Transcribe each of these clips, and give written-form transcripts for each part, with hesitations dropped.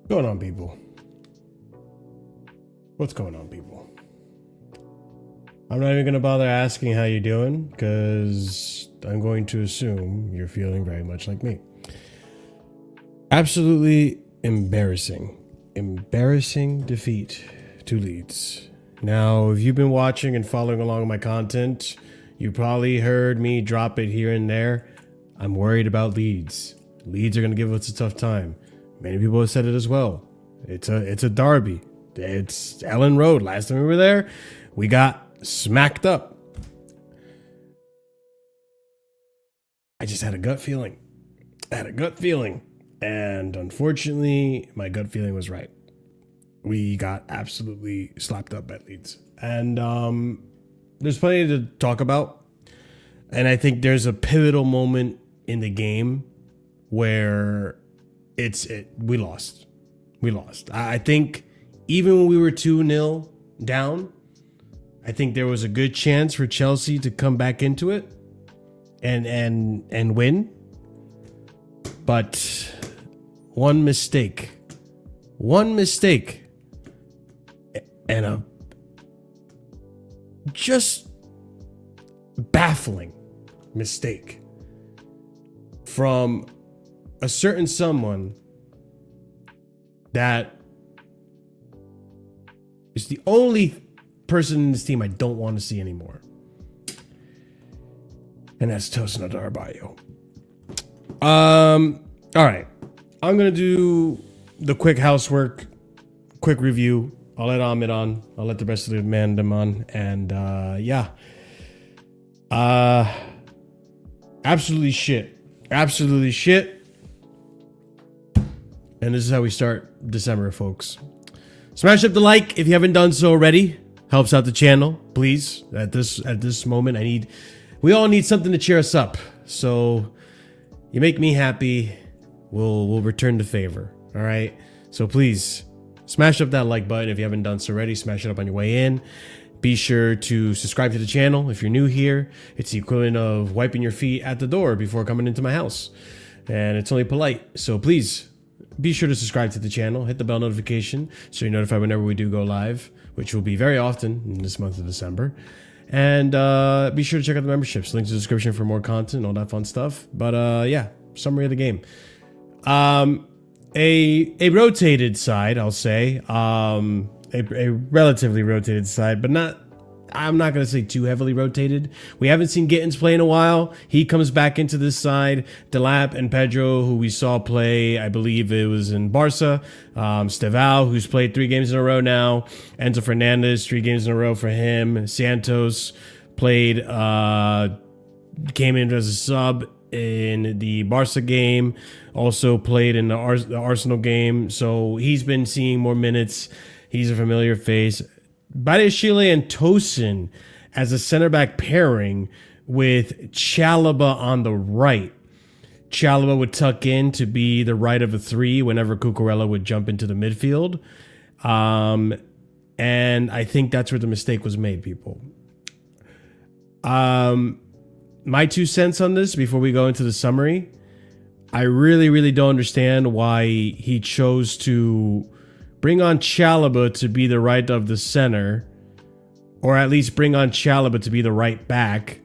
What's going on, people? What's going on, people? I'm not even gonna bother asking how you're doing, because I'm going to assume you're feeling very much like me. Absolutely embarrassing defeat to Leeds. Now, if you've been watching and following along with my content, you probably heard me drop it here and there. I'm worried about Leeds. Leeds are gonna give us a tough time. Many people have said it as well. It's a derby. It's Ellen Road. Last time we were there, we got smacked up. I just had a gut feeling. And unfortunately, my gut feeling was right. We got absolutely slapped up at Leeds. And there's plenty to talk about. And I think there's a pivotal moment in the game where we lost. I think even when we were 2-0 down, I think there was a good chance for Chelsea to come back into it and win. But one mistake and a just baffling mistake from a certain someone that is the only person in this team I don't want to see anymore. And that's TOSIN Adarabioyo. All right. I'm going to do the quick housework, quick review. I'll let Ahmed on. I'll let the rest of the mandem on. And yeah. Absolutely shit. And this is how we start December, folks. Smash up the like if you haven't done so already. Helps out the channel, please. At this moment, we all need something to cheer us up. So you make me happy, we'll return the favor. All right. So please smash up that like button if you haven't done so already. Smash it up on your way in. Be sure to subscribe to the channel if you're new here. It's the equivalent of wiping your feet at the door before coming into my house. And it's only polite. So please be sure to subscribe to the channel. Hit the bell notification so you're notified whenever we do go live, which will be very often in this month of December. And be sure to check out the memberships. Links in the description for more content, all that fun stuff. But yeah, summary of the game. A rotated side, I'll say. A relatively rotated side, but I'm not going to say too heavily rotated. We haven't seen Gittins play in a while. He comes back into this side. Delap and Pedro, who we saw play, I believe it was in Barca. Steval, who's played 3 games in a row now. Enzo Fernandez, 3 games in a row for him. Santos played, came in as a sub in the Barca game. Also played in the Arsenal game. So he's been seeing more minutes. He's a familiar face. Badiashile and TOSIN as a center back pairing with Chalobah on the right. Chalaba would tuck in to be the right of a 3 whenever Cucurella would jump into the midfield. And I think that's where the mistake was made, people. My 2 cents on this before we go into the summary. I really, really don't understand why he chose to bring on Chalaba to be the right of the center, or at least bring on Chalaba to be the right back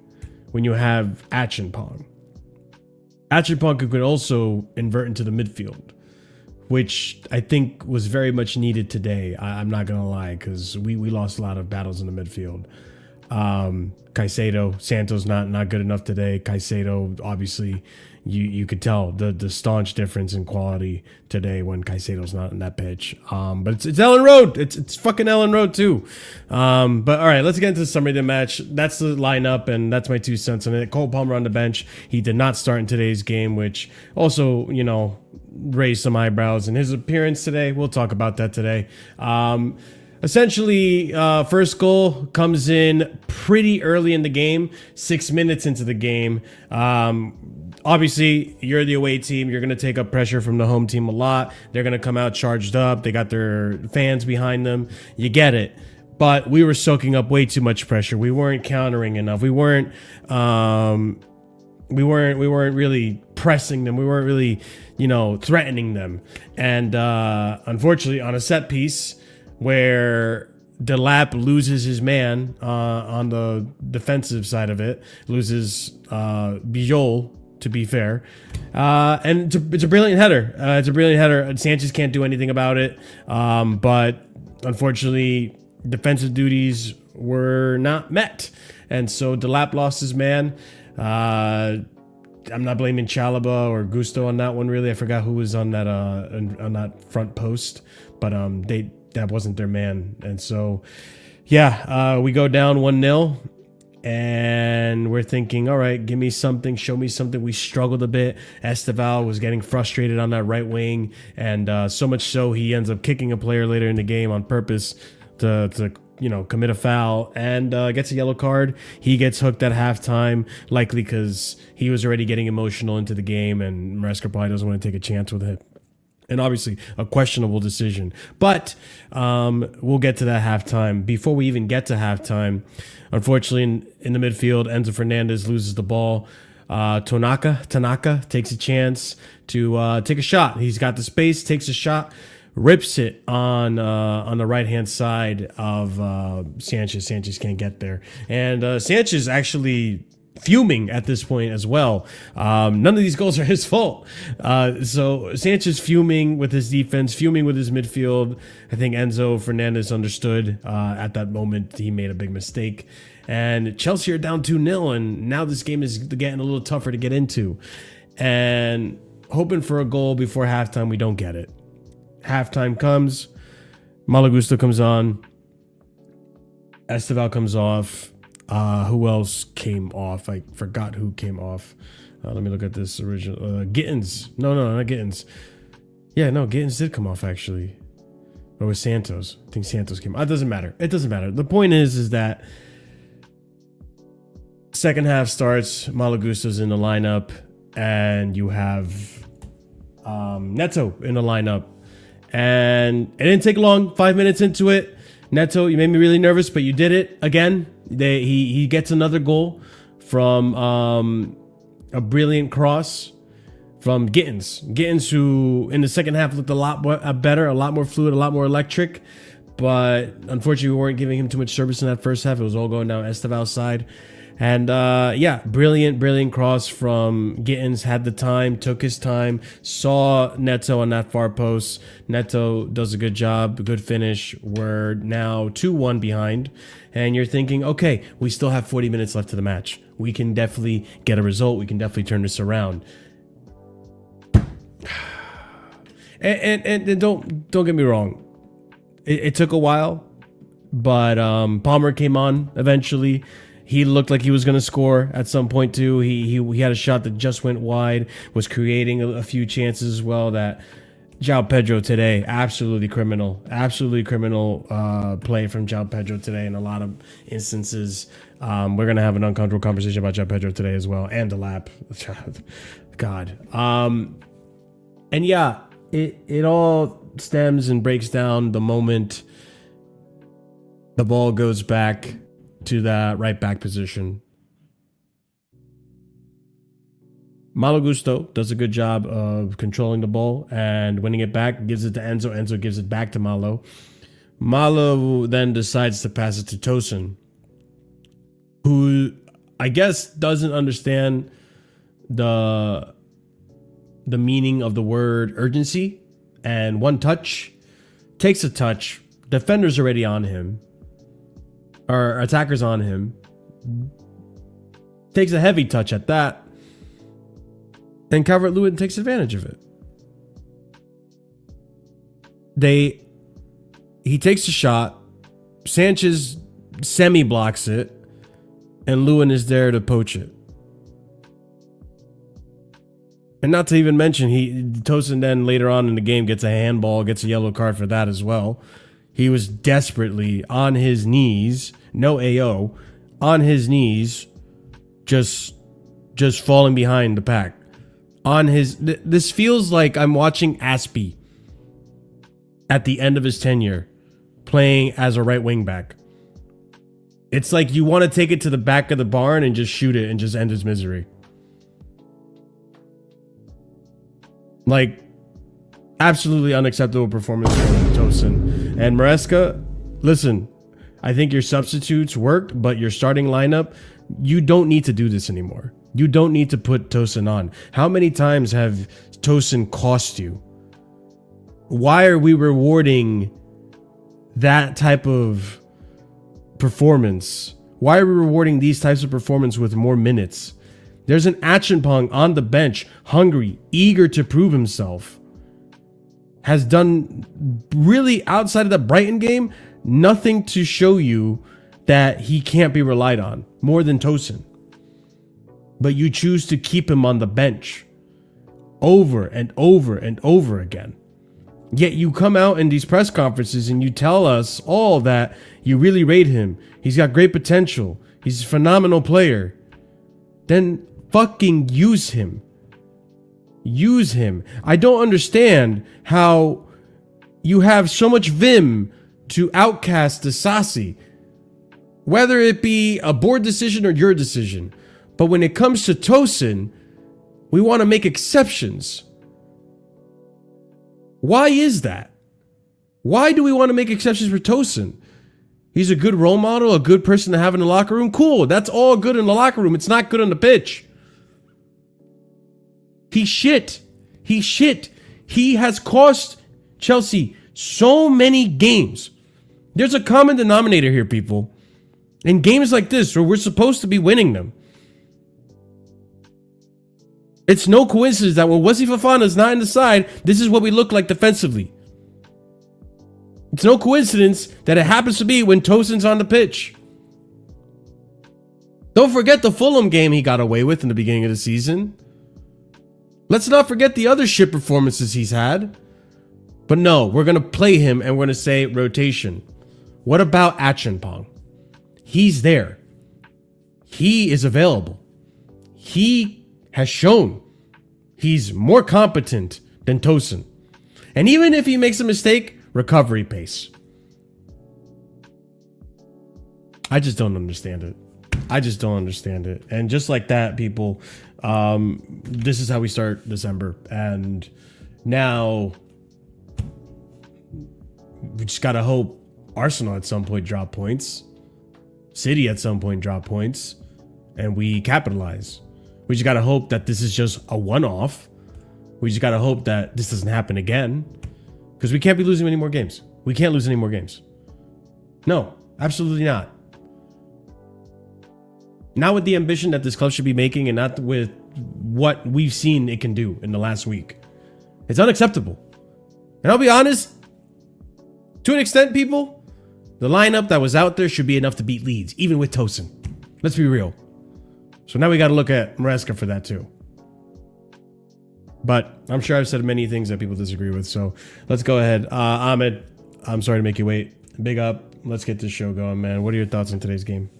when you have Acheampong. Acheampong could also invert into the midfield, which I think was very much needed today. I'm not going to lie, because we lost a lot of battles in the midfield. Caicedo, Santos not good enough today. Caicedo, obviously, you could tell the staunch difference in quality today when Caicedo's not in that pitch. But it's Ellen Road. It's fucking Ellen Road too. But all right, let's get into the summary of the match. That's the lineup, and that's my 2 cents on it. Cole Palmer on the bench. He did not start in today's game, which also, you know, raised some eyebrows in his appearance today. We'll talk about that today. Essentially, first goal comes in pretty early in the game, 6 minutes into the game. Obviously, you're the away team. You're going to take up pressure from the home team a lot. They're going to come out charged up. They got their fans behind them. You get it. But we were soaking up way too much pressure. We weren't countering enough. We weren't really pressing them. We weren't really, you know, threatening them. And unfortunately, on a set piece where Delap loses his man on the defensive side of it, loses Bijol, to be fair. And it's a brilliant header. It's a brilliant header. Sanchez can't do anything about it. But unfortunately, defensive duties were not met. And so Delap lost his man. I'm not blaming Chalaba or Gusto on that one, really. I forgot who was on that front post. But that wasn't their man. And so, yeah, we go down 1-0. And we're thinking, all right, give me something, show me something. We struggled a bit. Esteval was getting frustrated on that right wing, and so much so he ends up kicking a player later in the game on purpose to you know, commit a foul, and gets a yellow card. He gets hooked at halftime, likely because he was already getting emotional into the game, and Maresca probably doesn't want to take a chance with it. And obviously a questionable decision. But we'll get to that halftime. Before we even get to halftime, unfortunately in the midfield, Enzo Fernandez loses the ball. Tanaka takes a chance to take a shot. He's got the space, takes a shot, rips it on the right-hand side of Sanchez. Sanchez can't get there. And Sanchez actually fuming at this point as well. None of these goals are his fault. So Sanchez fuming with his defense, fuming with his midfield. I think Enzo Fernandez understood at that moment he made a big mistake. And Chelsea are down 2-0, and now this game is getting a little tougher to get into. And hoping for a goal before halftime, we don't get it. Halftime comes, Malo Gusto comes on, Esteval comes off. Who else came off? I forgot who came off. Let me look at this original. Gittins. No, not Gittins. Yeah, no, Gittins did come off, actually. Or was Santos? I think Santos came off. It doesn't matter. It doesn't matter. The point is that second half starts, Malo Gusto's in the lineup, and you have Neto in the lineup. And it didn't take long, 5 minutes into it. Neto, you made me really nervous, but you did it again. He gets another goal from a brilliant cross from Gittins. Gittins, who in the second half looked a lot better, a lot more fluid, a lot more electric. But unfortunately, we weren't giving him too much service in that first half. It was all going down Esteval's side. And yeah, brilliant cross from Gittins. Had the time, took his time, saw Neto on that far post. Neto does a good job, good finish. We're now 2-1 behind. And you're thinking, okay, we still have 40 minutes left to the match. We can definitely get a result. We can definitely turn this around. And don't get me wrong. It took a while, but Palmer came on eventually. He looked like he was going to score at some point too. He had a shot that just went wide, was creating a few chances as well. That João Pedro today, absolutely criminal play from João Pedro today in a lot of instances. We're going to have an uncomfortable conversation about João Pedro today as well, and the lap. God. And yeah, it all stems and breaks down the moment the ball goes back to that right back position. Malo Gusto does a good job of controlling the ball and winning it back, gives it to Enzo. Enzo gives it back to Malo. Malo then decides to pass it to TOSIN, who I guess doesn't understand the meaning of the word urgency. And one touch takes a touch. Defender's already on him, or attacker's on him. Takes a heavy touch at that. And Calvert-Lewin takes advantage of it. He takes a shot. Sanchez semi-blocks it. And Lewin is there to poach it. And not to even mention, TOSIN then later on in the game gets a handball, gets a yellow card for that as well. He was desperately on his knees, no AO, on his knees, just falling behind the pack. This feels like I'm watching Aspie at the end of his tenure playing as a right wing back. It's like you want to take it to the back of the barn and just shoot it and just end his misery. Like, absolutely unacceptable performance from TOSIN. And Maresca, listen, I think your substitutes worked, but your starting lineup, you don't need to do this anymore. You don't need to put TOSIN on. How many times have TOSIN cost you? Why are we rewarding that type of performance? Why are we rewarding these types of performance with more minutes? There's an Acheampong on the bench, hungry, eager to prove himself. Has done really, outside of the Brighton game, nothing to show you that he can't be relied on more than TOSIN. But you choose to keep him on the bench over and over and over again. Yet you come out in these press conferences and you tell us all that you really rate him. He's got great potential. He's a phenomenal player. Then fucking use him. Use him. I don't understand how you have so much vim to outcast Disasi, whether it be a board decision or your decision. But when it comes to TOSIN, we want to make exceptions. Why is that? Why do we want to make exceptions for TOSIN? He's a good role model, a good person to have in the locker room. Cool, that's all good in the locker room. It's not good on the pitch. He's shit. He's shit. He has cost Chelsea so many games. There's a common denominator here, people. In games like this, where we're supposed to be winning them, it's no coincidence that when Wesley Fofana is not in the side, this is what we look like defensively. It's no coincidence that it happens to be when TOSIN's on the pitch. Don't forget the Fulham game he got away with in the beginning of the season. Let's not forget the other shit performances he's had. But no, we're going to play him and we're going to say rotation. What about Acheampong? He's there. He is available. He has shown he's more competent than TOSIN. And even if he makes a mistake, recovery pace. I just don't understand it. I just don't understand it. And just like that, people, this is how we start December. And now we just got to hope Arsenal at some point drop points. City at some point drop points. And we capitalize. We just got to hope that this is just a one-off. We just got to hope that this doesn't happen again. Because we can't be losing any more games. We can't lose any more games. No, absolutely not. Not with the ambition that this club should be making and not with what we've seen it can do in the last week. It's unacceptable. And I'll be honest, to an extent, people, the lineup that was out there should be enough to beat Leeds, even with TOSIN. Let's be real. So now we got to look at Maresca for that too. But I'm sure I've said many things that people disagree with. So let's go ahead. Ahmed, I'm sorry to make you wait. Big up. Let's get this show going, man. What are your thoughts on today's game?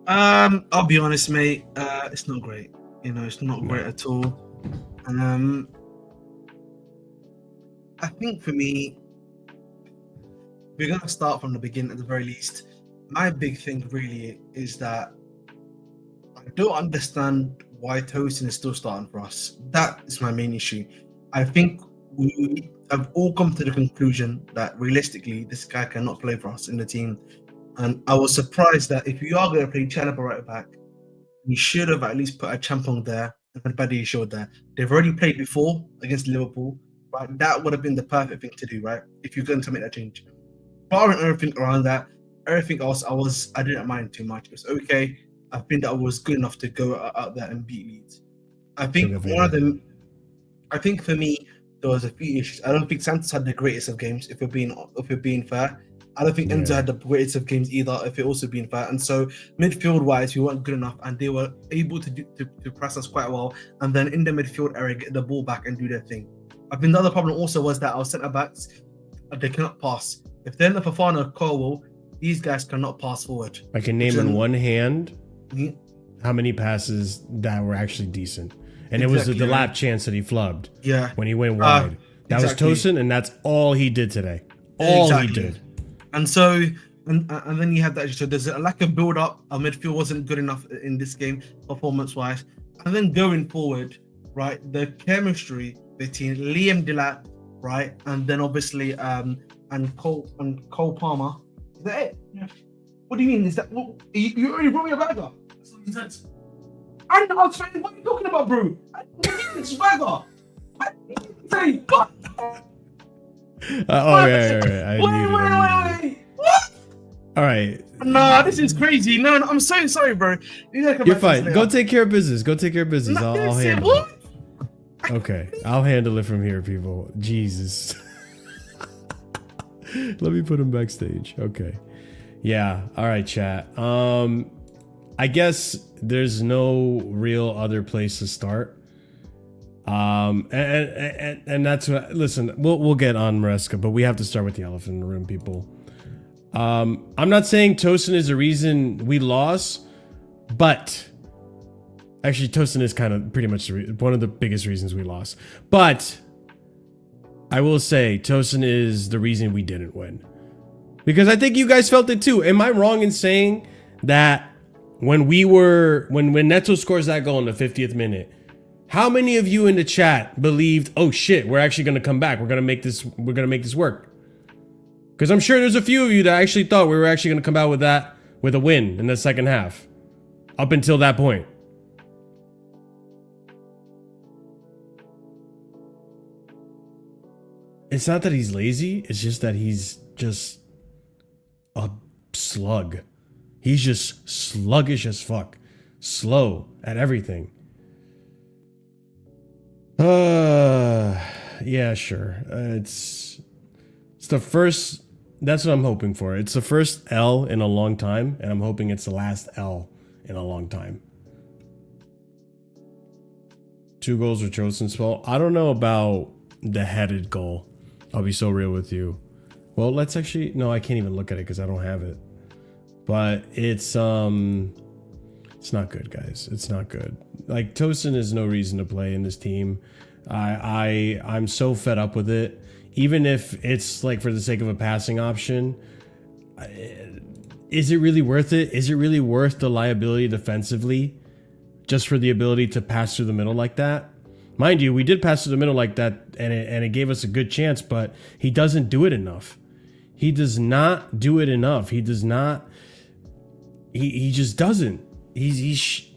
I'll be honest, mate. It's not great. You know, it's not great at all. I think for me, we're gonna start from the beginning at the very least. My big thing really is that I don't understand why TOSIN is still starting for us. That is my main issue. I think we have all come to the conclusion that realistically, this guy cannot play for us in the team. And I was surprised that if you are going to play Chalobah right back, you should have at least put a Champong there and Buddy showed there. They've already played before against Liverpool, right? That would have been the perfect thing to do, right? If you're going to make that change. Barring everything around that, everything else, I didn't mind too much. It was okay. I think that was good enough to go out there and beat Leeds. I think one of them. I think for me, there was a few issues. I don't think Santos had the greatest of games. If we're being fair, I don't think Enzo had the greatest of games either. If it also being fair, and so midfield-wise, we weren't good enough, and they were able to press us quite well. And then in the midfield area, get the ball back and do their thing. I think the other problem also was that our centre backs, they cannot pass. If they're not Fofana or Colwell, these guys cannot pass forward. I can name in one hand how many passes that were actually decent. And it was the lap chance that he flubbed. Yeah. When he went wide. That was TOSIN, and that's all he did today. All he did. And so, and then you have that. So there's a lack of build-up. Our midfield wasn't good enough in this game, performance-wise. And then going forward, right, the chemistry between Liam Delap, right, and then obviously and Cole Palmer. Is that it? Yeah. What do you mean? Is that you already brought me a burger? That's what you said. I was saying, what are you talking about, bro? It's burger. I didn't say what? Wait. What? All right. Nah, this is crazy. No, I'm so sorry, bro. You're fine. Go take care of business. I'll handle it. Okay, I'll handle it from here, people. Jesus. Let me put him backstage. Okay. Yeah. All right, chat. I guess there's no real other place to start. And that's what. Listen, we'll get on Maresca, but we have to start with the elephant in the room, people. I'm not saying TOSIN is the reason we lost, but actually TOSIN is kind of pretty much one of the biggest reasons we lost. But I will say TOSIN is the reason we didn't win, because I think you guys felt it too. Am I wrong in saying that when Neto scores that goal in the 50th minute, how many of you in the chat believed, oh shit, we're actually going to come back, we're going to make this work? Because I'm sure there's a few of you that actually thought we were actually going to come out with a win in the second half up until that point. It's not that he's lazy, it's just that he's just a slug. He's just sluggish as fuck. Slow at everything. Yeah, sure. It's the first, that's what I'm hoping for. It's the first L in a long time, and I'm hoping it's the last L in a long time. 2 goals were chosen spell. I don't know about the headed goal. I'll be so real with you. Well, let's actually, no, I can't even look at it because I don't have it. But it's not good, guys. It's not good. Like, TOSIN is no reason to play in this team. I'm so fed up with it. Even if it's like for the sake of a passing option, is it really worth it? Is it really worth the liability defensively just for the ability to pass through the middle like that? Mind you, we did pass through the middle like that, and it gave us a good chance, but he doesn't do it enough. He does not do it enough. He does not. He just doesn't. It's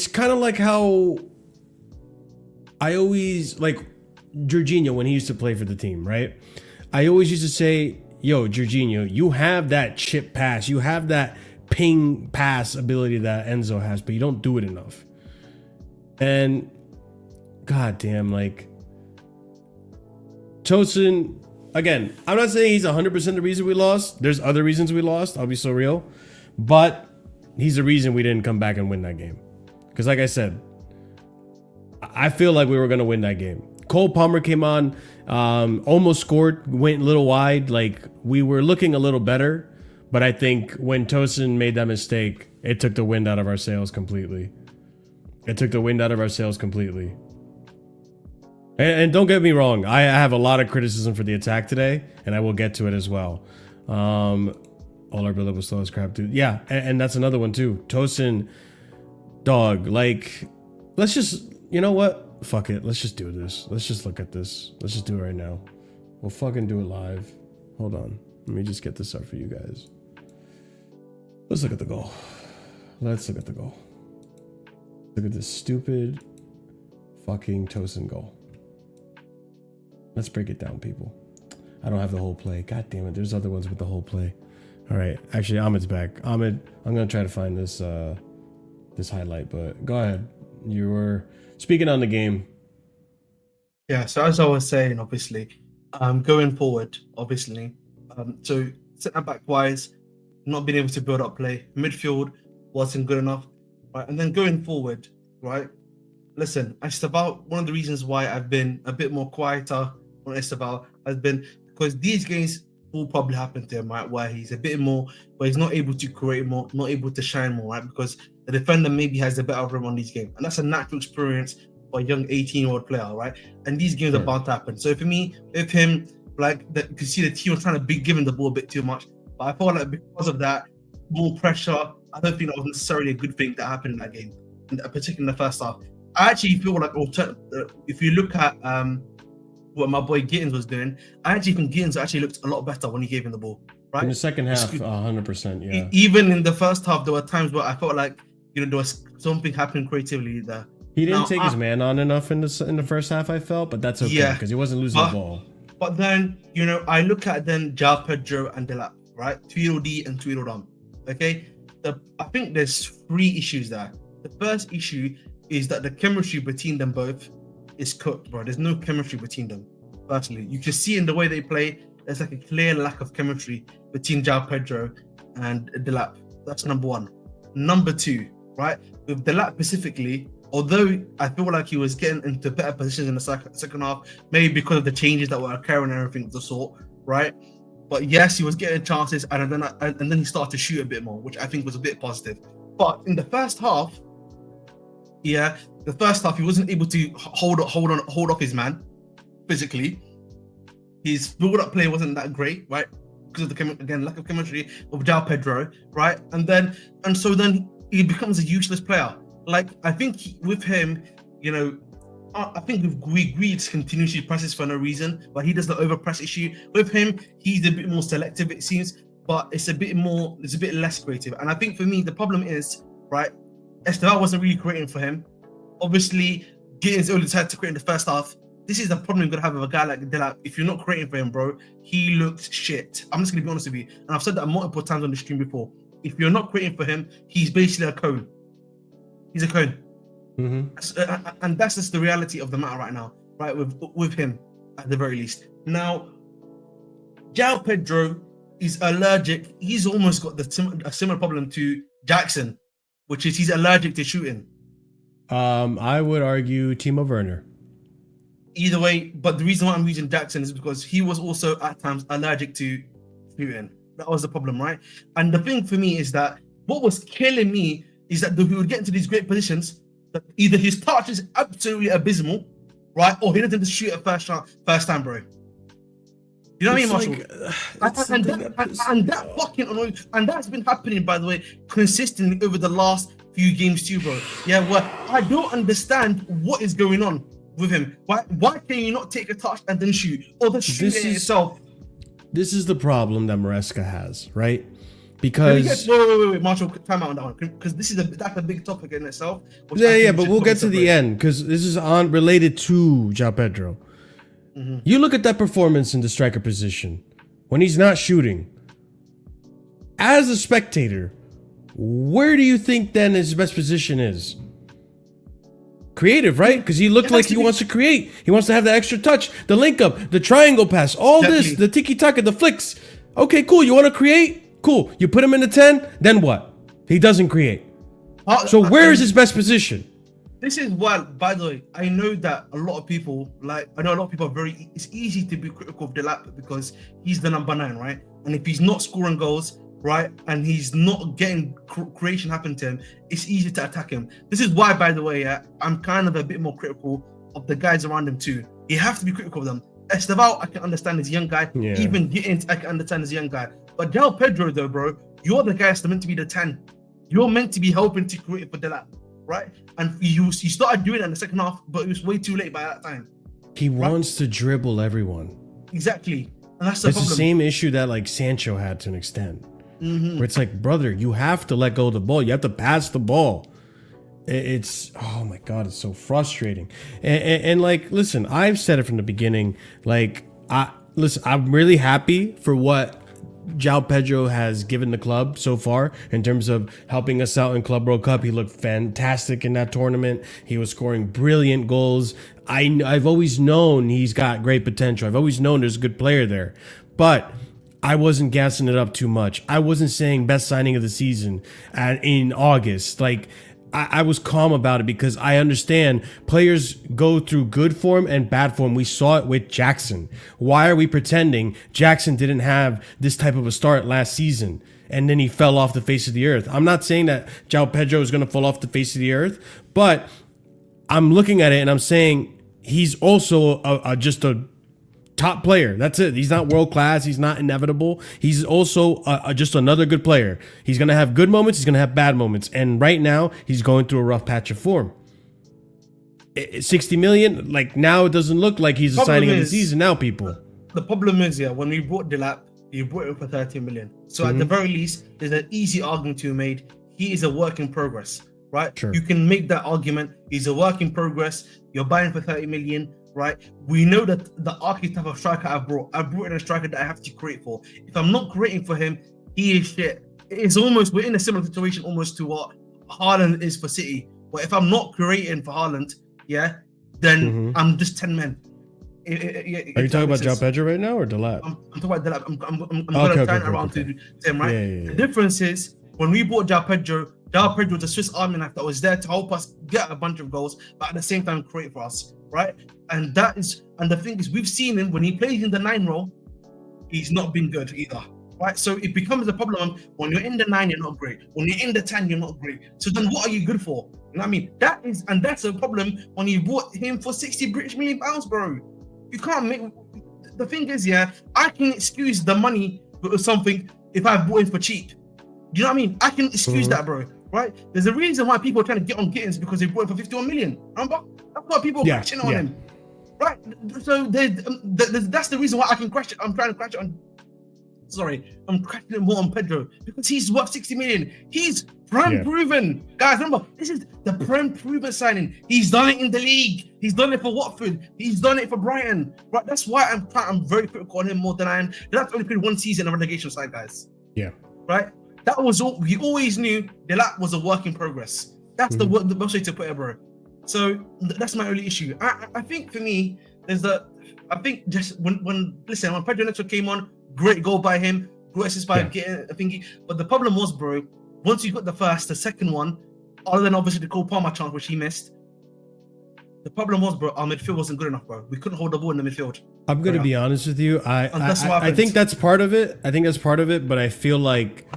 kind of like how I always, like Jorginho when he used to play for the team, right? I always used to say, yo, Jorginho, you have that chip pass. You have that ping pass ability that Enzo has, but you don't do it enough. And goddamn, like TOSIN, again, I'm not saying he's 100% the reason we lost. There's other reasons we lost. I'll be so real. But he's the reason we didn't come back and win that game. Because like I said, I feel like we were going to win that game. Cole Palmer came on, almost scored, went a little wide. Like, we were looking a little better. But I think when TOSIN made that mistake, it took the wind out of our sails completely. It took the wind out of our sails completely. And don't get me wrong, I have a lot of criticism for the attack today, and I will get to it as well. All our build-up was slow as crap, dude. Yeah, and that's another one too. TOSIN, dog, like, let's just, you know what? Fuck it, let's just do this. Let's just look at this. Let's just do it right now. We'll fucking do it live. Hold on. Let me just get this up for you guys. Let's look at the goal. Let's look at the goal. Look at this stupid fucking TOSIN goal. Let's break it down, people. I don't have the whole play. God damn it. There's other ones with the whole play. All right. Actually, Ahmed's back. Ahmed, I'm going to try to find this this highlight, but go ahead. You were speaking on the game. Yeah, so as I was saying, obviously, going forward, obviously, so centre-back wise, not being able to build up play. Midfield wasn't good enough, right? And then going forward, right? Listen, Esteval, one of the reasons why I've been a bit more quieter on Esteval has been because these games will probably happen to him, right? Where he's a bit more, where he's not able to create more, not able to shine more, right? Because the defender maybe has a better of him on these games. And that's a natural experience for a young 18-year-old player, right? And these games are bound to happen. So for me, with him, like, you can see the team was trying to be giving the ball a bit too much. But I felt like because of that, more pressure, I don't think that was necessarily a good thing that happened in that game, particularly in the first half. I actually feel like, if you look at what my boy Gittins was doing, I actually think Gittins actually looked a lot better when he gave him the ball. Right? In the second half, 100%, yeah. Even in the first half, there were times where I felt like, there was something happening creatively there. He didn't take his man on enough in the first half, I felt, but that's okay because he wasn't losing the ball. But then, I look at then João Pedro and Delap, right? Tweedledee and Tweedledum. Okay? I think there's 3 issues there. The first issue is that the chemistry between them both is cooked, bro. There's no chemistry between them. Personally, you can see in the way they play, there's like a clear lack of chemistry between João Pedro and Delap. That's number 1. Number 2, right? With Delap specifically, although I feel like he was getting into better positions in the second half, maybe because of the changes that were occurring and everything of the sort, right? But yes, he was getting chances, and then he started to shoot a bit more, which I think was a bit positive. But in the first half, he wasn't able to hold off his man physically. His build-up play wasn't that great, right? Because of the lack of chemistry of João Pedro, right? And so then he becomes a useless player. Like, I think with him, I think we agreed continuously presses for no reason, but he does the overpress issue. With him, he's a bit more selective, it seems, but it's a bit less creative. And I think for me, the problem is, right, Esteval wasn't really creating for him. Obviously, Gittins only decided to create in the first half. This is the problem you're gonna have with a guy like Delap. If you're not creating for him, bro, he looks shit. I'm just gonna be honest with you, and I've said that multiple times on the stream before. If you're not creating for him, he's basically a cone. He's a cone. Mm-hmm. And that's just the reality of the matter right now, right? With him, at the very least. Now, João Pedro is allergic. He's almost got a similar problem to Jackson, which is he's allergic to shooting. I would argue Timo Werner. Either way, but the reason why I'm using Jackson is because he was also at times allergic to shooting. That was the problem, right? And the thing for me is that what was killing me is that he would get into these great positions that either his touch is absolutely abysmal, right, or he doesn't just shoot at first time, bro. You know what I mean, Marshall? And that fucking annoying, and that's been happening, by the way, consistently over the last few games too, bro. Yeah, well, I don't understand what is going on with him. Why can you not take a touch and then shoot, or the shoot it itself? This is the problem that Maresca has, right? Because wait, Marshall, time out on that one, because that's a big topic in itself. Yeah, but we'll get to the end because this is related to João Pedro. Mm-hmm. You look at that performance in the striker position when he's not shooting. As a spectator, where do you think then his best position is? Creative, right? Because he looked like he wants to create. He wants to have the extra touch, the link up, the triangle pass, all this, the tiki-taka, the flicks. Okay, cool. You want to create? Cool. You put him in the 10, then what? He doesn't create. So where is his best position? This is why, by the way, I know that a lot of people, it's easy to be critical of Delap because he's the number 9, right? And if he's not scoring goals, right, and he's not getting creation happen to him, it's easy to attack him. This is why, by the way, I'm kind of a bit more critical of the guys around him too. You have to be critical of them. Esteval, I can understand as a young guy. Yeah. Even Gittins, I can understand as a young guy. But Del Pedro, though, bro, you're the guy that's meant to be the 10. You're meant to be helping to create for Delap, right? And you started doing it in the second half, but it was way too late by that time. He wants to dribble everyone. Exactly. And that's the It's problem. the same issue that like Sancho had to an extent. Where it's like, brother, you have to let go of the ball. You have to pass the ball. It's, oh my God, it's so frustrating. And like, listen, I've said it from the beginning. Like, I'm really happy for what João Pedro has given the club so far in terms of helping us out in Club World Cup. He looked fantastic in that tournament. He was scoring brilliant goals. I've always known he's got great potential. I've always known there's a good player there. But I wasn't gassing it up too much. I wasn't saying best signing of the season in August. Like, I was calm about it because I understand players go through good form and bad form. We saw it with Jackson. Why are we pretending Jackson didn't have this type of a start last season and then he fell off the face of the earth? I'm not saying that João Pedro is going to fall off the face of the earth, but I'm looking at it and I'm saying he's also just a top player. That's it. He's not world class. He's not inevitable. He's also just another good player. He's going to have good moments. He's going to have bad moments. And right now, he's going through a rough patch of form. 60 million, like now it doesn't look like he's the signing of the season now, people. The problem is, when we brought Delap, you brought him for 30 million. So at the very least, there's an easy argument to be made. He is a work in progress, right? Sure. You can make that argument. He's a work in progress. You're buying for 30 million. Right, we know that the archetype of striker I brought in a striker that I have to create for. If I'm not creating for him, he is shit. It's almost, we're in a similar situation almost to what Haaland is for City. But if I'm not creating for Haaland, then I'm just 10 men. Are you talking about João Pedro right now or Delap? I'm talking about Delap. I'm going to turn it around to him, right? Yeah. The difference is when we bought João Pedro was a Swiss Army knife that was there to help us get a bunch of goals, but at the same time create for us, right? And the thing is, we've seen him when he plays in the 9 role, he's not been good either, right? So it becomes a problem when you're in the 9, you're not great. When you're in the 10, you're not great. So then what are you good for? You know what I mean? That's a problem when you bought him for 60 British million pounds, bro. You can't make. The thing is, I can excuse the money or something if I bought him for cheap. Do you know what I mean? I can excuse that, bro. Right? There's a reason why people are trying to get on Gittins because they bought him for 51 million. Remember? That's why people are crashing on him. Right? So that's the reason why I can crash it. I'm trying to crash it on. Sorry, I'm crashing it more on Pedro because he's worth 60 million. He's prime proven. Guys, remember, this is the prime proven signing. He's done it in the league. He's done it for Watford. He's done it for Brighton. Right? That's why I'm very critical on him more than I am. Delap's only played 1 season in a relegation side, guys. Yeah. Right? That was all. We always knew Delap was a work in progress. That's the best way to put it, bro. So that's my only issue. I think for me, I think just when Pedro Neto came on, great goal by him, great assist by getting a thingy. But the problem was, bro, once you got the second one, other than obviously the Cole Palmer chance which he missed, the problem was, bro, our midfield wasn't good enough, bro. We couldn't hold the ball in the midfield. I'm gonna be honest with you. I think that's part of it. But I feel like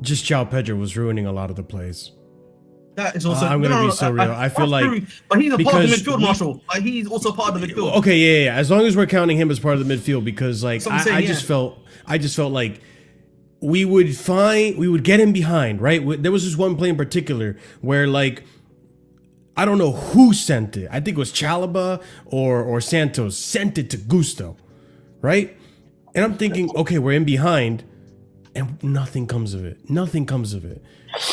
just João Pedro was ruining a lot of the plays. That is also. I'm gonna be so real. I feel like, but he's a part of the midfield, Marshall. Like, he's also part of the midfield. Okay, yeah. As long as we're counting him as part of the midfield, because like I just felt like we would get him behind, right? There was this one play in particular where like I don't know who sent it. I think it was Chalaba or Santos sent it to Gusto, right? And I'm thinking, okay, we're in behind. And nothing comes of it.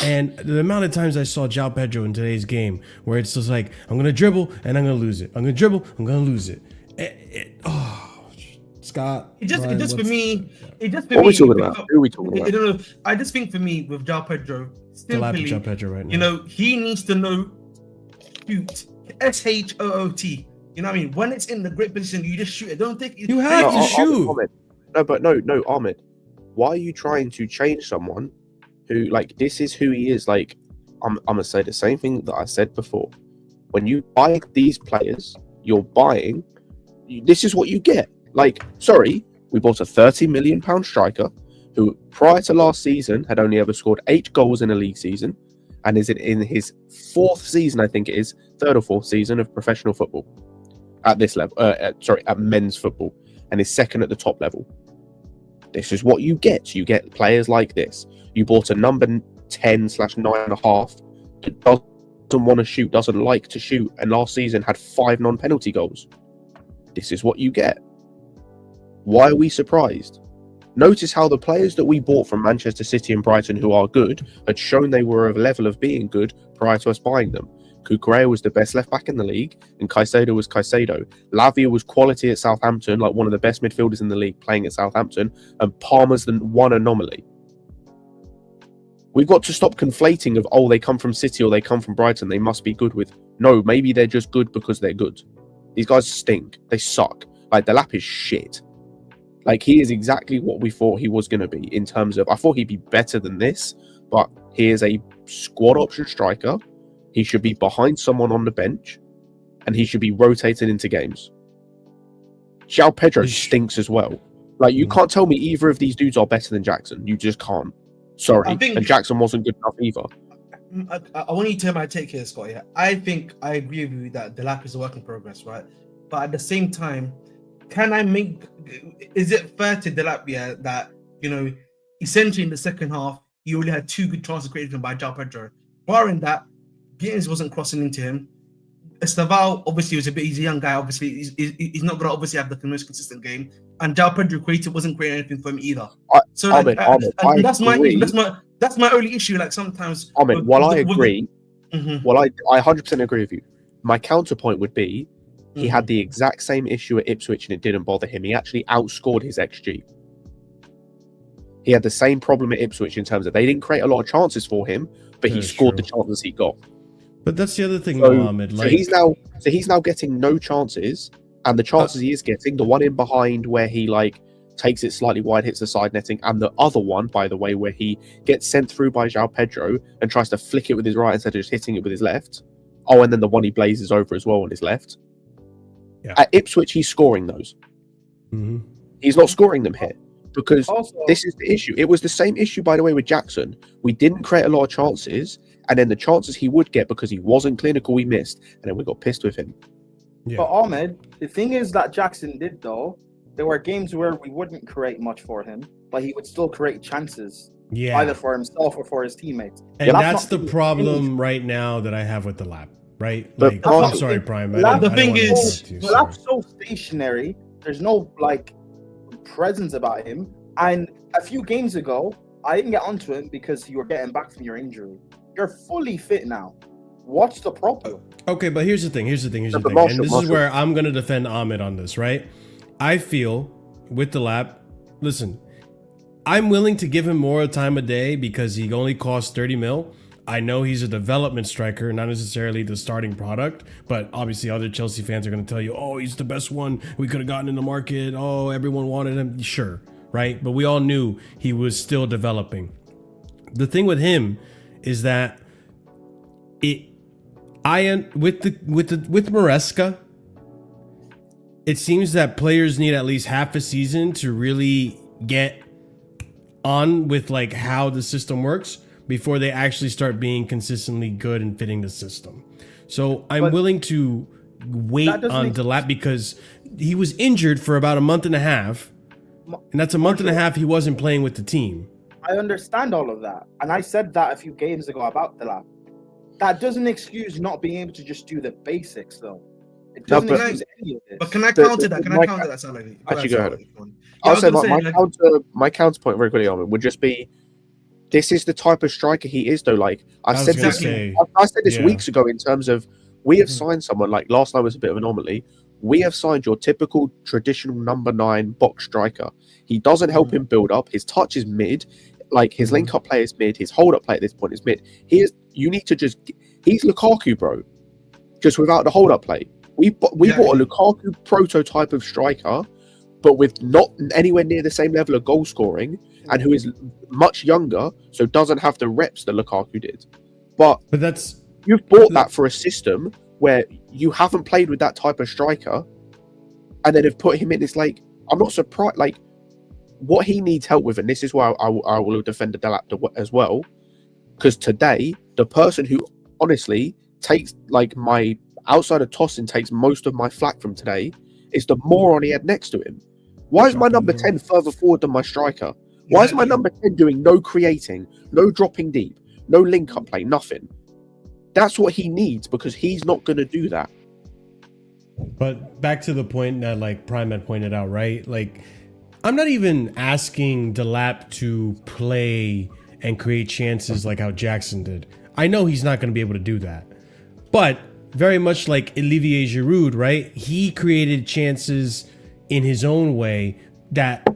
And the amount of times I saw João Pedro in today's game where it's just like, I'm going to dribble and I'm going to lose it. I'm going to dribble, I'm going to lose it. Scott. It just for me. What are we talking about? Who are we talking about? I just think for me with João Pedro, simply, João Pedro right now. You know, he needs to know shoot. SHOOT. You know what I mean? When it's in the great position, you just shoot it. Don't take it. You have to shoot. No, Ahmed. Why are you trying to change someone who, like, this is who he is? Like, I'm gonna say the same thing that I said before. When you buy these players, you're buying. This is what you get. Like, sorry, we bought a £30 million striker who prior to last season had only ever scored 8 goals in a league season, and is in his 4th season, I think it is, 3rd or 4th season of professional football at this level. At men's football, and is 2nd at the top level. This is what you get. You get players like this. You bought a number 10/9.5 that doesn't want to shoot, doesn't like to shoot, and last season had 5 non-penalty goals. This is what you get. Why are we surprised? Notice how the players that we bought from Manchester City and Brighton who are good had shown they were of a level of being good prior to us buying them. Cucurella was the best left back in the league, and Caicedo was Caicedo. Lavia was quality at Southampton, like one of the best midfielders in the league playing at Southampton, and Palmer's the one anomaly. We've got to stop conflating of, oh, they come from City or they come from Brighton, they must be good with. No, maybe they're just good because they're good. These guys stink. They suck. Like, Delap is shit. Like, he is exactly what we thought he was going to be in terms of, I thought he'd be better than this, but he is a squad option striker. He should be behind someone on the bench, and he should be rotated into games. João Pedro stinks as well. Like, you can't tell me either of these dudes are better than Jackson. You just can't. Sorry. And Jackson wasn't good enough either. I want you to hear my take here, Scott. Yeah, I think I agree with you that Delap is a work in progress, right? But at the same time, is it fair to Delap that, you know, essentially in the second half, you only had 2 good chances created by João Pedro. Barring that, Gittins wasn't crossing into him. Estaval obviously was he's a young guy. Obviously, he's not going to obviously have the most consistent game. And João Pedro wasn't creating anything for him either. That's my only issue. Like sometimes, while I agree, well, I 100% agree with you. My counterpoint would be he had the exact same issue at Ipswich and it didn't bother him. He actually outscored his XG. He had the same problem at Ipswich in terms of they didn't create a lot of chances for him, but he scored the chances he got. But that's the other thing, Mohammed. So he's now getting no chances, and the chances he is getting, the one in behind where he like takes it slightly wide, hits the side netting, and the other one, by the way, where he gets sent through by João Pedro and tries to flick it with his right instead of just hitting it with his left. Oh, and then the one he blazes over as well on his left. Yeah. At Ipswich, he's scoring those. Mm-hmm. He's not scoring them here because this is the issue. It was the same issue, by the way, with Jackson. We didn't create a lot of chances, and then the chances he would get because he wasn't clinical, we missed, and then we got pissed with him. Yeah. But Ahmed, the thing is that Jackson did, though, there were games where we wouldn't create much for him, but he would still create chances, either for himself or for his teammates. And that's the problem right now that I have with the lap, right? Like, I'm sorry, Prime. The thing is, the lap's so stationary. There's no like presence about him. And a few games ago, I didn't get onto him because you were getting back from your injury. You're fully fit now. What's the problem? Okay, but here's the thing. And this is where I'm going to defend Ahmed on this, right? I feel with the lap, listen, I'm willing to give him more time a day because he only costs 30 mil. I know he's a development striker, not necessarily the starting product, but obviously other Chelsea fans are going to tell you, oh, he's the best one we could have gotten in the market. Oh, everyone wanted him. Sure, right? But we all knew he was still developing. The thing with him is that with Maresca, it seems that players need at least half a season to really get on with like how the system works before they actually start being consistently good and fitting the system. So I'm willing to wait on Delap because he was injured for about a month and a half, and that's a month and a half he wasn't playing with the team. I understand all of that, and I said that a few games ago about Delap. That doesn't excuse not being able to just do the basics, though. It doesn't excuse any of this. But can I counter that? Salary? Actually, go ahead. I'll say my counterpoint very quickly on it would just be, this is the type of striker he is, though. Like I said this weeks ago in terms of we have signed someone like last night was a bit of an anomaly. We have signed your typical traditional number 9 box striker. He doesn't help him build up. His touch is mid. Like his link up play is mid. His hold up play at this point is mid. He's Lukaku, bro. Just without the hold up play. We bought a Lukaku prototype of striker, but with not anywhere near the same level of goal scoring, and who is much younger, so doesn't have the reps that Lukaku did. But you've bought that for a system where you haven't played with that type of striker, and then have put him in. It's like, I'm not surprised. Like, what he needs help with, and this is why I will defend the Delap as well, because today the person who honestly takes like my outside of TOSIN takes most of my flack from today is the moron he had next to him. Why is my number 10 further forward than my striker? Why is my number 10 doing no creating, no dropping deep, no link up play, nothing? That's what he needs, because he's not going to do that. But back to the point that like Prime had pointed out, right? Like, I'm not even asking Delap to play and create chances like how Jackson did. I know he's not going to be able to do that. But very much like Olivier Giroud, right? He created chances in his own way that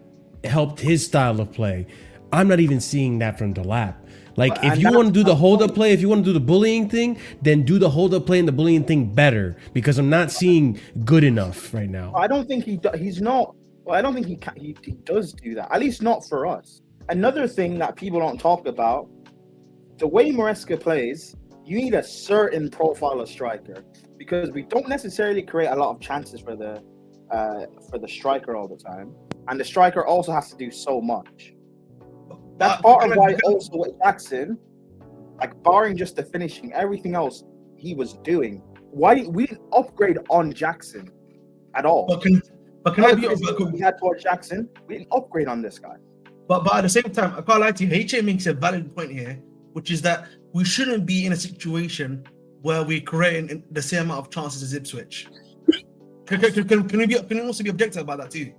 helped his style of play. I'm not even seeing that from Delap. Like, if you want to do the hold-up play, if you want to do the bullying thing, then do the hold-up play and the bullying thing better, because I'm not seeing good enough right now. I don't think he's not. Well, I don't think he does do that. At least not for us. Another thing that people don't talk about, the way Maresca plays, you need a certain profile of striker, because we don't necessarily create a lot of chances for the striker all the time, and the striker also has to do so much. That's part of why also with Jackson, like barring just the finishing, everything else he was doing, why we didn't upgrade on Jackson at all. But can I be we had towards Jackson, we didn't upgrade on this guy. But at the same time, I can't lie to you. HA makes a valid point here, which is that we shouldn't be in a situation where we're creating the same amount of chances as Ipswich. Can we also be objective about that too?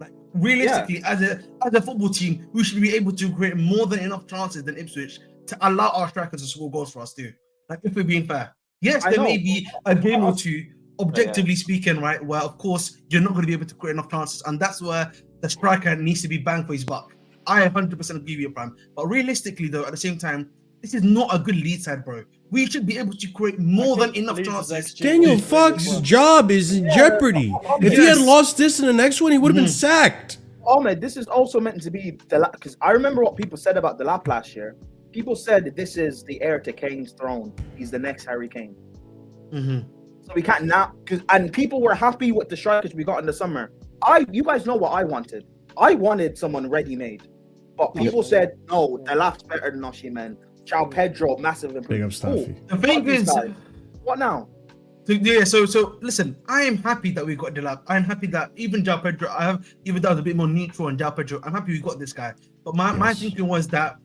Like, realistically, as a football team, we should be able to create more than enough chances than Ipswich to allow our strikers to score goals for us too. Like, if we're being fair. Yes, there may be a game or two, objectively speaking, right, where of course you're not going to be able to create enough chances, and that's where the striker needs to be banged for his buck. I 100% agree with you, Prime. But realistically, though, at the same time, this is not a good Leeds side, bro. We should be able to create more than enough chances. Daniel Fox's job is in jeopardy. If he had lost this in the next one, he would have been sacked. Ahmed, this is also meant to be Delap, because I remember what people said about Delap last year. People said that this is the heir to Kane's throne. He's the next Harry Kane. So we can't now, and people were happy with the strikers we got in the summer. You guys know what I wanted. I wanted someone ready-made, but people said no. Delap's better than Osimhen. João Pedro, massive improvement. Big up, Staffy. The thing is, what now? So listen, I am happy that we got Delap. I'm happy that even João Pedro, even though I was a bit more neutral on João Pedro, I'm happy we got this guy. But my thinking was that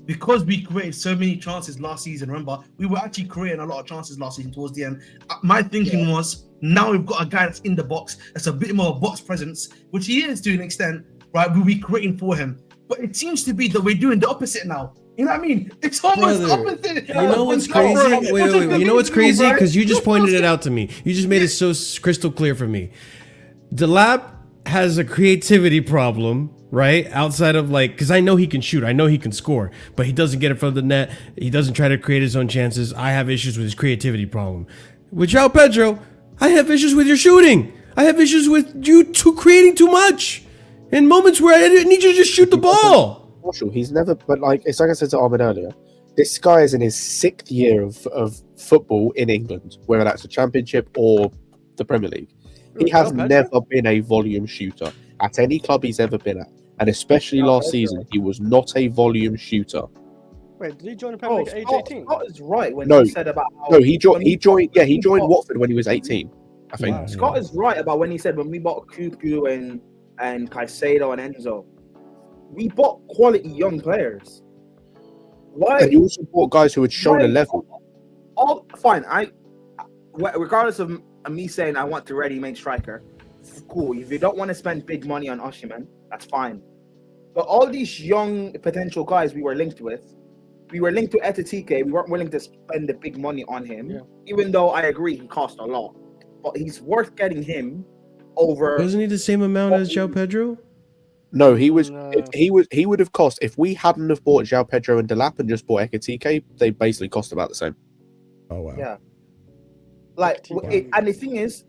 because we created so many chances last season, remember, we were actually creating a lot of chances last season towards the end. My thinking was, now we've got a guy that's in the box, that's a bit more box presence, which he is to an extent, right? We'll be creating for him. But it seems to be that we're doing the opposite now. You know what I mean? It's almost opposite. You know what's crazy? Wait. You know what's crazy? Because you just pointed it out to me. You just made it so crystal clear for me. Delap has a creativity problem, right? Outside of like, because I know he can shoot, I know he can score, but he doesn't get in front of the net. He doesn't try to create his own chances. I have issues with his creativity problem. With João Pedro, I have issues with your shooting. I have issues with you creating too much in moments where I need you to just shoot the ball. Marshall, he's never, but like it's like I said to Ahmed earlier, this guy is in his 6th year of football in England, whether that's the Championship or the Premier League. He has never been a volume shooter at any club he's ever been at, and especially last season, he was not a volume shooter. Wait, did he join the Premier League at age 18? Scott is right when he said about how he joined Watford when he was 18, I think. Wow. Scott is right about when he said when we bought Cuckoo and Caicedo and Enzo, we bought quality young players. Why? And you also bought guys who had shown a level. Fine. Regardless of me saying I want the ready-made striker, cool. If you don't want to spend big money on Osimhen, that's fine. But all these young potential guys we were linked to Etatike. We weren't willing to spend the big money on him, even though I agree he cost a lot. But he's worth getting him over. Wasn't he the same amount as João Pedro? No, he was. He would have cost, if we hadn't have bought João Pedro and Delap and just bought Ekitike, they basically cost about the same. Oh wow. Yeah. And the thing is,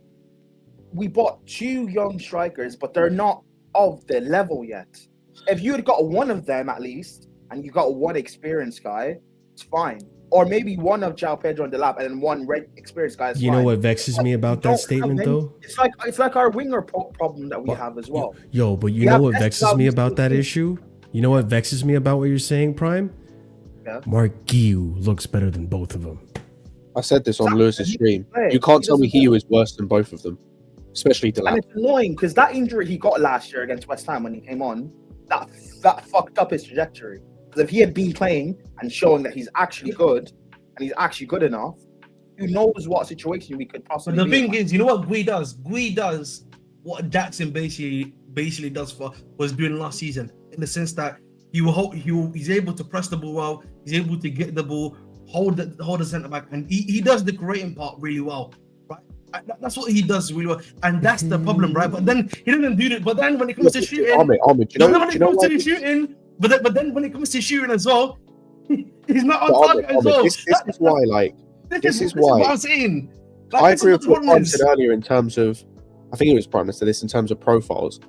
we bought 2 young strikers, but they're not of the level yet. If you had got one of them at least, and you got one experienced guy, it's fine. or maybe one of João Pedro and Delap, and then one red experienced guy. You know what vexes me about that statement, though? It's like our winger problem that we have as well. Yo, but you know what vexes me about that issue? You know what vexes me about what you're saying, Prime? Yeah. Mark Guiu looks better than both of them. I said this on Lewis's stream. You can't tell me he was worse than both of them, especially Delap. And it's annoying because that injury he got last year against West Ham when he came on, that fucked up his trajectory. Because if he had been playing and showing that he's actually good and he's actually good enough, who knows what situation we could possibly. But the thing is, you know what Gui does? Gui does what Jackson basically was doing last season, in the sense that he's able to press the ball well, he's able to get the ball, hold the centre back, and he does the creating part really well, right? That's what he does really well, and that's the problem, right? But then he doesn't do it. But then when it comes to shooting, But then when it comes to shooting as well, he's not on target as well. This is why, like, this is why I'm saying. Like, I agree with what Prime said earlier in terms of, I think it was Prime that said this in terms of profiles.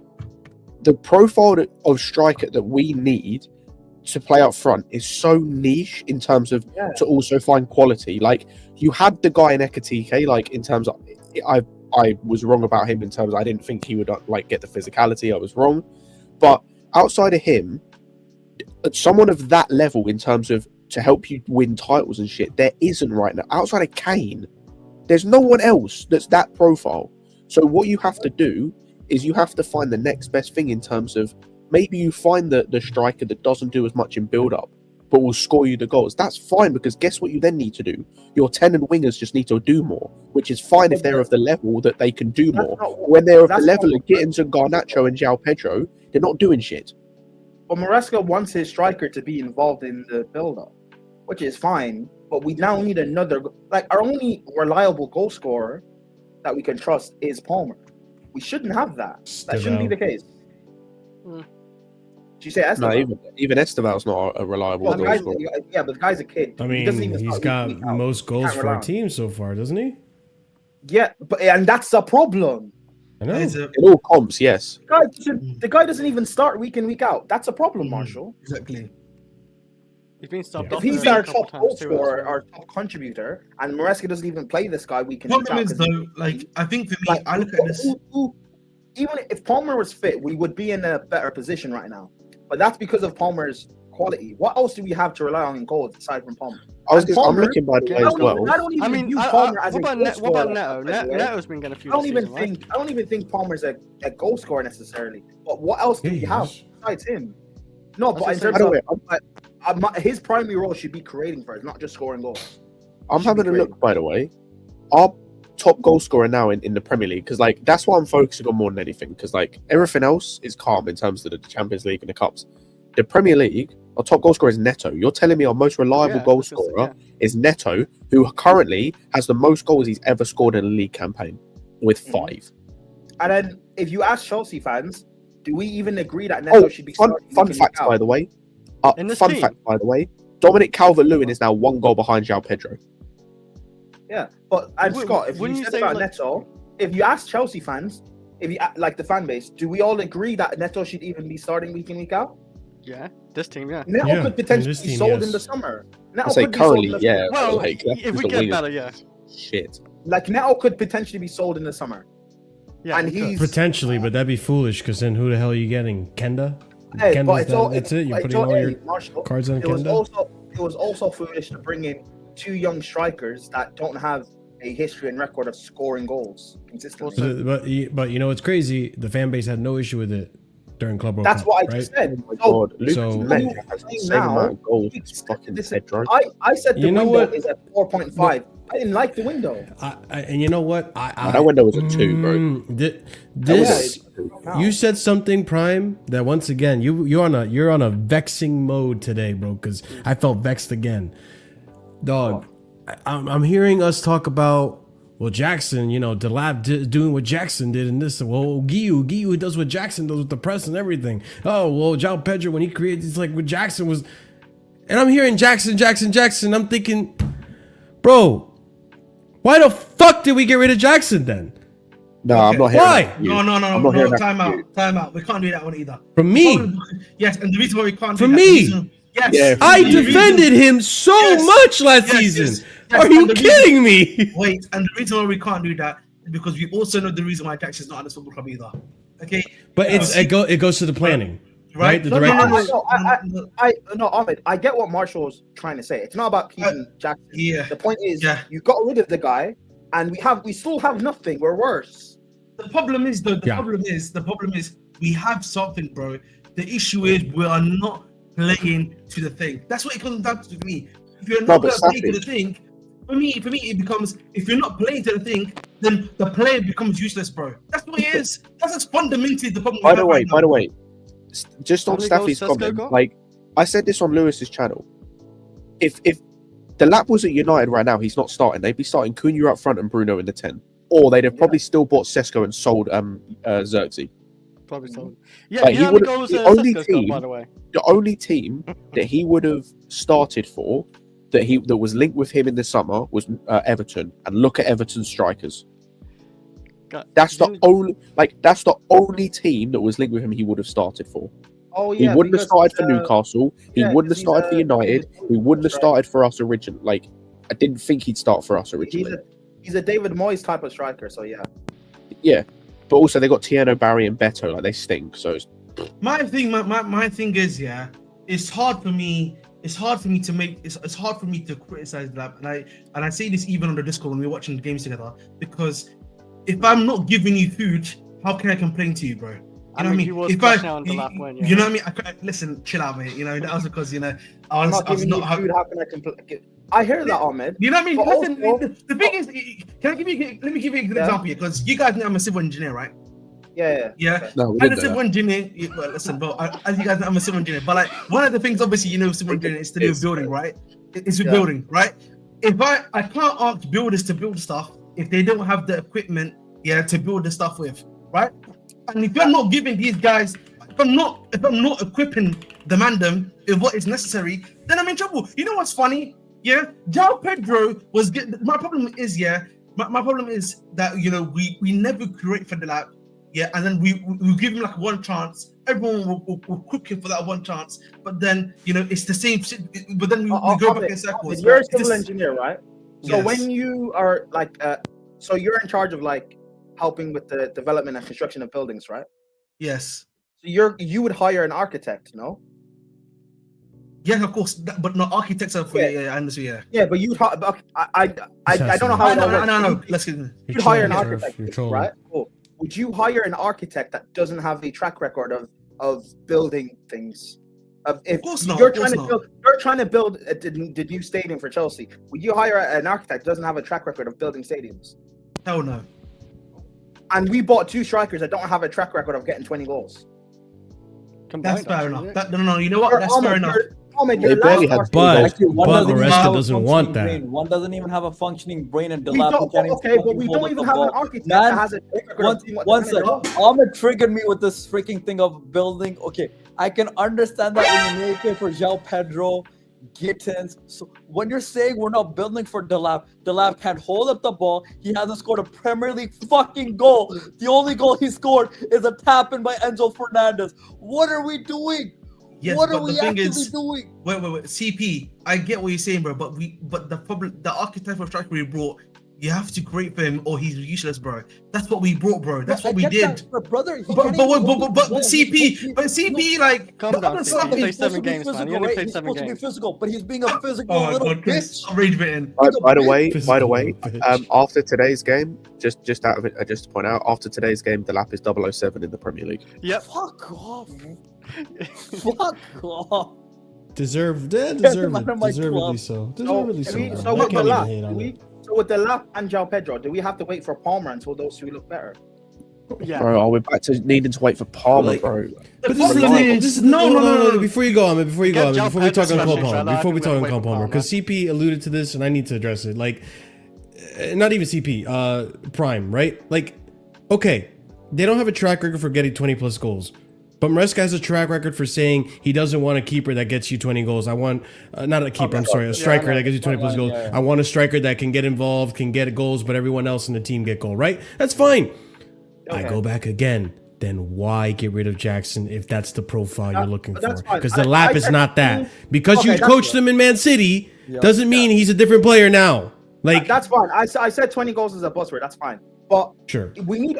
The profile of striker that we need to play up front is so niche in terms of to also find quality. Like, you had the guy in Ekatike, like, in terms of, I was wrong about him in terms of I didn't think he would like get the physicality. I was wrong, but outside of him, someone of that level in terms of to help you win titles and shit, there isn't right now. Outside of Kane, there's no one else that's that profile. So what you have to do is you have to find the next best thing in terms of maybe you find the striker that doesn't do as much in build-up but will score you the goals. That's fine, because guess what you then need to do? Your 10 and wingers just need to do more, which is fine if they're of the level that they can do more. When they're of the level of Gittins and Garnacho and João Pedro, they're not doing shit. But Maresca wants his striker to be involved in the build-up, which is fine. But we now need another. Like, our only reliable goal scorer that we can trust is Palmer. We shouldn't have that. That shouldn't be the case. Did you say Esteban? No, even Esteban's not a reliable goal scorer. Yeah, but the guy's a kid. I mean, he's got most goals for our team so far, doesn't he? Yeah, and that's the problem. I know. In all comps, yes. The guy doesn't even start week in, week out. That's a problem, Marshall. Exactly. He's been stopped. If he's our top goal scorer, our top contributor, and Maresca doesn't even play this guy week in, week out. Problem is, though, like, I think for me, I look at this. Even if Palmer was fit, we would be in a better position right now. But that's because of Palmer's quality. What else do we have to rely on in goals aside from Palmer? I'm looking, by the way, as well. I mean, what about Neto? Neto's been getting a few. I don't even think Palmer's a goal scorer necessarily. But what else do we have besides him? No, but in terms of his primary role should be creating for us, not just scoring goals. I'm having a look, by the way. Our top goal scorer now in the Premier League, because like that's what I'm focusing on more than anything, because like everything else is calm in terms of the Champions League and the Cups. The Premier League, our top goal scorer is Neto. You're telling me our most reliable goal scorer is Neto, who currently has the most goals he's ever scored in a league campaign, with 5. And then if you ask Chelsea fans, do we even agree that Neto should be starting? Fun fact, by the way. Dominic Calvert-Lewin is now 1 goal behind João Pedro. Yeah, but Scott, if you said about Neto, if you ask Chelsea fans, if you like the fan base, do we all agree that Neto should even be starting week in, week out? Yeah, this team, yeah. Neto could potentially be sold in the summer. I say currently, yeah. Well, like, if we get better, yeah. Shit. Like, Neto could potentially be sold in the summer. Yeah, and he's potentially, but that'd be foolish, because then who the hell are you getting? Kenda? Hey, that's it. You're putting all your cards on Kenda. It was also foolish to bring in 2 young strikers that don't have a history and record of scoring goals consistently. But you know what's crazy? The fan base had no issue with it during Club World That's Cup, what I just said. Oh I said the window is at 4.5. I didn't like the window. And you know what? That window was a 2, bro. You said something, Prime, that once again you're on a vexing mode today, bro. Because I felt vexed again, dog. I'm hearing us talk about, well, Jackson, Delap doing what Jackson did in this. Well, Guiu does what Jackson does with the press and everything. Oh, well, João Pedro, when he created, it's like what Jackson was. And I'm hearing Jackson. I'm thinking, bro, why the fuck did we get rid of Jackson then? No, I'm not hearing Why? No, time out. We can't do that one either. From me. Yes, and the reason why we can't do From that, me. Yes. Yeah. I The reason- defended him so Yes. much last Yes, season. yes, yes, Are you and the reason- kidding me? Wait, and the reason why we can't do that is because we also know the reason why Jackson's not at this football club either. Okay, But it goes to the planning, right? The No, directors. No, Ahmed, I get what Marshall's trying to say. It's not about keeping Jackson. Yeah. The point is, Yeah. you got rid of the guy, and we still have nothing. We're worse. The problem is, though, the Yeah. problem is we have something, bro. The issue is we are not playing to the thing. That's what it comes down to me. If you're not but playing to Safi- the thing, for me, it becomes, if you're not playing to the thing, then the player becomes useless, bro. That's what it is. That's just fundamentally the problem. By the way, just on How many goals Staffy's Sesko comment, got? like I said this on Lewis's channel. If the lap was at United right now, he's not starting. They'd be starting Cunha up front and Bruno in the 10, or they'd have probably still bought Sesko and sold Xerxes. Probably so. Yeah, Like, you he know how many would've- goals the only Sesko's got, team- by the way? The only team that he would have started for, that was linked with him in the summer, was Everton. And look at Everton's strikers. God, That's the you- only team that was linked with him he would have started for. Oh He yeah, wouldn't have because, started for Newcastle. He yeah, wouldn't have because started for he's, United. He wouldn't have started for us originally. Like, I didn't think he'd start for us originally. He's a David Moyes type of striker. So yeah. Yeah, but also they got Tieno, Barry, and Beto. Like, they stink. So it's, My thing is, yeah, it's hard for me. It's hard for me to make. It's hard for me to criticize that, and I say this even on the Discord when we're watching the games together, because if I'm not giving you food, how can I complain to you, bro? You know what I mean? you was If crashing out on the lap, weren't you? you know what I mean? Listen, chill out, mate. You know that was because I I'm was not giving you not. food. How can I complain? I hear that, Ahmed. You know what I mean? But Listen, also- the thing is, let me give you a good example here, because you guys know I'm a civil engineer, right? Yeah. Yeah. no, we I'm a didn't know civil that. engineer. Well, listen, but as you guys know, I'm a civil engineer. But like one of the things, obviously, civil engineer is to do with building, right? It's with Yeah. building, right? If I can't ask builders to build stuff if they don't have the equipment, to build the stuff with, right? And if you're not giving these guys, if I'm not equipping the mandem with what is necessary, then I'm in trouble. You know what's funny? Yeah, João Pedro was good. My problem is, my problem is that we never create for the lap. Yeah, and then we give him like one chance. Everyone will cook him for that one chance, but then it's the same. But then we go back in circles. You're a It's civil just- engineer, right? So Yes. when you are like, so you're in charge of like helping with the development and construction of buildings, right? Yes. So you would hire an architect, no? Yeah, of course, but not architects are for I understand. Yeah. Yeah, but you'd I don't know how I it all works. know. Let's get. You'd hire an trolling, Trev. architect, You're trolling. right? Cool. Would you hire an architect that doesn't have a track record of building things? If course not, you're of course trying to build the new stadium for Chelsea, would you hire an architect that doesn't have a track record of building stadiums? Hell no. And we bought two strikers that don't have a track record of getting 20 goals. That's Combined, fair actually, enough. yeah. No. You know what? That's fair enough. Ahmed, They you're barely last had But Actually, one doesn't even Maresca have a doesn't want functioning that. brain. One doesn't even have a functioning brain and We don't, okay, but we don't even have an architect that has a track record of doing what One they're second. trying to do. Ahmed triggered me with this freaking thing of building. Okay, I can understand that when you make it for João Pedro, Gittins. So when you're saying we're not building for Delap can't hold up the ball. He hasn't scored a Premier League fucking goal. The only goal he scored is a tap in by Enzo Fernandez. What are we doing? Yes, What are but we the thing actually is, doing? wait. CP, I get what you're saying, bro. But the problem, the archetype of striker we brought, you have to create for him, or he's useless, bro. That's what we brought, bro. That's what I we get did. that, but brother, he But can't even hold the ball. CP, like, Calm down, that's CP. not- Play He's supposed 7 to be games, man. physical, You only right? played He's 7 supposed to be games. physical, but he's being a physical Oh my little god, Chris, bitch. I'm rage bitten. By the way, Physical bitch. after today's game, just to point out, after today's game, the lap is 007 in the Premier League. Yep. Fuck off. Fuck off. Deservedly out of my club. so. So, Deservedly so. bro. so I with the can't even lap, hate on it. with the lap and João Pedro, do we have to wait for Palmer until those two look better? Yeah. Bro, are we back to needing to wait for Palmer, Like- bro? But The problem is, no. Before you go on, before we Get talk João on Pedro Cole smashing, Palmer, fella. before we talk on Wait Cole for Palmer, Palmer. because CP alluded to this, and I need to address it. Like, not even CP, Prime, right? Like, okay, they don't have a track record for getting 20 plus goals, but Maresca has a track record for saying he doesn't want a keeper that gets you 20 goals. I want not a keeper, I'm sorry, a striker that gets you 20 plus goals. Yeah. I want a striker that can get involved, can get goals, but everyone else in the team get goal, right? That's fine. I Okay. go back again. then why get rid of Jackson if that's the profile you're looking but for? that's fine. Because the I lap is said not that. 20 Because Okay, you that's coached fine. him in Man City Yeah. doesn't mean he's a different player now. Like, That's fine. I said 20 goals is a buzzword. That's fine. But sure. we need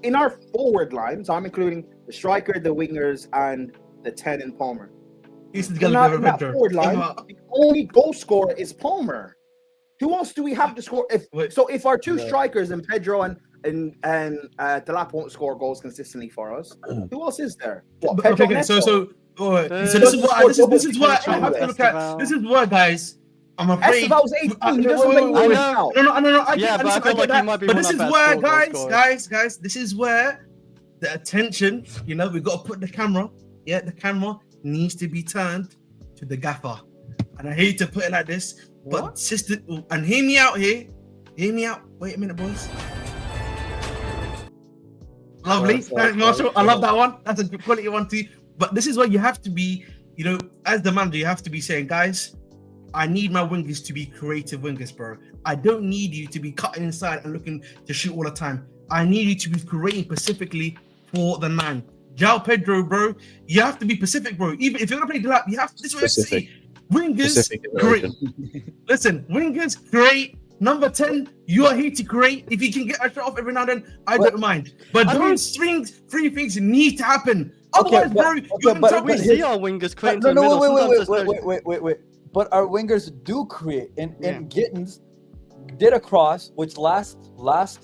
in our forward line. So I'm including the striker, the wingers, and the 10 in Palmer. He's In together that, in that forward line, the only goal scorer is Palmer. Who else do we have to score? If our two strikers and Pedro and Delap won't score goals consistently for us, who else is there? What, Pedro Okay, Neto? so this is what I have to look at. This is what, guys. I'm afraid. Esteval was 18. He doesn't Wait, make wait, goals wait. now. No. Yeah, but I feel like he might be But one this of is our where, best goal scorers. guys, this is where the attention, we've got to put the camera. Yeah, the camera needs to be turned to the gaffer. And I hate to put it like this, but sister, and hear me out here. Hear me out. Wait a minute, boys. Lovely. Thanks, Marshall. I love that one. That's a good quality one too. But this is where you have to be, as the manager, you have to be saying, guys, I need my wingers to be creative wingers, bro. I don't need you to be cutting inside and looking to shoot all the time. I need you to be creating specifically for the man. João Pedro, bro, you have to be Pacific, bro. Even if you're gonna play the lap, you have to. This is what I Specific. say. Wingers, great. Listen, wingers, great. Number 10, you are here to create. If you can get a shot off every now and then, I don't mind. But those three things need to happen. Otherwise, bro, we see our wingers creating No, to the middle. wait. But our wingers do create. And Gittins did a cross, which last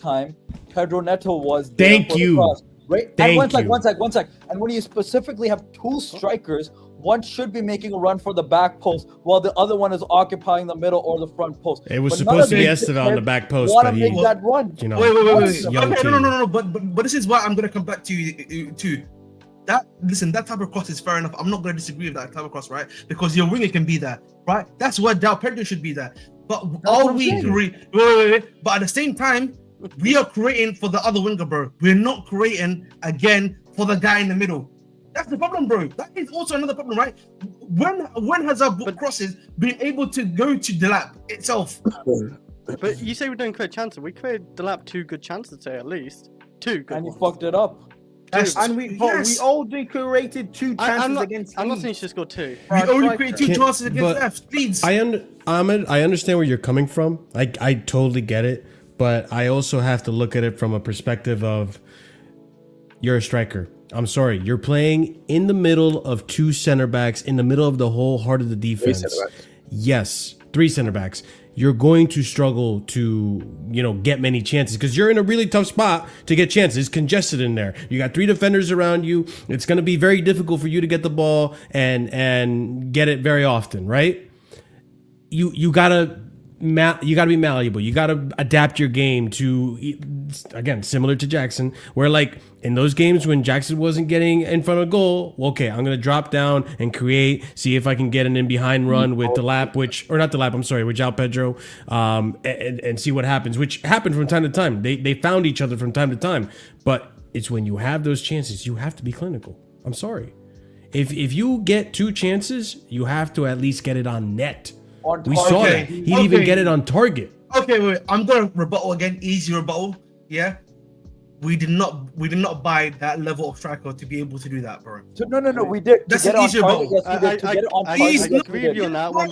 time Pedro Neto was there Thank for the you. cross, right? Thank and you. one sec. And when you specifically have two strikers, one should be making a run for the back post, while the other one is occupying the middle or the front post. It was But supposed to be none of these Esteval on the back post, want but to he, make that run. Wait. young Okay, team. no. But this is why I'm gonna come back to you too. That type of cross is fair enough. I'm not gonna disagree with that type of cross, right? Because your winger can be there, right? That's where João Pedro should be there. But are we wait. But at the same time, we are creating for the other winger, bro. We're not creating again for the guy in the middle. That's the problem, bro. That is also another problem, right? When has our crosses been able to go to the lap itself? But you say we don't create chances. We created the lap 2 good chances today, at least. 2 good And you ones. fucked it up. And we only created 2 chances against I'm not Leeds. saying you should score 2. We only created 2 Can- chances against but F. Leeds. Ahmed, I understand where you're coming from. I totally get it, but I also have to look at it from a perspective of you're a striker. I'm sorry, you're playing in the middle of 2 center backs, in the middle of the whole heart of the defense. 3 center backs. Yes, 3 center backs. You're going to struggle to, get many chances because you're in a really tough spot to get chances. It's congested in there. You got 3 defenders around you. It's going to be very difficult for you to get the ball and get it very often, right? You gotta be malleable. You gotta adapt your game to, again, similar to Jackson, where like in those games when Jackson wasn't getting in front of goal, well, okay, I'm gonna drop down and create, see if I can get an in behind run with with João Pedro, and see what happens. Which happened from time to time. They found each other from time to time, but it's when you have those chances, you have to be clinical. I'm sorry. If you get 2 chances, you have to at least get it on net. We saw that. He didn't even get it on target. Okay, wait. I'm gonna rebuttal again. Easy rebuttal. Yeah. We did not buy that level of striker to be able to do that, bro. So, no, we did. That's an easy rebuttal. Yes, we did. To get it on target, I agree with you on that one.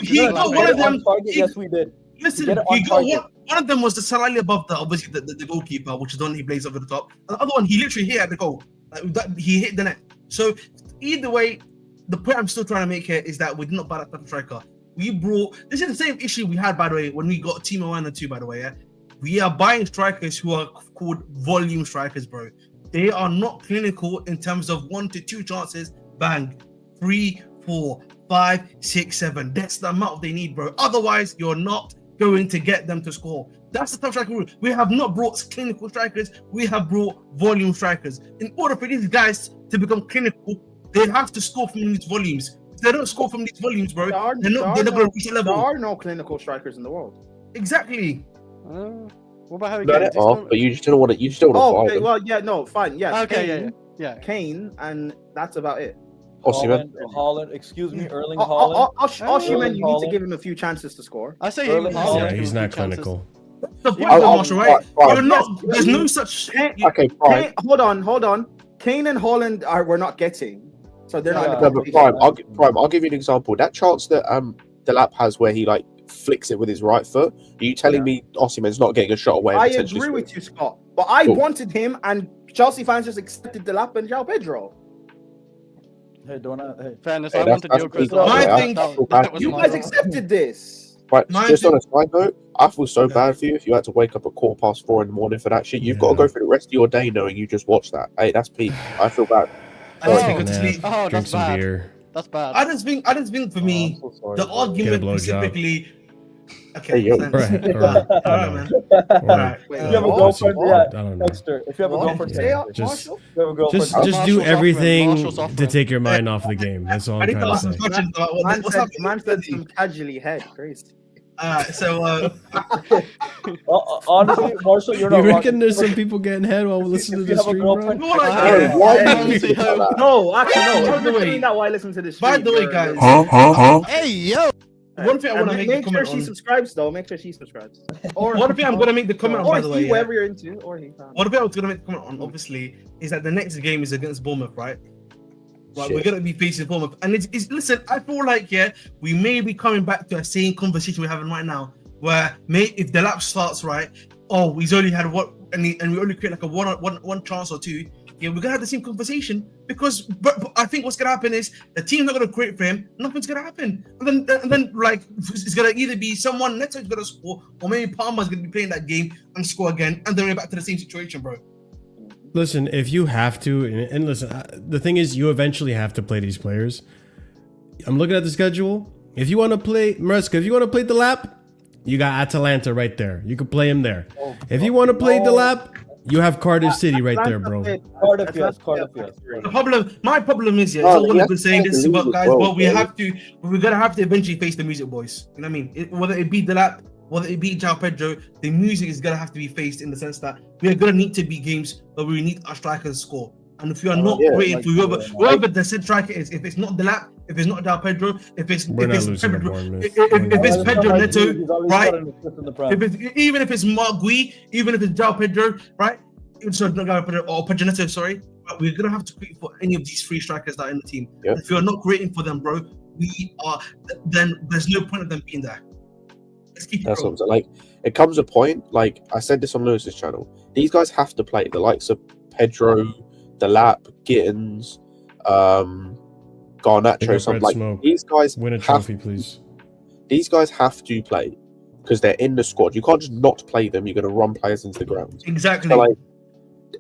Yes, we did. Listen, Get it on he got target. one of them was the slightly above obviously the goalkeeper, which is the one he plays over the top. And the other one, he literally hit at the goal. He hit the net. So either way, the point I'm still trying to make here is that we did not buy that type of striker. This is the same issue we had, by the way, when we got Timo Werner too, by the way, yeah? We are buying strikers who are called volume strikers, bro. They are not clinical in terms of 1 to 2 chances, bang, 3, 4, 5, 6, 7. That's the amount they need, bro. Otherwise, you're not going to get them to score. That's the top striker rule. We have not brought clinical strikers. We have brought volume strikers. In order for these guys to become clinical, they have to score from these volumes. If they don't score from these volumes, bro, they're not going to reach a level. There are no clinical strikers in the world. Exactly. What about Harry No, Kane? they're off, but you just don't want to. You just don't Oh, want to okay, buy them. well, yeah, no, fine, yeah. Okay, yeah. Kane, and that's about it. Holland, excuse me, Erling Haaland. Osimhen, you need to give him a few chances to score. I say Erling Haaland. Yeah, he's not clinical. The point, I'll- Marshall, right? I'll- You're not. There's no such. Okay, fine. Hold on. Kane and Holland we're not getting, so they're not. Yeah. In No, the but competition. Prime, I'll give you an example. That chance that Delap has where he like flicks it with his right foot. Are you telling me Osimhen's not getting a shot away? And I potentially agree scoring? with you, Scott. But I Cool. wanted him, and Chelsea fans just accepted Delap and João Pedro. Hey, don't hey. Fairness, Hey, I wanted that's Diogo as pretty well. good. I Yeah, think I feel bad that was for You my guys fault. accepted this. Right, Mine just thing- on a side note, I feel so Okay. bad for you if you had to wake up at 4:15 in the morning for that shit. You've got to Yeah. go through the rest of your day knowing you just watched that. Hey, that's peak. I feel bad. I just Oh. think go to sleep. Oh, Drink that's some bad. beer. That's bad. I just think for me, I'm so sorry, the bro. argument Get a blowjob. specifically. Okay, Hey, yo. thanks. Right, All right, or, man. or, Alright, wait, If you have a what? girlfriend, pussy. yeah, I don't know. Dexter. If you have a What? girlfriend, Say Yeah, it, just- Marshall? if you have a girlfriend, Just Marshall's do offering, everything Marshall's to offering. take your mind off the game. That's all I I'm need to trying to ask some say. questions about Man what's said, happening. man said some casually head. Crazy. Alright, so honestly, Marshall, you're not You wrong. reckon there's some people getting head while we If listen to you this have a stream, bro? girlfriend, Well, like, Hey, yeah. why Yeah, do you honestly, think no. like that? No, actually, no. By If the you're way- doing that while I listen to this. by stream, the way, you're- guys, Hey, one thing I and want to make a make sure comment she on. subscribes though. Make sure she subscribes. Or One thing I'm gonna make the comment on, or by the he, way, yeah. whoever you're into, or he. One thing I was gonna make the comment on, obviously, is that the next game is against Bournemouth, right? Right, Shit. we're gonna be facing Bournemouth, and it's listen. I feel like we may be coming back to a same conversation we're having right now, where if the lap starts right, he's only had one, and we only create like a one chance or two. Yeah, we're gonna have the same conversation because, but I think what's gonna happen is the team's not gonna create for him. Nothing's gonna happen, and then like it's gonna either be someone Neto's gonna score, or maybe Palmer's gonna be playing that game and score again, and then we're back to the same situation, bro. Listen, if you have to, and listen, the thing is, you eventually have to play these players. I'm looking at the schedule. If you want to play Maresca, if you want to play the lap, you got Atalanta right there. You can play him there. If you want to play the lap, you have Cardiff City right there, bro. Cardiff, yes, Cardiff, yes. My problem is, it's No, all well he and good has to saying play this, the but music guys, well, but bro. we're gonna have to eventually face the music boys. You know what I mean? Whether it be the lap, whether it be João Pedro, the music is gonna have to be faced in the sense that we are gonna need to be games where we need our strikers to score. And if you are not yeah, waiting like, for whoever the said striker is, if it's not the lap, if it's not João Pedro, if it's We're not losing to Pedro, Bournemouth. if it's Pedro Neto, He's already right? got an assist in the Prem. Even if it's Mark Gui, even if it's João Pedro, right? Sorry, not João Pedro, or Pedro Neto, sorry. But we're gonna have to create for any of these three strikers that are in the team. Yep. If you're not creating for them, bro, then there's no point of them being there. Let's keep it That's what going. I'm saying. Like, it comes a point, like I said this on Lewis's channel, these guys have to play. The likes of Pedro, Delap, Gittins, Pick Garnacho, up something Red like Smoke. these guys Win a have, trophy, please. these guys have to play because they're in the squad. You can't just not play them. You're going to run players into the ground. Exactly. So, like,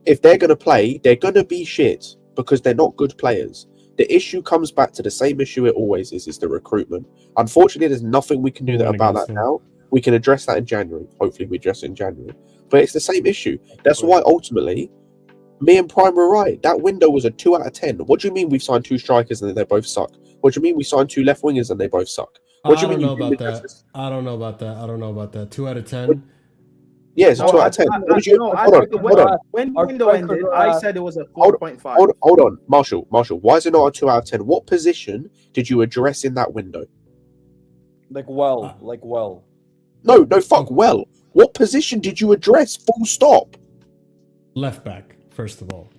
if they're going to play, they're going to be shit because they're not good players. The issue comes back to the same issue it always is the recruitment. Unfortunately, there's nothing we can do Win about against that them. now. We can address that in January. Hopefully, we address it in January. But it's the same issue. That's why ultimately, me and Prime were right. That window was a 2 out of 10. What do you mean we've signed 2 strikers and they both suck? What do you mean we signed 2 left wingers and they both suck? What do I you don't mean know you about didn't that. address this? I don't know about that. 2 out of 10. Yeah, it's a 2 out of 10. What did you? Hold on. When Our the window strikers ended, are, I said it was a 4.5. Hold on, Marshall. Why is it not a 2 out of 10? What position did you address in that window? Like well. No, fuck well. What position did you address? Full stop. Left back, first of all.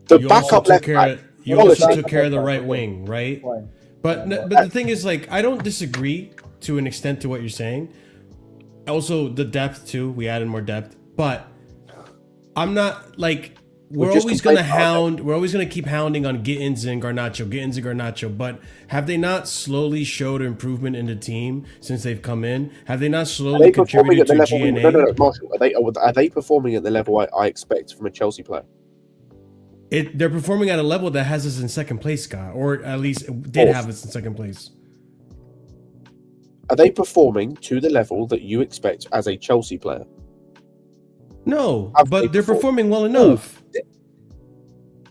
The You also backup took left care back. of- You Quality. also took care of the right wing, right? Fine. But the thing is, like, I don't disagree to an extent to what you're saying. Also, the depth too. We added more depth, but I'm not like we're just always gonna complained about hound. We're always gonna keep hounding on Gittins and Garnacho. But have they not slowly showed improvement in the team since they've come in? Have they not Are slowly they performing contributed at the to level? GNA? No, Marshall. Are they performing at the level I expect from a Chelsea player? They're performing at a level that has us in second place, Scott, or at least did have us in second place. Are they performing to the level that you expect as a Chelsea player? No, Have but they they're performed? performing well enough.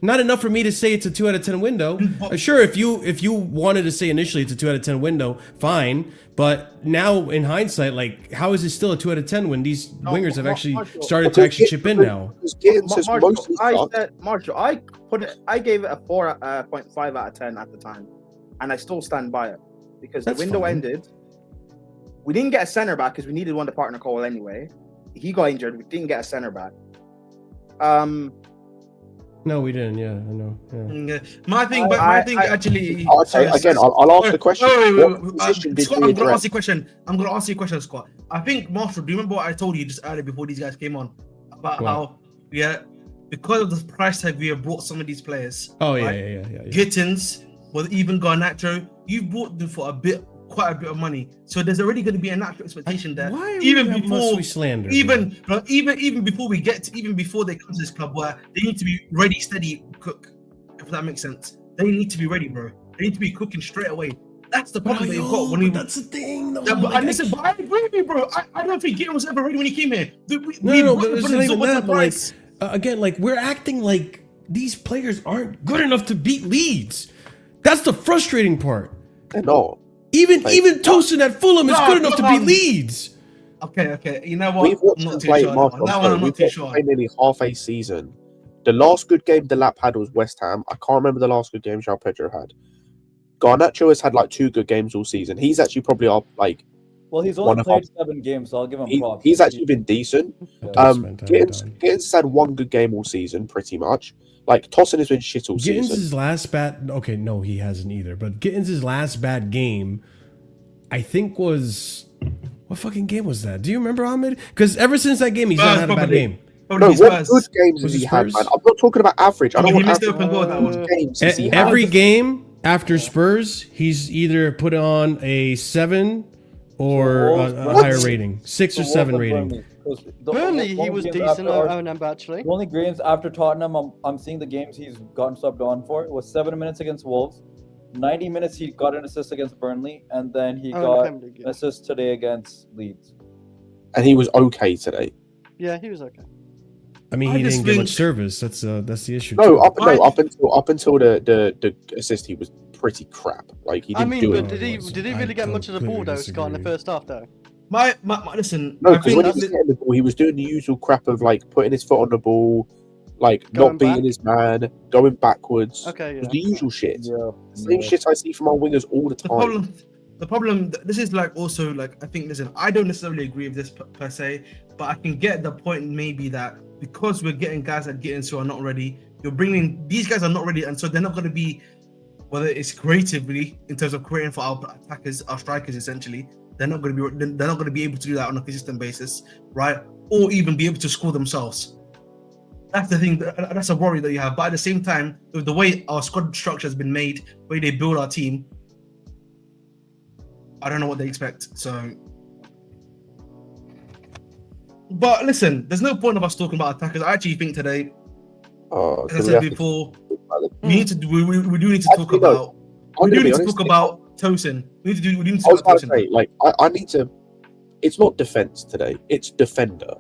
Not enough for me to say it's a 2 out of 10 window. Sure, if you wanted to say initially it's a 2 out of 10 window, fine. But now in hindsight, like, how is it still a 2 out of 10 when these wingers have actually started to actually chip in now? Because Gittins has mostly sucked. Marshall, I gave it a 4.5 out of 10 at the time, and I still stand by it because That's the window fine. ended. We didn't get a center back because we needed one to partner Cole anyway. He got injured. We didn't get a center back. No, we didn't. Yeah, I know. Yeah. My thing, but my thing actually. Okay, again, I'll ask the question. What position did Scott, we I'm gonna address? ask you a question. I'm gonna ask you a question, Scott. I think, Marshall, do you remember what I told you just earlier before these guys came on about What? how because of the price tag we have brought some of these players. Oh yeah, right? yeah. Gittins, or even Garnacho, you've bought them for quite a bit of money. So there's already going to be a natural expectation there. Why even must before we slander? even before we get to, even before they come to this club, where they need to be ready, steady, cook. If that makes sense, they need to be ready, bro. They need to be cooking straight away. That's the problem that you've got when that's the thing, though. Yeah, but Like, listen, but I agree with you, bro. I don't think Gideon was ever ready when he came here. No, but it's not even that. But like, price. again, like we're acting like these players aren't good enough to beat Leeds. That's the frustrating part. They're not. Even TOSIN at Fulham is No, good enough to come beat on. Leeds. Okay. You know what? We've watched I'm them not too play sure. Marshall. That one I'm We've not too watched them sure. play nearly half a season. The last good game the Lap had was West Ham. I can't remember the last good game João Pedro had. Garnacho has had like 2 good games all season. He's actually probably our like. Well, he's One only of played 7 games, so I'll give him props. He's actually been decent. Yeah. Gittins had 1 good game all season, pretty much. Like TOSIN has been shit all season. Gittins' last bad. Okay, no, he hasn't either. But Gittins' last bad game, I think was what fucking game was that? Do you remember, Ahmed? Because ever since that game, he's not had a bad probably. game. No, what good games has Was it he had, Spurs? man? I'm not talking about average. I don't He want missed the average. open goal that one. Good games has he had? Every game after Spurs, he's either put on a 7 or a higher rating, 6 or 7 rating. Burnley, he was decent. I remember actually. The only games after Tottenham, I'm seeing the games he's gotten subbed on for. It was 7 minutes against Wolves, 90 minutes he got an assist against Burnley, and then he got an assist today against Leeds. And he was okay today. Yeah, he was okay. I mean, I he just didn't get much think- service. That's the issue. No, too. up until the assist, he was pretty crap. Like he I didn't mean, do but it. did he really get much of the ball though, Scott, in the first half though? My listen. No, I because think when he was getting the ball, he was doing the usual crap of like putting his foot on the ball, like Going not beating back. his man, going backwards. Okay, It was yeah. the usual shit. Yeah. Same shit I see from our wingers all the time. the problem. This is like also like I think. Listen, I don't necessarily agree with this per se, but I can get the point maybe that because we're getting guys that get into who are not ready, you're bringing these guys are not ready, and so they're not going to be. Whether it's creatively in terms of creating for our attackers, our strikers, essentially, they're not going to be able to do that on a consistent basis, right? Or even be able to score themselves. That's the thing. That's a worry that you have. But at the same time, with the way our squad structure has been made, the way they build our team, I don't know what they expect. So, but listen, there's no point of us talking about attackers. I actually think today, as I said before, we need to. We do need to talk about. We do need to talk about TOSIN. We need to I was talk about about to say, TOSIN. like, I need to. It's not defense today. It's defender.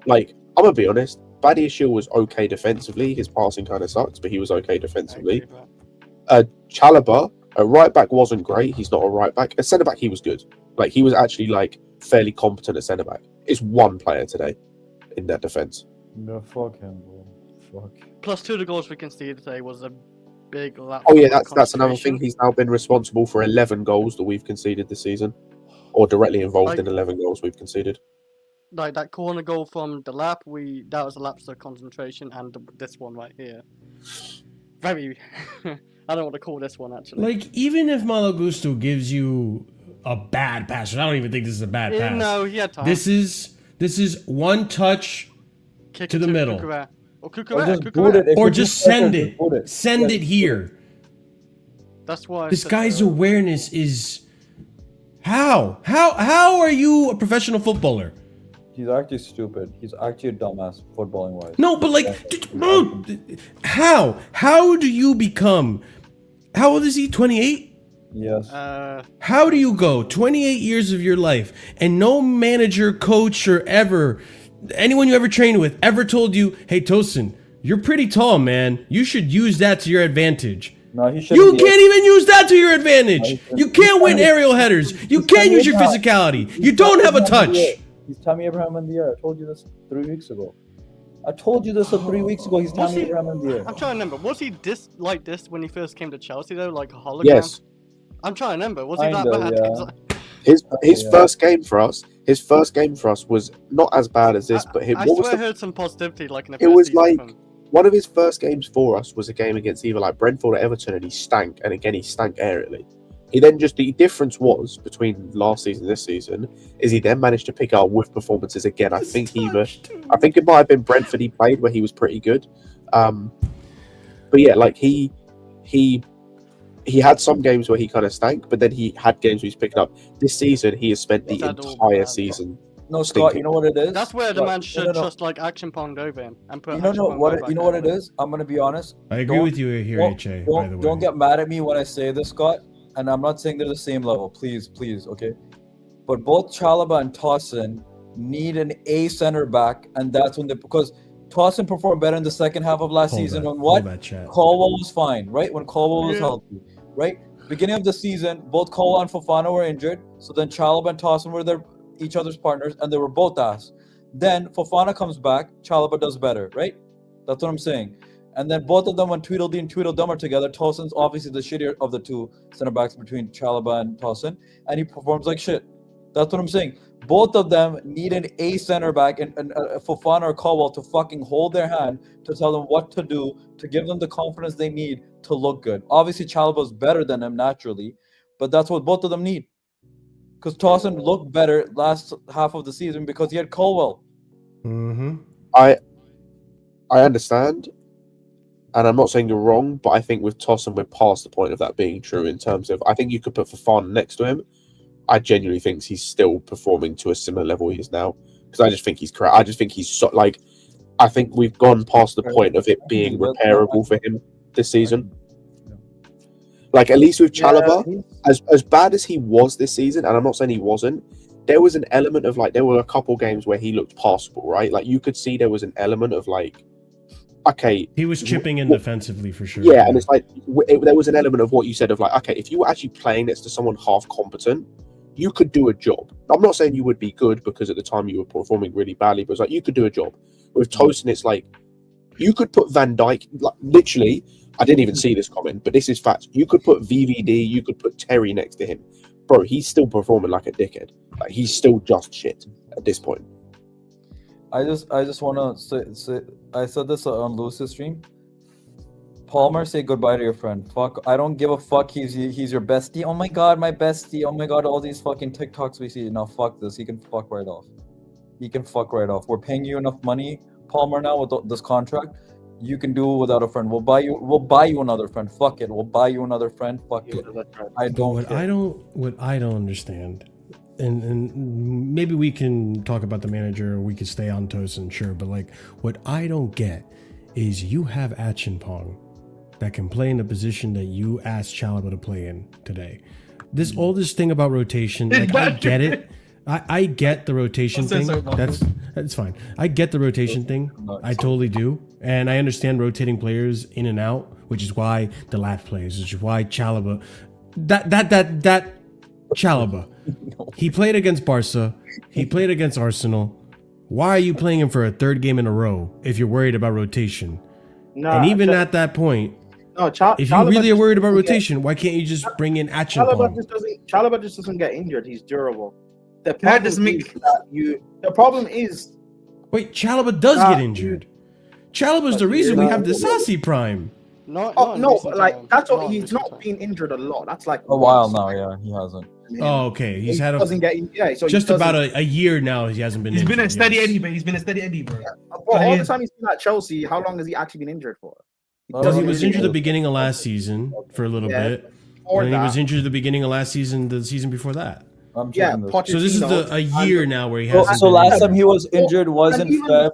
Like, I'm gonna be honest. Badiashile was okay defensively. His passing kind of sucks, but he was okay defensively. Chalobah, a right back wasn't great. He's not a right back. A centre back, he was good. Like, he was actually like fairly competent at centre back. It's one player today in that defense. No, fuck him, bro. Fuck. Plus 2 of the goals we conceded today was a big lapse. Oh yeah, of that's another concentration. thing. He's now been responsible for 11 goals that we've conceded this season, or directly involved in 11 goals we've conceded. Like that corner goal from the lap, that was a lapse of concentration, and this one right here. Very, I don't want to call this one actually. Like, even if Malo Gusto gives you a bad pass, I don't even think this is a bad pass. No, he had time. This is one touch Kick to it the middle. Cucurella. Or Or Cucurella, just boot it. Cucurella. If Or you just do pressure, send just it. boot it. Send Yeah, it here. That's why I This said guy's so. awareness is how are you a professional footballer? He's actually stupid. He's actually a dumbass footballing wise. No, but like, how do you become? How old is he? 28. Yes. How do you go 28 years of your life and no manager, coach, or anyone you ever trained with ever told you, hey, TOSIN, you're pretty tall, man. You should use that to your advantage. No, he should. You can't even use that to your advantage. You can't win aerial headers. You can't use your physicality. You don't have a touch. He's Tammy Abraham in the air. I told you this 3 weeks ago. I told you this 3 weeks ago. He's Tammy Abraham in the air. I'm trying to remember. Was he like this when he first came to Chelsea though, like a hologram? Yes. I'm trying to remember. Was he that Kinda, bad? yeah. 'Cause His first game for us. His first game for us was not as bad as this, but I what was swear I the? heard some positivity like in the It first was season like from him. one of his first games for us was a game against either like Brentford or Everton, and he stank. And again, he stank aerially. He then just the difference was between last season and this season is he then managed to pick up with performances again. I think it might have been Brentford he played where he was pretty good. But yeah, like he had some games where he kind of stank, but then he had games where he's picking up. This season, he has spent the entire season. No, Scott, you know what it is? That's where the man should just like action pong over him and put. You know what it is? I'm gonna be honest. I agree with you here, HA. By the way, don't get mad at me when I say this, Scott. And I'm not saying they're the same level. Please, okay. But both Chalobah and TOSIN need an A center back, and that's when because TOSIN performed better in the second half of last season. When Colwell was fine, right? When Colwell was healthy, right? Beginning of the season, both Colwell and Fofana were injured. So then Chalobah and TOSIN were each other's partners, and they were both ass. Then Fofana comes back, Chalobah does better, right? That's what I'm saying. And then both of them, when Tweedledee and Tweedledum are together, Tosin's obviously the shittier of the two center backs between Chalobah and TOSIN, and he performs like shit. That's what I'm saying. Both of them need an A center back and Fofana or Colwell to fucking hold their hand to tell them what to do, to give them the confidence they need to look good. Obviously, Chalobah's better than him naturally, but that's what both of them need. Because TOSIN looked better last half of the season because he had Colwell. Mm-hmm. I understand. And I'm not saying you're wrong, but I think with TOSIN, we're past the point of that being true in terms of, I think you could put Fofana next to him. I genuinely think he's still performing to a similar level he is now. Because I just think he's correct. I just think he's so, like, I think we've gone past the point of it being repairable for him this season. Like, at least with Chalobah, as bad as he was this season, and I'm not saying he wasn't, there was an element of, like, there were a couple games where he looked passable, right? Like, you could see there was an element of, like, okay, he was chipping in defensively for sure. Yeah, and it's like there was an element of what you said of like, okay, if you were actually playing next to someone half competent, you could do a job. I'm not saying you would be good because at the time you were performing really badly, but it's like you could do a job. With TOSIN, it's like you could put Van Dijk, like literally. I didn't even see this comment, but this is fact. You could put VVD, you could put Terry next to him, bro. He's still performing like a dickhead. Like he's still just shit at this point. I just want to say, I said this on Lewis's stream. Palmer, say goodbye to your friend. Fuck, I don't give a fuck. He's your bestie. Oh my god, my bestie. Oh my god, all these fucking TikToks we see. Now fuck this. He can fuck right off. We're paying you enough money, Palmer, now with this contract. You can do it without a friend. We'll buy you another friend. Fuck it. We'll buy you another friend. Fuck it. What I don't understand. And maybe we can talk about the manager, or we could stay on TOSIN, sure. But like, what I don't get is you have Acheampong that can play in the position that you asked Chalobah to play in today. All this thing about rotation, like I get it. I get the rotation thing. That's fine. I get the rotation thing. I totally do, and I understand rotating players in and out, which is why the lap plays, which is why Chalobah, that Chalobah. He played against Barca. He played against Arsenal. Why are you playing him for a third game in a row if you're worried about rotation? And even at that point, if you really are worried about rotation, why can't you just bring in Acheampong? Chalobah just doesn't get injured. He's durable. The problem is wait, Chalobah does get injured. Chalobah's the reason we have the Sassy Prime. That's what he's not been injured a lot. That's like a while now. Yeah, he hasn't. Oh, okay. He's had so just about a year now. He hasn't been. He's injured, been a steady Eddie, but he's been a steady Eddie, bro. All the time he's been at Chelsea, how long has he actually been injured for? He was injured at the beginning of last season for a little bit, and he was injured at the beginning of last season, the season before that. So this is a year now where he hasn't. So last time he was injured was in Feb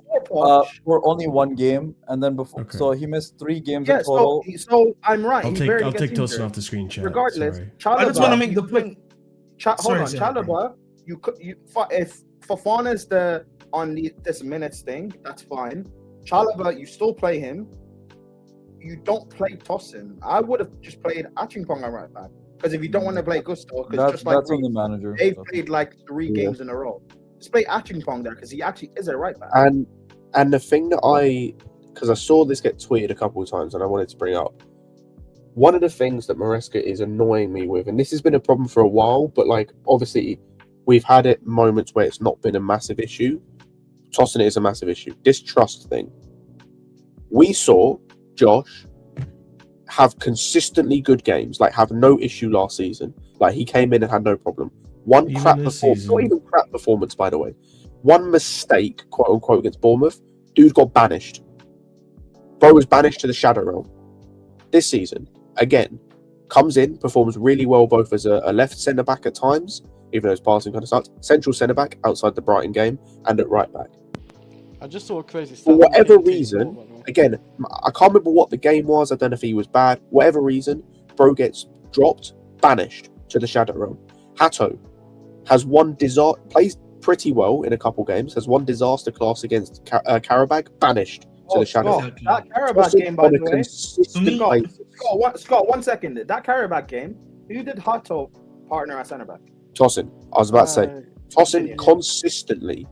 for only one game, and then before, so he missed 3 games in total. So I'm right. I'll take TOSIN off the screen, chat. Regardless, I just want to make the point. Hold on, Chalobah. If Fofana's on this minutes thing, that's fine. Chalobah, you still play him. You don't play TOSIN. I would have just played Acheampong at right back. Because if you don't want to play Gusto, because just like that's on the manager. They played like 3 games in a row. Just play Acheampong there because he actually is a right back. And the thing that because I saw this get tweeted a couple of times and I wanted to bring up, one of the things that Maresca is annoying me with, and this has been a problem for a while, but like obviously we've had it moments where it's not been a massive issue. TOSIN is a massive issue. This trust thing. We saw Josh have consistently good games, like have no issue last season. Like he came in and had no problem. One Even crap this performance, season. not even crap performance, by the way. One mistake, quote unquote, against Bournemouth. Dude got banished. Bro was banished to the Shadow Realm. This season, again, comes in, performs really well both as a left centre back at times, even though his passing kind of sucks. Central centre back outside the Brighton game, and at right back. I just saw a crazy stat For on whatever BT reason, Sport, by the way. again, I can't remember what the game was. I don't know if he was bad. Whatever reason, bro gets dropped, banished to the Shadow Realm. Hato has plays pretty well in a couple games. Has one disaster class against Karabag, banished to the Shadow Realm. Scott, That Karabakh game, by the way. Consistent Scott, basis. Scott, 1 second. That Karabakh game, who did Hato partner at centre back? TOSIN. I was about to say, TOSIN yeah. consistently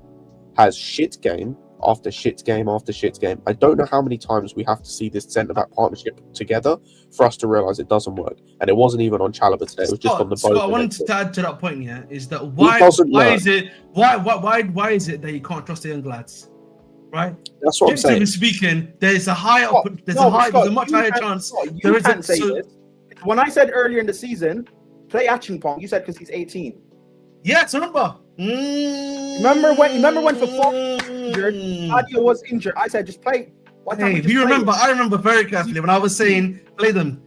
has shit game after shit game after shit game. I don't know how many times we have to see this centre back partnership together for us to realise it doesn't work. And it wasn't even on Chalobah today. It was just on the Scott, I boat. wanted to add to that point. Yeah, is that doesn't why learn. is it that you can't trust the young lads, right? That's what I'm saying. Objectively speaking, there's a higher, Scott, there's no, a high, Scott, there's a much you higher can't- chance. Scott, you There is can't a, say so, this. When I said earlier in the season, play Achimpong, you said because he's 18. yeah, it's a number. Remember when for 4 injured, Adio was injured. I said just play. Why can't we Hey, just you play remember? him? I remember very carefully when I was saying play them.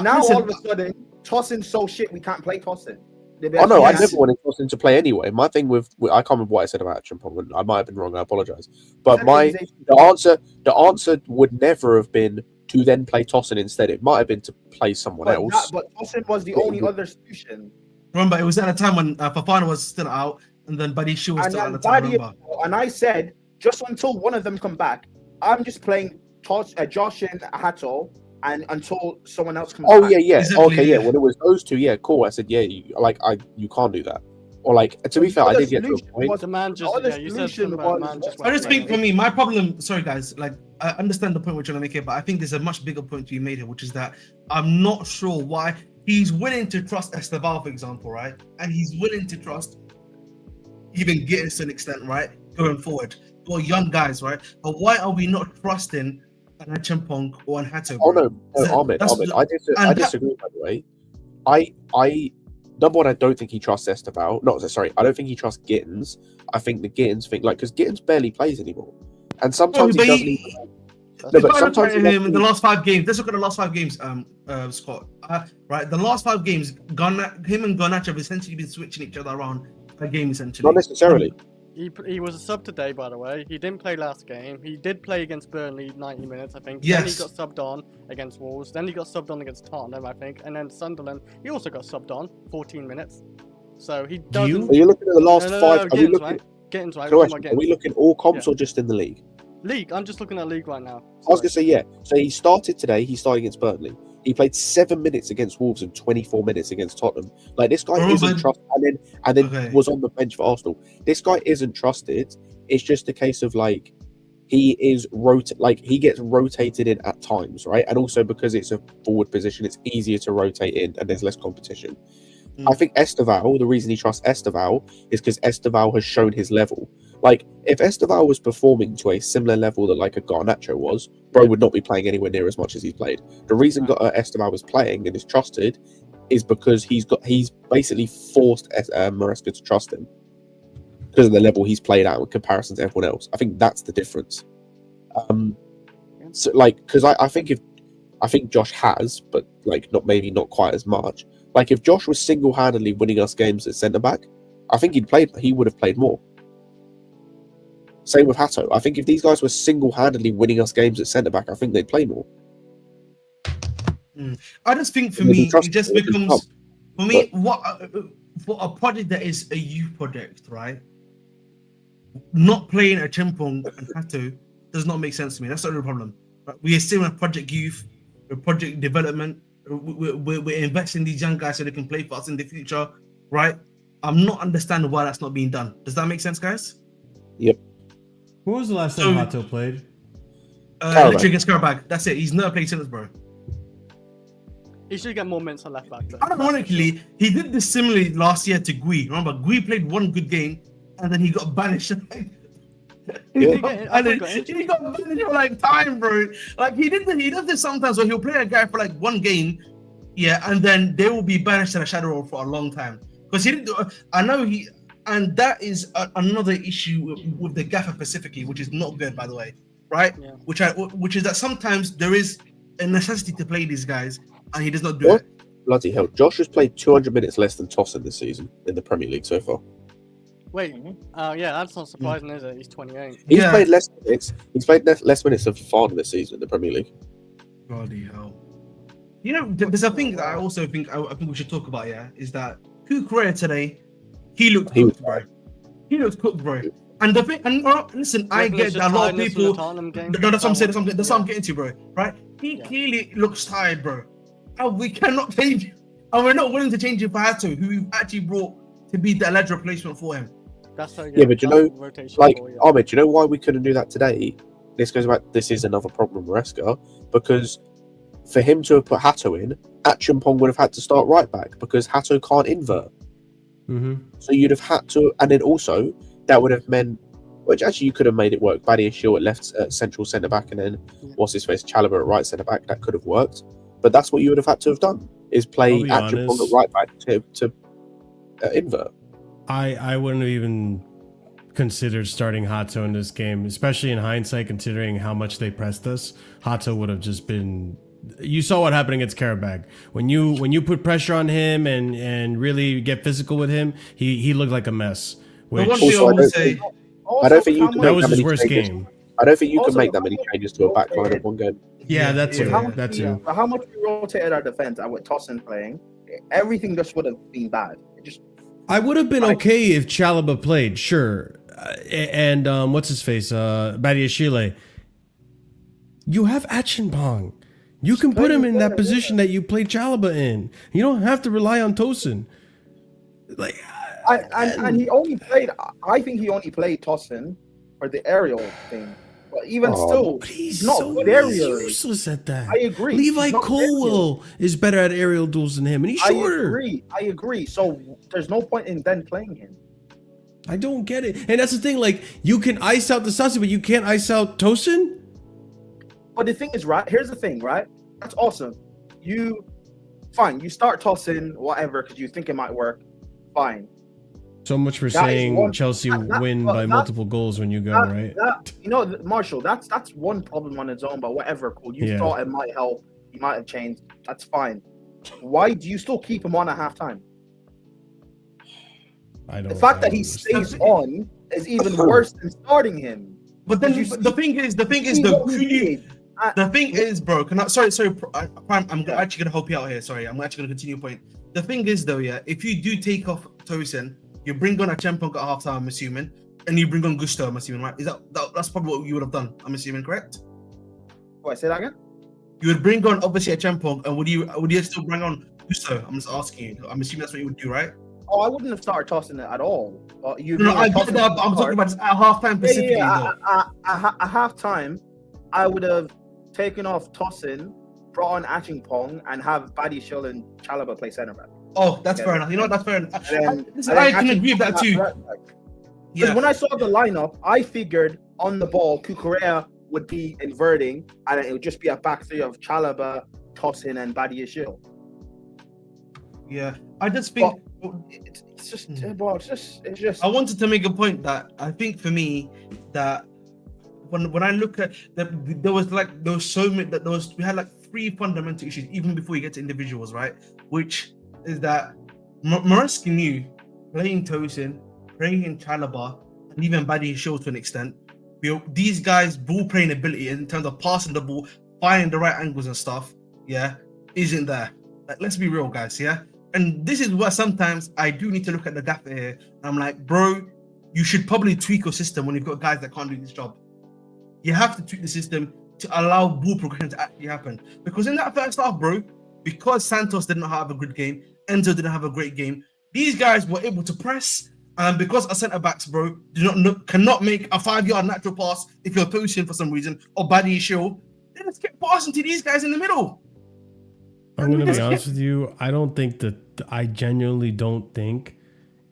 Now Listen, all of a sudden, Tosin's so shit we can't play Tosin. Oh no, I Yes. never wanted TOSIN to play anyway. My thing with I can't remember what I said about Achimpong. I might have been wrong. I apologise. But the answer would never have been to then play TOSIN instead. It might have been to play someone else. But Tosin was the only other solution. remember, it was at a time when Fafana was still out, and then Buddy Shield was And still at then the time. Badia, Remember? and I said just until one of them come back, I'm just playing Josh and Hato, and until someone else comes Oh back. yeah. Exactly, Okay, yeah. yeah. When it was those two, yeah, cool. I said, yeah, you can't do that. Or like, to be fair, I did get to a point. The man just, other yeah, you said solution something about was- man just I just went think for me, my problem. Sorry, guys. Like, I understand the point we're trying to make here, but I think there's a much bigger point to be made here, which is that I'm not sure why he's willing to trust Esteval, for example, right? And he's willing to trust even Gittins to an extent, right? Going forward, or young guys, right? But why are we not trusting an Achimpong or an Hato? Oh bro? no, Ahmed. That's I and disagree. By the way, I number one, I don't think he trusts Esteval. No, sorry, I don't think he trusts Gittins. I think the Gittins think because Gittins barely plays anymore, and sometimes he but doesn't. he- Even, That's No, If but I look sometimes at he him in the doesn't- last 5 games, let's look at the last 5 games, Scott. Right, the last 5 games, him and Garnacho have essentially been switching each other around a game, essentially. not necessarily. He was a sub today, by the way. He didn't play last game. He did play against Burnley 90 minutes, I think. Yes. Then he got subbed on against Wolves. Then he got subbed on against Tottenham, I think. And then Sunderland, he also got subbed on 14 minutes. So he doesn't. Are you looking at the last No, 5? Are we Gittins, looking? right? Gittins, right? Can I We're ask talking you, about are we Gittins. looking all comps Yeah. or just in the league? League. I'm just looking at league right now. I was Sorry. gonna say yeah. So he started today. He started against Burnley. He played 7 minutes against Wolves and 24 minutes against Tottenham. Like this guy isn't Ruben. trusted, and then Okay. was on the bench for Arsenal. This guy isn't trusted. It's just a case of like he gets rotated in at times, right? And also because it's a forward position, it's easier to rotate in, and there's less competition. I think Esteval, the reason he trusts Esteval is because Esteval has shown his level. Like, if Esteval was performing to a similar level that like a Garnacho was, bro would not be playing anywhere near as much as he's played. The reason Esteval was playing and is trusted is because he's basically forced Maresca to trust him because of the level he's played at in comparison to everyone else. I think that's the difference. So like, because I think Josh has, but like not quite as much. Like if Josh was single-handedly winning us games at centre back, I think he would have played more. Same with Hato. I think if these guys were single-handedly winning us games at centre back, I think they'd play more. I just think for And they me, trust it just him, becomes for me but- for a project that is a youth project, right? Not playing a Chimpong and Hato does not make sense to me. That's not the problem. Right? We are still in project youth, project development. We're investing in these young guys so they can play for us in the future, right? I'm not understanding why that's not being done. Does that make sense, guys? Yep. When was the last So- time Hato played? Karabakh. Literally against Karabakh. That's it. He's never played since, bro. He should get more minutes on left back. though. Ironically, he did this similarly last year to Gui. Remember, Gui played one good game and then he got banished. I And then got injured. he got banned for like time, bro. Like he does this sometimes where he'll play a guy for like one game, yeah, and then they will be banished to the shadow role for a long time. Because he didn't I know he and that is another issue with the gaffer specifically, which is not good, by the way, right? Yeah. Which is that sometimes there is a necessity to play these guys, and he does not do What? it. Bloody hell. Josh has played 200 minutes less than TOSIN this season in the Premier League so far. Wait, yeah, that's not surprising, is it? He's 28. He's Yeah. played less minutes. He's played less minutes than Fafana this season in the Premier League. Bloody hell. You know, there's a thing that I also think I think we should talk about, yeah, is that Kukurea today, he looked He was cooked, bro. He looked cooked, bro. And the thing, and listen, I get that a lot of people. No, that's what I'm saying. That's what I'm getting to, bro. Right? He clearly looks tired, bro. And we cannot change him. And we're not willing to change him for Hato, who we've actually brought to be the alleged replacement for him. That's so Yeah, but you know, rotation like, ball, yeah. Ahmed, do you know why we couldn't do that today? This goes back, this is another problem with Maresca, because for him to have put Hato in, Achimpong would have had to start right back, because Hato can't invert. So you'd have had to, and then also, that would have meant, which actually you could have made it work. Buddy Shield at left central centre back, and then what's his face, Chalobah at right centre back. That could have worked, but that's what you would have had to have done: is play Achimpong at right back to invert. I wouldn't have even considered starting Hato in this game, especially in hindsight, considering how much they pressed us. Hato would have just been. You saw what happened against Karabag. When you put pressure on him and really get physical with him, he looked like a mess. The Which one thing I will say, I don't think you can that make was that his many worst changes. game. I don't think you can Also, make that many changes to a backline in one game. Yeah, that too. yeah. That too. How much we rotated our defense and with TOSIN playing, everything just would have been bad. It just I would have been okay if Chalobah played, sure. And what's his face? Badiashile. You have Achimpong. You can put him in that position that you played Chalobah in. You don't have to rely on TOSIN. Like, and he only played. I think he only played TOSIN for the aerial thing. But even still, but he's not so good aerial. useless at that. I agree. Levi He's not Colwell is better at aerial duels than him, and he's shorter. I agree. So there's no point in then playing him. I don't get it. And that's the thing, like, you can ice out the Sassi, but you can't ice out TOSIN? But the thing is, right? Here's the thing, right? That's awesome. Fine. You start TOSIN, whatever, because you think it might work. Fine. So much for That is saying one- Chelsea win by multiple goals when you go, right? Marshall, that's one problem on its own, but whatever, cool. You Yeah. thought it might help. You might have changed. That's fine. Why do you still keep him on at halftime? I don't. The fact that he understand. stays on is even worse than starting him. but then You the thing is, See what he did. the thing is, bro. Sorry, I'm actually gonna help you out here. Sorry, I'm actually gonna continue your point. The thing is, though, yeah, if you do take off TOSIN, you bring on a Achimpong at halftime, I'm assuming, and you bring on Gusto, I'm assuming, right? Is that's probably what you would have done? I'm assuming, correct? What, say that again? You would bring on obviously a Achimpong, and would you still bring on Gusto? I'm just asking you. I'm assuming that's what you would do, right? Oh, I wouldn't have started tossing it at all. No, I get that, but I'm talking about just at halftime specifically. At halftime, I would have taken off TOSIN, brought on Achimpong, and have Buddy Shield and Chalobah play centre back. Oh, that's fair enough. You know what? That's fair enough. I can agree with that too. Because when I saw the lineup, I figured on the ball, Kukurea would be inverting, and it would just be a back three of Chalobah, TOSIN, and Buddy Shield. Yeah, I just think It's just. I wanted to make a point that I think for me that when I look at there was so many we had like three fundamental issues even before you get to individuals, right? Which is that Maresca knew playing TOSIN, playing Chalobah, and even Buddy Shield to an extent. These guys' ball playing ability in terms of passing the ball, finding the right angles and stuff, yeah, isn't there. Like, let's be real, guys, yeah. And this is where sometimes I do need to look at the gaffer here. I'm like, bro, you should probably tweak your system when you've got guys that can't do this job. You have to tweak the system to allow ball progression to actually happen. Because in that first half, bro, because Santos did not have a good game, Enzo didn't have a great game, these guys were able to press. And because our centre backs, bro, cannot make a 5-yard natural pass if you're TOSIN for some reason, or Buddy Shield, they just keep passing to these guys in the middle. I'm going to be honest with you. I genuinely don't think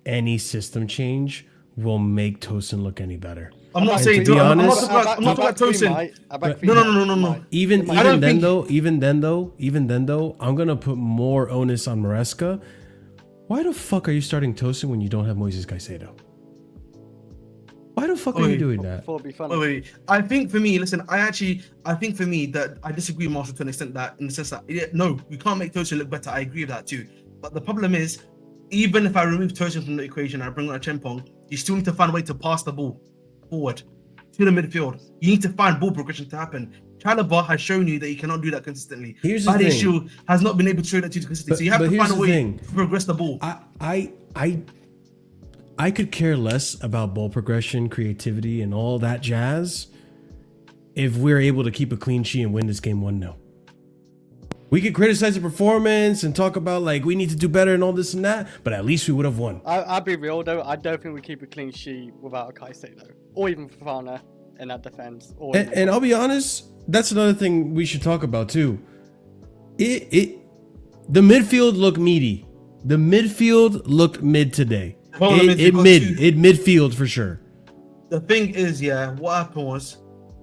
any system change will make TOSIN look any better. I'm not back saying. three. I'm not honest- talking about. I'm not I talking back three, about Tosin. mate. I back But- three, No, mate. no, no, no, no. Mate. Even I don't then think- though, I'm gonna put more onus on Maresca. Why the fuck are you starting Tosin when you don't have Moises Caicedo? Why the fuck are you Wait. doing that? Thought it'd be funny. Wait. I think for me, listen. I think for me that I disagree, Marshall, to an extent that in the sense that no, we can't make Tosin look better. I agree with that too. But the problem is, even if I remove Tosin from the equation, and I bring on Chempong, you still need to find a way to pass the ball forward to the midfield. You need to find ball progression to happen. Chalobah has shown you that he cannot do that consistently. Here's the Badi thing. Shield has not been able to show that to you consistently. So you have to here's find a the way thing. to progress the ball. I could care less about ball progression, creativity, and all that jazz if we're able to keep a clean sheet and win this game 1-0. We could criticize the performance and talk about like we need to do better and all this and that, but at least we would have won. I'll be real though. I don't think we keep a clean sheet without a Caicedo or even Fofana in that defense. Or And I'll be honest, that's another thing we should talk about too. The midfield looked meaty. The midfield looked mid today. Problem is It you've got midfield for sure. The thing is, what happened was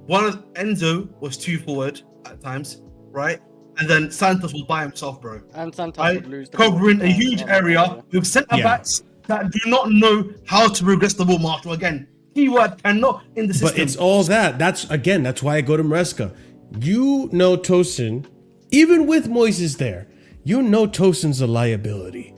Enzo was too forward at times, right? And then Santos will by himself, bro. and Santos Right? would lose the ball. Covering a huge area with centre Yeah. backs that do not know how to progress the ball, Marshall. Again, keyword cannot in the system. But it's all that. That's why I go to Maresca. You know Tosin, even with Moises there, you know Tosin's a liability.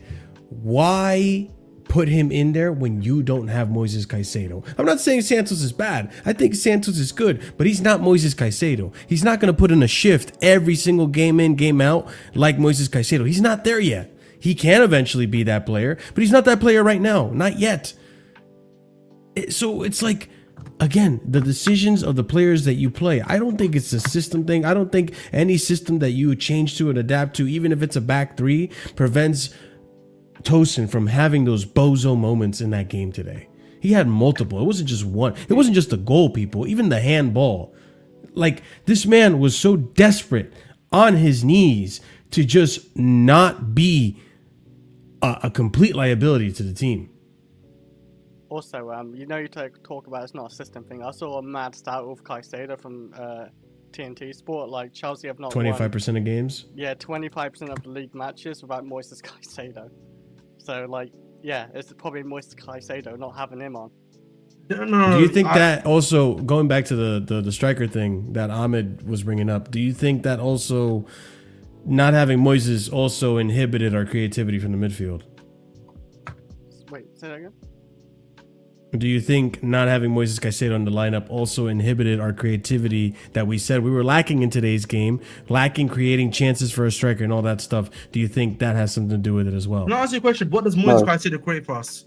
Why put him in there when you don't have Moises Caicedo? I'm not saying Santos is bad. I think Santos is good, but he's not Moises Caicedo. He's not going to put in a shift every single game in, game out like Moises Caicedo. He's not there yet. He can eventually be that player, but he's not that player right now. Not yet. So it's like, again, the decisions of the players that you play. I don't think it's a system thing. I don't think any system that you change to and adapt to, even if it's a back three, prevents Tosin from having those bozo moments in that game today. He had multiple. It wasn't just one. It wasn't just the goal, people. Even the handball. Like, this man was so desperate on his knees to just not be a complete liability to the team. Also, you talk about it's not a system thing. I saw a mad stat with Caicedo from TNT Sport. Like Chelsea have not 25% of games. Yeah, 25% of the league matches without Moises Caicedo. So it's probably Moises Caicedo not having him on. Do you think that also, going back to the striker thing that Ahmed was bringing up, do you think that also not having Moises also inhibited our creativity from the midfield? Wait, say that again? Do you think not having Moises Caicedo in the lineup also inhibited our creativity that we said we were lacking in today's game, lacking creating chances for a striker and all that stuff? Do you think that has something to do with it as well? Can I ask you a question? What does Moises Caicedo create for us?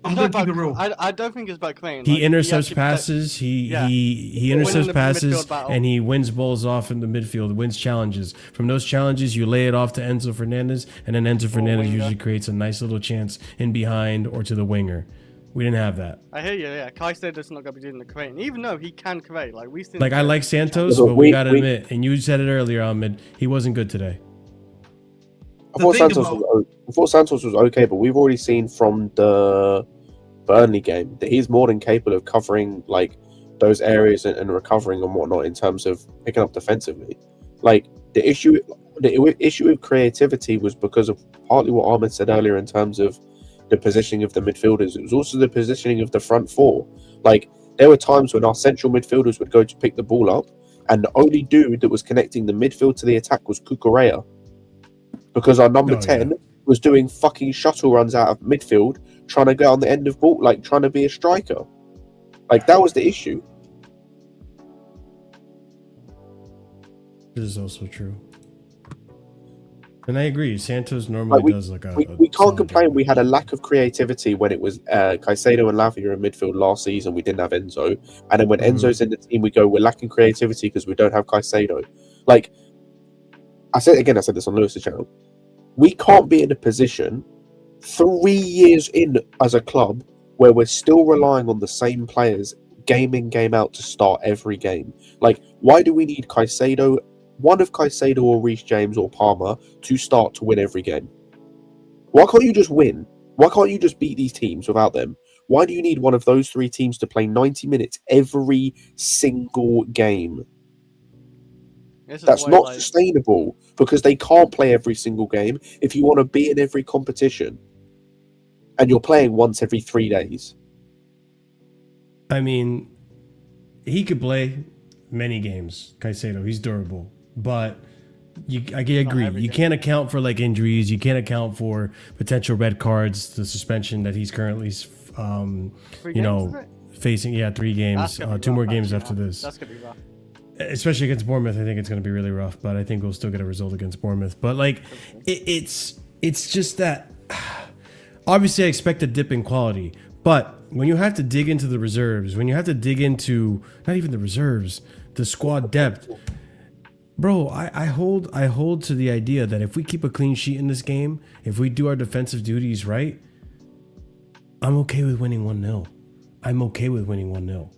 I'm going to keep it real. I don't think it's about creating. He intercepts actually passes. He Winning intercepts the passes, midfield battle. and he wins balls off in the midfield. Wins challenges. From those challenges, you lay it off to Enzo Fernandez, and then Enzo Fernandez winger. usually creates a nice little chance in behind or to the winger. We didn't have that. I hear you. Yeah, Caicedo's not going to be doing the creating, even though he can create. Like we've seen. Like, I like Santos, Yeah, but but we we- gotta we- admit, and you said it earlier, Ahmed, he wasn't good today. I thought thing Santos was okay, but we've already seen from the Burnley game that he's more than capable of covering like those areas and recovering and whatnot in terms of picking up defensively. Like the issue with creativity was because of partly what Ahmed said earlier in terms of the positioning of the midfielders. It was also the positioning of the front four. Like there were times when our central midfielders would go to pick the ball up, and the only dude that was connecting the midfield to the attack was Cucurella, because our number 10 was doing fucking shuttle runs out of midfield, trying to get on the end of ball, like trying to be a striker. Like that was the issue. This is also true. And I agree, Santos normally does like a... We can't solid complain. job. We had a lack of creativity when it was Caicedo and Lavia in midfield last season. We didn't have Enzo, and then when Enzo's in the team, we go, we're lacking creativity because we don't have Caicedo. Like I said this on Lewis's channel. We can't be in a position 3 years in as a club where we're still relying on the same players game in, game out to start every game. Like, why do we need Caicedo, one of Caicedo or Reece James or Palmer to start to win every game? Why can't you just win? Why can't you just beat these teams without them? Why do you need one of those three teams to play 90 minutes every single game? That's not sustainable because they can't play every single game if you want to be in every competition. And you're playing once every 3 days. I mean, he could play many games, Caicedo. He's durable. But I agree. You can't account for like injuries. You can't account for potential red cards, the suspension that he's currently, facing. Yeah, 3 games. 2 more games after this. That's going to be rough. Especially against Bournemouth, I think it's going to be really rough, but I think we'll still get a result against Bournemouth. But like, it's just that obviously I expect a dip in quality, but when you have to dig into the reserves, when you have to dig into not even the reserves, the squad depth, bro, I hold to the idea that if we keep a clean sheet in this game, if we do our defensive duties right, I'm okay with winning 1-0. I'm okay with winning 1-0.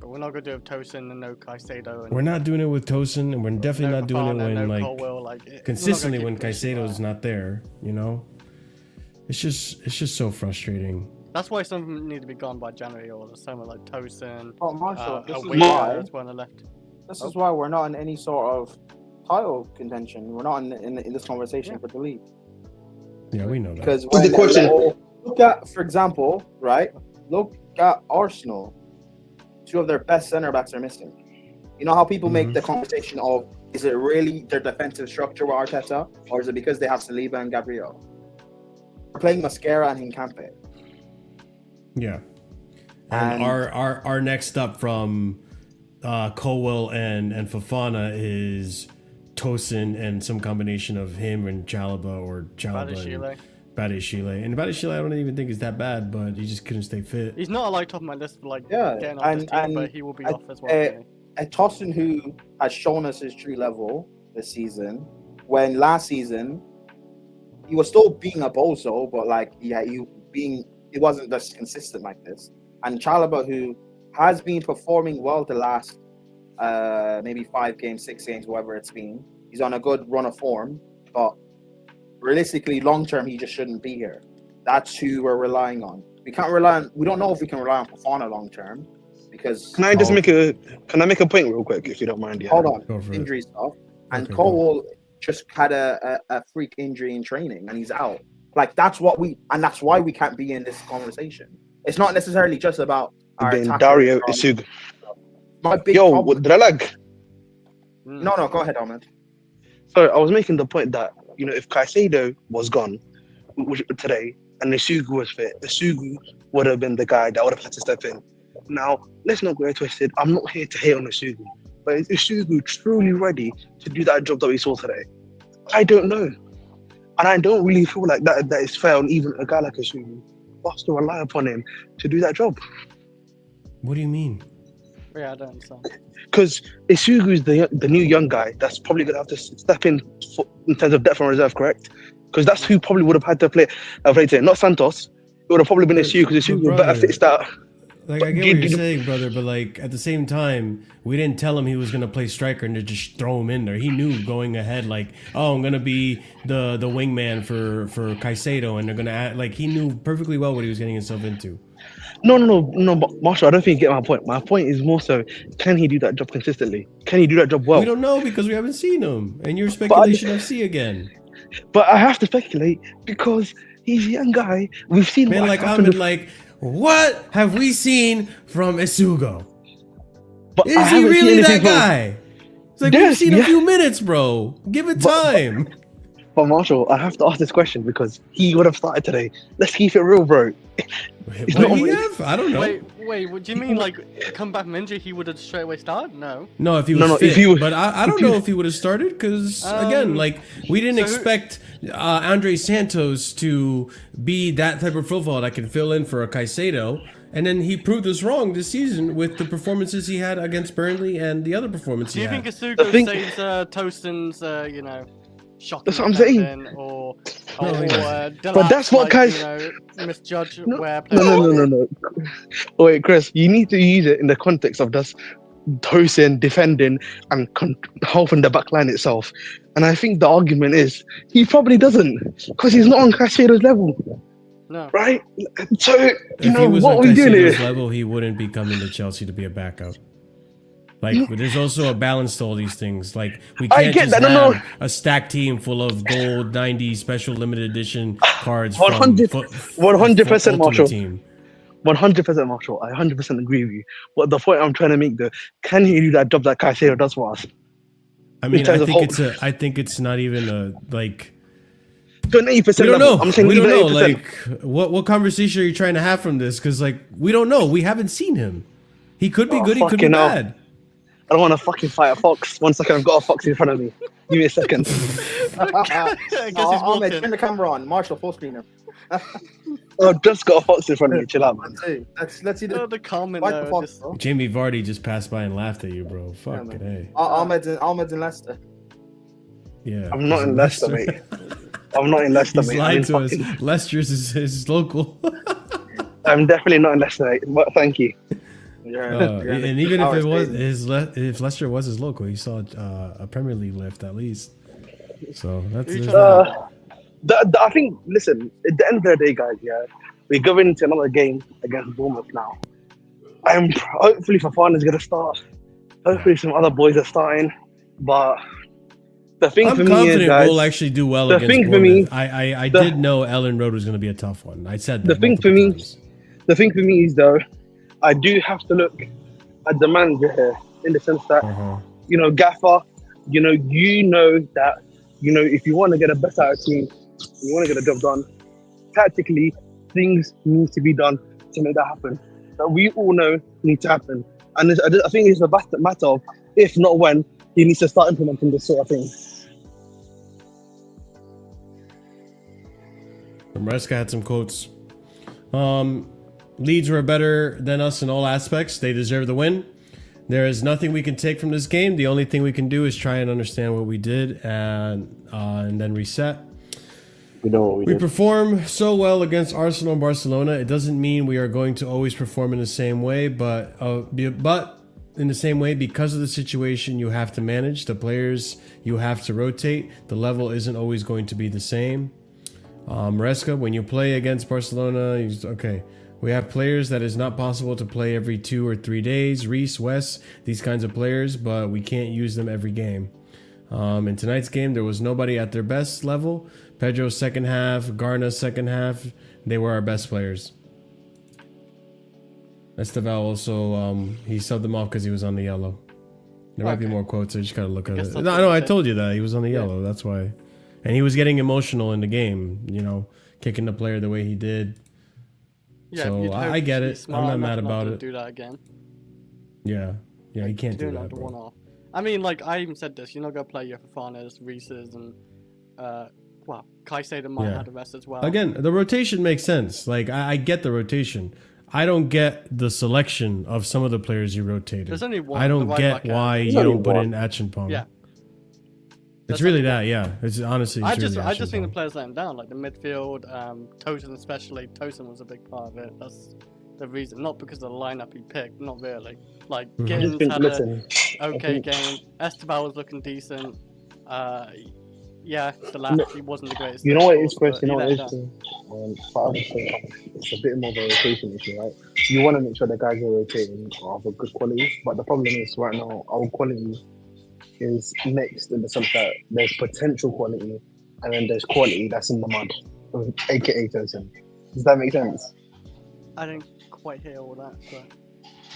We're not going to do it with TOSIN and no Caicedo. And we're not doing it with TOSIN, and we're definitely not doing it when Colwell, consistently when Caicedo's not there. You know, it's just so frustrating. That's why some of them need to be gone by January, or someone like TOSIN. Oh, Marshall, this is why we're not in any sort of title contention. We're not in this conversation for the league. Yeah, we know that. Because when, look at, for example, right? Look at Arsenal. 2 of their best center backs are missing. You know how people make the conversation of, is it really their defensive structure with Arteta, or is it because they have Saliba and Gabriel? We're playing Mascara and Hincampe. Yeah. And our next up from Colwell and Fofana is TOSIN and some combination of him and Chalobah or Chalobah. Badiashile. And Badiashile I don't even think is that bad, but he just couldn't stay fit. He's not like top of my list for getting off this team, but he will be off as well. A TOSIN who has shown us his true level this season, when last season he was still being a bozo, but he wasn't just consistent like this. And Chalobah, who has been performing well the last maybe 5 games, 6 games, whatever it's been. He's on a good run of form, but realistically, long term, he just shouldn't be here. That's who we're relying on. We don't know if we can rely on Fofana long term because. Can I make a point real quick, if you don't mind? Yeah. Hold on, injury stuff. And Cole just had a freak injury in training, and he's out. Like that's why we can't be in this conversation. It's not necessarily just about our Dario Isugu. Did I lag? No, go ahead, Ahmed. So I was making the point that, if Caicedo was gone today and Isugu was fit, Isugu would have been the guy that would have had to step in. Now, let's not get twisted. I'm not here to hate on Isugu, but is Isugu truly ready to do that job that we saw today? I don't know. And I don't really feel like that is fair on even a guy like Isugu for us to rely upon him to do that job. What do you mean? Yeah, I don't understand. Because Isugu is the new young guy that's probably going to have to step in terms of depth and reserve, correct? Because that's who probably would have had to play today. Not Santos. It would have probably been Isugu because Isugu better fits that. Like, I get what you're saying, brother, but like at the same time, we didn't tell him he was gonna play striker and to just throw him in there. He knew going ahead, like, oh, I'm gonna be the wingman for Caicedo, and they're gonna add, like, he knew perfectly well what he was getting himself into. No, but Marshall, I don't think you get my point. My point is more so, can he do that job consistently? Can he do that job well? We don't know because we haven't seen him, and you're speculation FC again. But I have to speculate because he's a young guy. We've seen what have we seen from Isugu? But is he really that guy? It's like, we've seen a few minutes, bro. Give it time. But Marshall, I have to ask this question because he would have started today. Let's keep it real, bro. I don't know. Wait, what do you mean? Like, come back from injury, he would have straight away started? No. No, if he was fit. But I don't know if he would have started because, again, like, we didn't expect Andre Santos to be that type of profile that can fill in for a Caicedo. And then he proved us wrong this season with the performances he had against Burnley and the other performances he had. Do you think Isugu saves TOSIN's, shocking? That's what I'm saying. But that's what guys misjudge where. No. Wait, Chris, you need to use it in the context of just TOSIN defending and helping the back line itself. And I think the argument is he probably doesn't because he's not on Caicedo's level. No. right? So If you know he was what on we doing Caicedo's here. level, he wouldn't be coming to Chelsea to be a backup. Like, there's also a balance to all these things. Like, we I can't get just that. No, have a stacked team full of gold 90 special limited edition cards 100%, from 100%, Ultimate Marshall. Team. 100%, Marshall. I 100% agree with you. But the point I'm trying to make, though, can he do that job that Caicedo does for us? I mean, terms of I think it's not even a, like, To an 80% we don't level. know. I'm saying We don't even know. 80%. Like, what conversation are you trying to have from this? Because, like, we don't know. We haven't seen him. He could be good. He could be fucking hell. bad. I don't want to fucking fight a fox. 1 second, I've got a fox in front of me. Give me a second. I guess he's Ahmed, walking. turn the camera on. Marshall, full screener. I've just got a fox in front of me. Chill out, man. Let's see The comment fight the there. fox, Just, bro. Jamie Vardy just passed by and laughed at you, bro. Fuck man. it, hey. Ahmed's in Leicester. Yeah. I'm not he's in Leicester, mate. I'm not in Leicester, He's mate. lied to I'm, us. fucking, Leicester's is local. I'm definitely not in Leicester, mate. But thank you. And even if it was if Leicester was his local, he saw a Premier League lift at least. So that's Who's there's that. I think, listen, at the end of the day, guys, yeah, we're going into another game against Bournemouth now. Hopefully Fafana's going to start. Hopefully some other boys are starting. But the thing I'm for me is, confident guys, we'll actually do well the against thing for me- Bournemouth. I did know Ellen Road was going to be a tough one. I said that. The thing for me- the thing for me is, though, I do have to look at the manager here in the sense that, you know, Gaffer, you know that, you know, if you want to get a better out of team, you want to get a job done, tactically, things need to be done to make that happen. That we all know need to happen. And I think it's a matter of, if not when, he needs to start implementing this sort of thing. Maresca had some quotes. Leeds were better than us in all aspects. They deserve the win. There is nothing we can take from this game. The only thing we can do is try and understand what we did and then reset. We know what we We did. perform so well against Arsenal and Barcelona. It doesn't mean we are going to always perform in the same way, but in the same way, because of the situation you have to manage, the players you have to rotate, the level isn't always going to be the same. Maresca, when you play against Barcelona, okay, we have players that is not possible to play every 2 or 3 days. Reece, Wes, these kinds of players, but we can't use them every game. In tonight's game, there was nobody at their best level. Pedro's second half, Garna's second half, they were our best players. Esteval also, he subbed them off because he was on the yellow. There might be more quotes, I just gotta look at it. No, I told you that, he was on the yellow, that's why. And he was getting emotional in the game, you know, kicking the player the way he did. yeah, So you'd hope I get he'd be it. smart I'm not enough mad not about to it. Do that again. Yeah, he can't do Doing that, the bro. one-off. I mean, like I even said this. You're not gonna play your Fafanas, Reese's, and well, Caicedo might have the rest as well. Again, the rotation makes sense. Like, I get the rotation. I don't get the selection of some of the players you rotated. There's only one. I don't the right get back why end. you only don't put one. in Achinpong. Yeah. It's There's really only that, yeah. It's honestly, it's I just think the Achinpong. players let him down, like the midfield, TOSIN especially. TOSIN was a big part of it. That's the reason, not because of the lineup he picked, not really. Like Mhm. I just Gittins think, had listen, a okay game. Esteban was looking decent. Yeah, the lap he wasn't the greatest. you know what it is, but Chris? You he know what let it is? him But I would say it's a bit more of a rotation issue, right? You want to make sure the guys you're rotating are of a good quality, but the problem is right now our quality is mixed in the sense that there's potential quality and then there's quality that's in the mud, aka TOSIN. Does that make sense? down. I didn't quite hear all that, but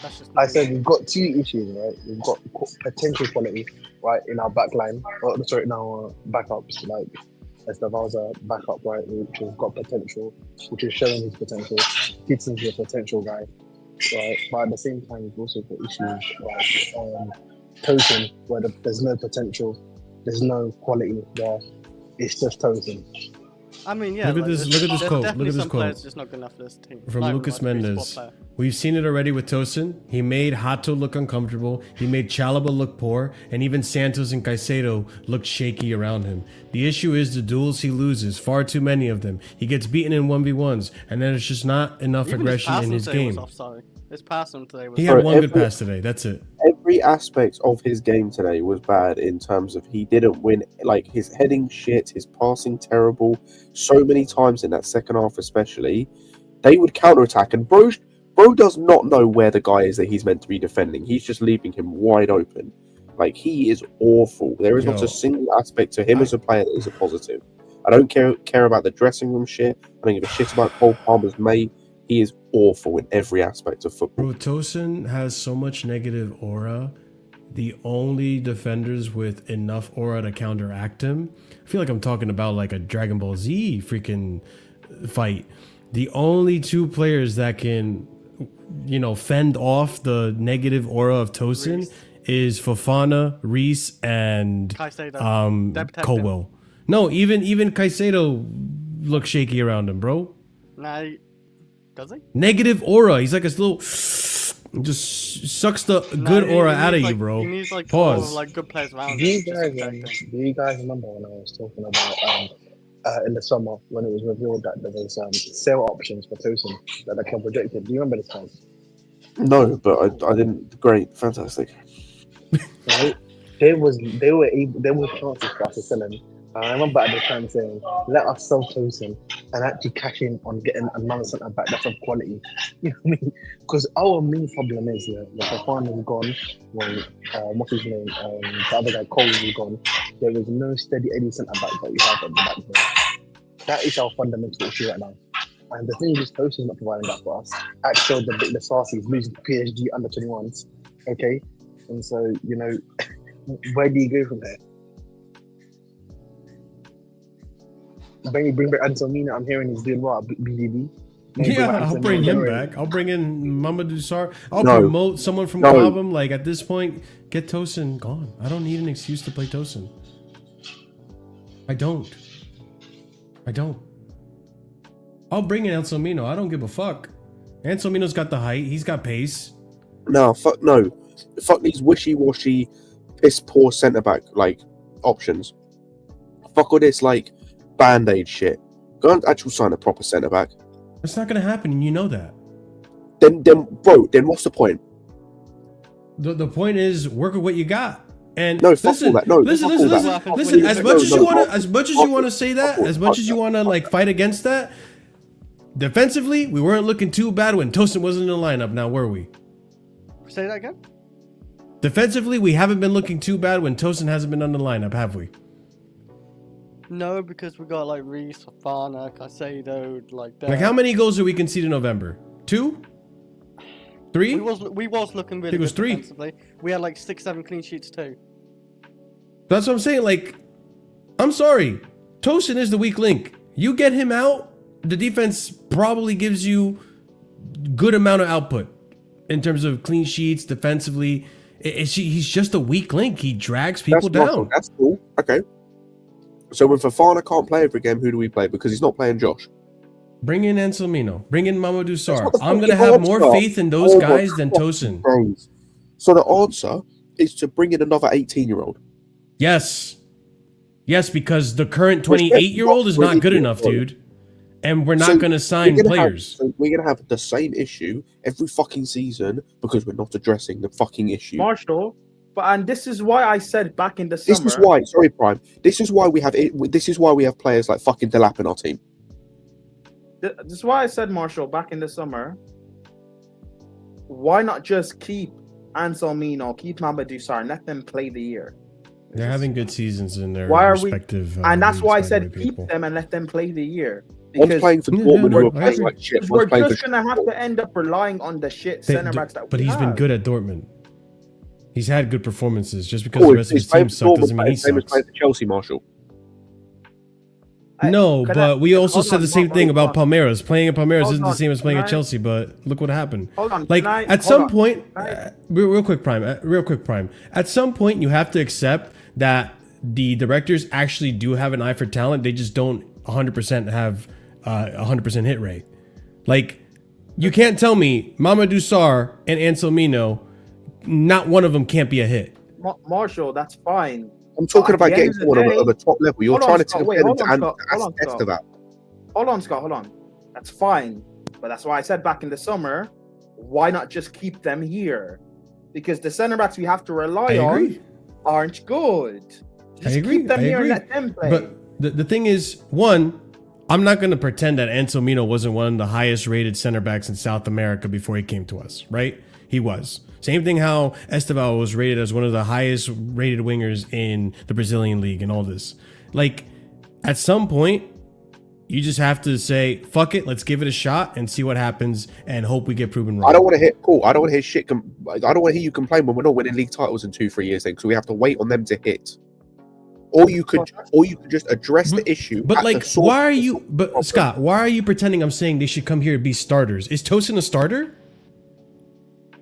that's just. I me. said we've got two issues, right? We've got potential quality, right, in our back line, in our backups, like Esteval's a backup, right, which has got potential, which is showing his potential. Gibson's a potential guy, right? But at the same time, we've also got issues like TOSIN, where there's no potential, there's no quality there. It's just TOSIN. I mean, yeah. Look at this- look at this there's quote, Definitely look at this some quote. players just not good enough for this team. From Not Lucas everyone has to be a Mendes. squad player. We've seen it already with Tosin. He made Hato look uncomfortable. He made Chalaba look poor. And even Santos and Caicedo looked shaky around him. The issue is the duels he loses. Far too many of them. He gets beaten in 1v1s. And then there's just not enough Even aggression in passing his today was game. off, sorry. His passing today was. He Bro, had one good every- pass today. That's it. Every every aspect of his game today was bad in terms of he didn't win. Like his heading shit, his passing terrible. So many times in that second half, especially, they would counterattack, and bro does not know where the guy is that he's meant to be defending. He's just leaving him wide open. Like he is awful. There is not a single aspect to him as a player that is a positive. I don't care about the dressing room shit. I don't give a shit about Cole Palmer's mate. He is awful in every aspect of football. Bro, TOSIN has so much negative aura. The only defenders with enough aura to counteract him. I feel like I'm talking about like a Dragon Ball Z freaking fight. The only two players that can, fend off the negative aura of TOSIN is Fofana, Reese, and Colwell. No, even Caicedo looks shaky around him, bro. Nah, does he? Negative aura. He's like a little, Just sucks the good aura out of you, bro. He needs like Pause. like good players around Do him. you guys remember when I was talking about in the summer when it was revealed that there was sale options for TOSIN that the club rejected? Do you remember this time? No, but I didn't. Great, fantastic. Right? There were chances for us to sell him. I remember at the time saying, "Let us sell TOSIN and actually cash in on getting another centre back that's of quality." You know what I mean? Because our main problem is the Fofana's gone. When what's his name? The other guy Cole is gone. There is no steady Eddie centre back that we have at the back there. That is our fundamental issue right now. And the thing is, TOSIN's not providing that for us. Actually, the Sarcasm losing to PSG under 21s. Okay, and so where do you go from there? When you bring back Anselmina, I'm hearing he's doing well at BDB. Yeah, I'll bring him back. I'll bring in Mamadou Sarr. I'll promote someone from Cobham. Like at this point, get TOSIN gone. I don't need an excuse to play TOSIN. I don't. I'll bring in Anselmino. I don't give a fuck. Anselmino's got the height. He's got pace. No. Fuck these wishy-washy, piss-poor centre-back like options. Fuck all this like band-aid shit. Go and actually sign a proper centre-back. It's not gonna happen, and you know that. Then what's the point? The point is work with what you got. And no, fuck all that. No, listen. As much as you want to say that, as much as you want to like fight against that, defensively, we weren't looking too bad when TOSIN wasn't in the lineup. Now were we? Say that again. Defensively, we haven't been looking too bad when TOSIN hasn't been on the lineup, have we? No, because we got like Reese, Fofana, Caicedo, like that. Like how many goals did we concede in November? 2? 3? We was looking really it was good 3. defensively. We had like 6-7 clean sheets too. That's what I'm saying. Like, I'm sorry, TOSIN is the weak link. You get him out, the defense probably gives you good amount of output in terms of clean sheets defensively. He's just a weak link. He drags people down. That's cool. Okay. So when Fofana can't play every game, who do we play? Because he's not playing Josh. Bring in Anselmino. Bring in Mamadou Sarr. I'm going to have more faith in those guys than TOSIN. So the answer is to bring in another 18-year-old. Yes. Yes, because the current 28-year-old is not good enough, dude. And we're not going to sign players. We're going to have the same issue every fucking season because we're not addressing the fucking issue. Marshall, and this is why I said back in the summer. This is why, sorry, Prime. This is why we have players like fucking Delap in our team. This is why I said, Marshall, back in the summer. Why not just keep Anselmino, keep Mamadou Sarr, and let them play the year? They're having good seasons in their respective. And that's why I said keep them and let them play the year. One's playing for Dortmund, who are playing like shit. We're just gonna have to end up relying on the shit centre backs that we have. But he's been good at Dortmund. He's had good performances. Just because the rest of his team sucked doesn't mean he sucks. Playing for Chelsea, Marshall. No, but we also said the same thing about Palmeiras. Playing at Palmeiras isn't the same as playing at Chelsea, but look what happened. Like, at some point, real quick, Prime. At some point, you have to accept that the directors actually do have an eye for talent. They just don't 100% have 100% hit rate. Like, you can't tell me Mamadou Sarr and Anselmino, not one of them can't be a hit. Marshall, that's fine. I'm talking about getting someone of a top level. You're trying to compare them to that. Hold on, Scott. Hold on. That's fine. But that's why I said back in the summer, why not just keep them here? because the centre backs we have to rely I on agree. aren't good. Just agree, keep them I here agree. and let them play. But the thing is, one, I'm not going to pretend that Anselmino wasn't one of the highest rated center backs in South America before he came to us, right? He was. Same thing how Esteval was rated as one of the highest rated wingers in the Brazilian league and all this. Like, at some point, you just have to say, fuck it, let's give it a shot and see what happens and hope we get proven wrong. I don't want to hear Paul. I don't want to hear shit. I don't want to hear you complain when we're not winning league titles in 2-3 years then, because we have to wait on them to hit. Or you could just address the issue. But at the like, source why are of you? the But problem. Scott, why are you pretending I'm saying they should come here to be starters? Is Tosin a starter?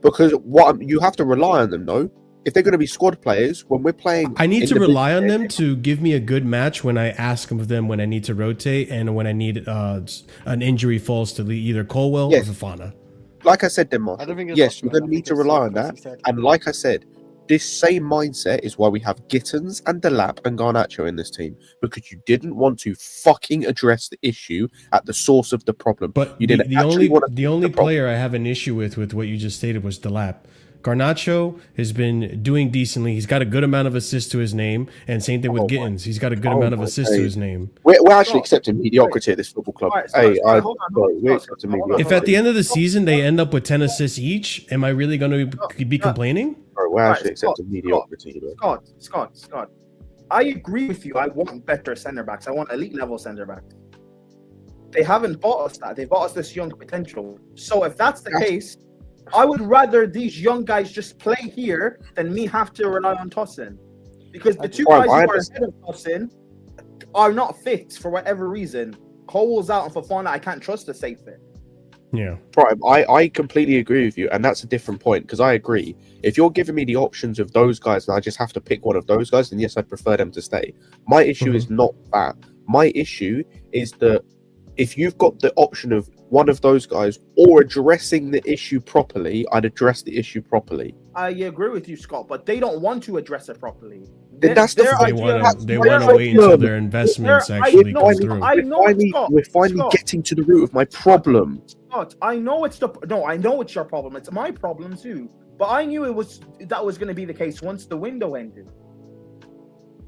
Because you have to rely on them, though. If they're going to be squad players, when we're playing, I need to individual- rely on them to give me a good match when I ask of them when I need to rotate and when I need an injury falls to either Colwell Yes. or Fofana. Like I said, then, I Marshall, don't think it's yes, Osman, you're going I to need think to it's rely on Sarcasm that. City. And like I said, this same mindset is why we have Gittins and Delap and Garnacho in this team, because you didn't want to fucking address the issue at the source of the problem. But you the, didn't the actually only want to the only the problem. player I have an issue with what you just stated was Delap. Garnacho has been doing decently. He's got a good amount of assists to his name, and same thing with Oh Gittins. He's got a good oh amount of my assists to days. his name. We're actually accepting mediocrity at this football club. Alright, Hey, Scott, hold on, sorry, we're Scott, accepting hold on, mediocrity. If at the end of the season they end up with 10 assists each, am I really going to be complaining? Sorry, we're actually Scott, accepting mediocrity. bro. Scott. I agree with you. I want better centre backs. I want elite level centre backs. They haven't bought us that. They bought us this young potential. So if that's the case, I would rather these young guys just play here than me have to rely on TOSIN. Because the two Right, guys I who are ahead of TOSIN are not fit for whatever reason. Cole's out and Fofana, I can't trust to stay fit. Yeah. Prime, I completely agree with you, and that's a different point, because I agree. If you're giving me the options of those guys and I just have to pick one of those guys, then yes, I'd prefer them to stay. My issue is not that. My issue is that if you've got the option of one of those guys or addressing the issue properly, I'd address the issue properly. I agree with you, Scott, but they don't want to address it properly. Then that's the Their They idea- want to their wait until problem. their investments Their- actually I- come I- through. I know it's Scott. We're finally Scott. getting to the root of my problem. Scott, I know it's your problem. It's my problem too. But I knew that was going to be the case once the window ended.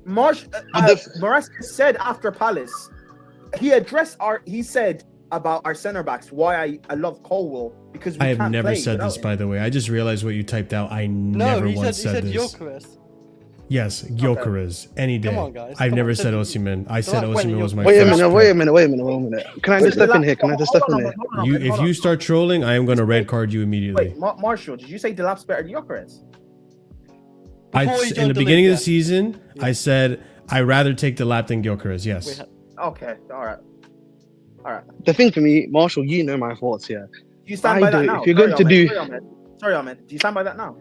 Maresca said after Palace, he said about our centre backs why I love Colwell because we I have can't never play said this, without him. by the way. I just realized what you typed out. I No, never he once said this. Gyökeres. Yes, Gyökeres, any day. Come on, guys. I've Come never on, said say- Osimhen. I said Don't point Osimhen at was my Wait a first minute, pick. wait a minute. Can I just step in here? Can I just step in here? If you start trolling, I am going to red card you immediately. Wait, Marshall, did you say Delap's better than Gyökeres? I, Before you in the joined the beginning league, of the season, I said I'd rather take the lap than Gyökeres. Yes. Wait, Okay, all right. The thing for me, Marshall, you know my thoughts here. Do you stand I by that do. now? If you're going to do- Sorry, Ahmed. Do you stand by that now?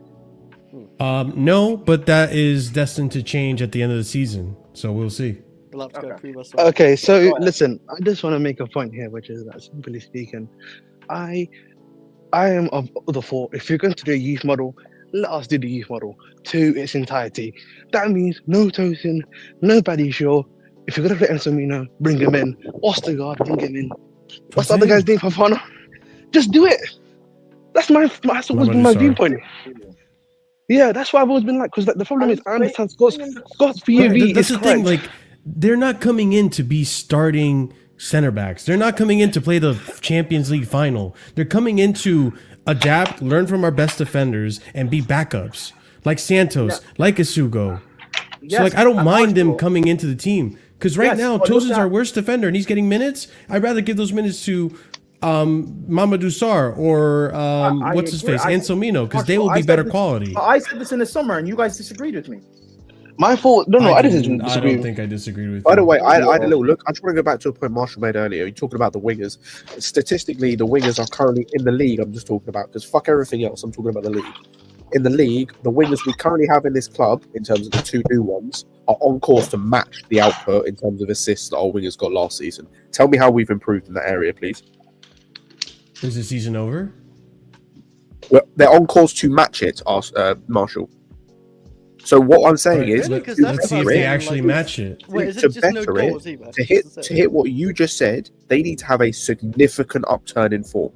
No, but that is destined to change at the end of the season. So we'll see. We'll have to go Okay. prove us. Okay, so Go ahead. listen, I just want to make a point here, which is that simply speaking, I am of the thought if you're going to do a youth model, let us do the youth model to its entirety. That means no Tosin, no Paddy Shaw. If you're going to play Anselmino, bring him in. Ostergaard, bring him in. What's the other guy's name, Fofana? Just do it. That's always been my viewpoint. Yeah, that's why I've always been like, because the problem is I understand Scott's POV That's is the thing. correct. Like, they're not coming in to be starting center backs. They're not coming in to play the Champions League final. They're coming in to adapt, learn from our best defenders, and be backups. Like Santos, like Isugo. So, like, I don't mind them coming into the team. Because right now, but look Tosin's at- our worst defender, and he's getting minutes. I'd rather give those minutes to Mamadou Sarr or I what's his agree. face, Anselmino, because they will I be said better this- quality. I said this in the summer, and you guys disagreed with me. My fault. No, I didn't I disagree. don't think I disagreed with By you. the way, I had a little look. I just want to go back to a point Marshall made earlier. You're talking about the wingers. Statistically, the wingers are currently in the league. I'm just talking about because fuck everything else. I'm talking about the league. In the league, the wingers we currently have in this club, in terms of the two new ones, are on course to match the output in terms of assists that our wingers got last season. Tell me how we've improved in that area, please. Is the season over? Well, they're on course to match it, Marshall. So what I'm saying Alright, is, Really? 'Cause to that's let's see if what they I'm actually like- match it. Wait, is to it just no better it, goals either? to hit That's it. to hit what you just said, they need to have a significant upturn in form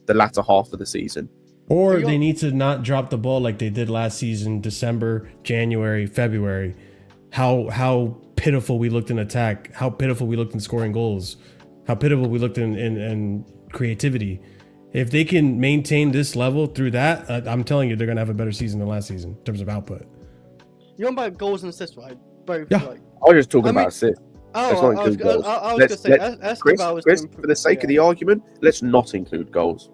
the latter half of the season. Or they need to not drop the ball like they did last season, December, January, February. How pitiful we looked in attack, how pitiful we looked in scoring goals, how pitiful we looked in creativity. If they can maintain this level through that, I'm telling you, they're going to have a better season than last season in terms of output. You're on about goals and assists, right? Both. Yeah. Like, I was just talking about assists. Let's oh, not I was include goals. going to say, Escobar was Chris, doing for the sake of the argument, let's not include goals.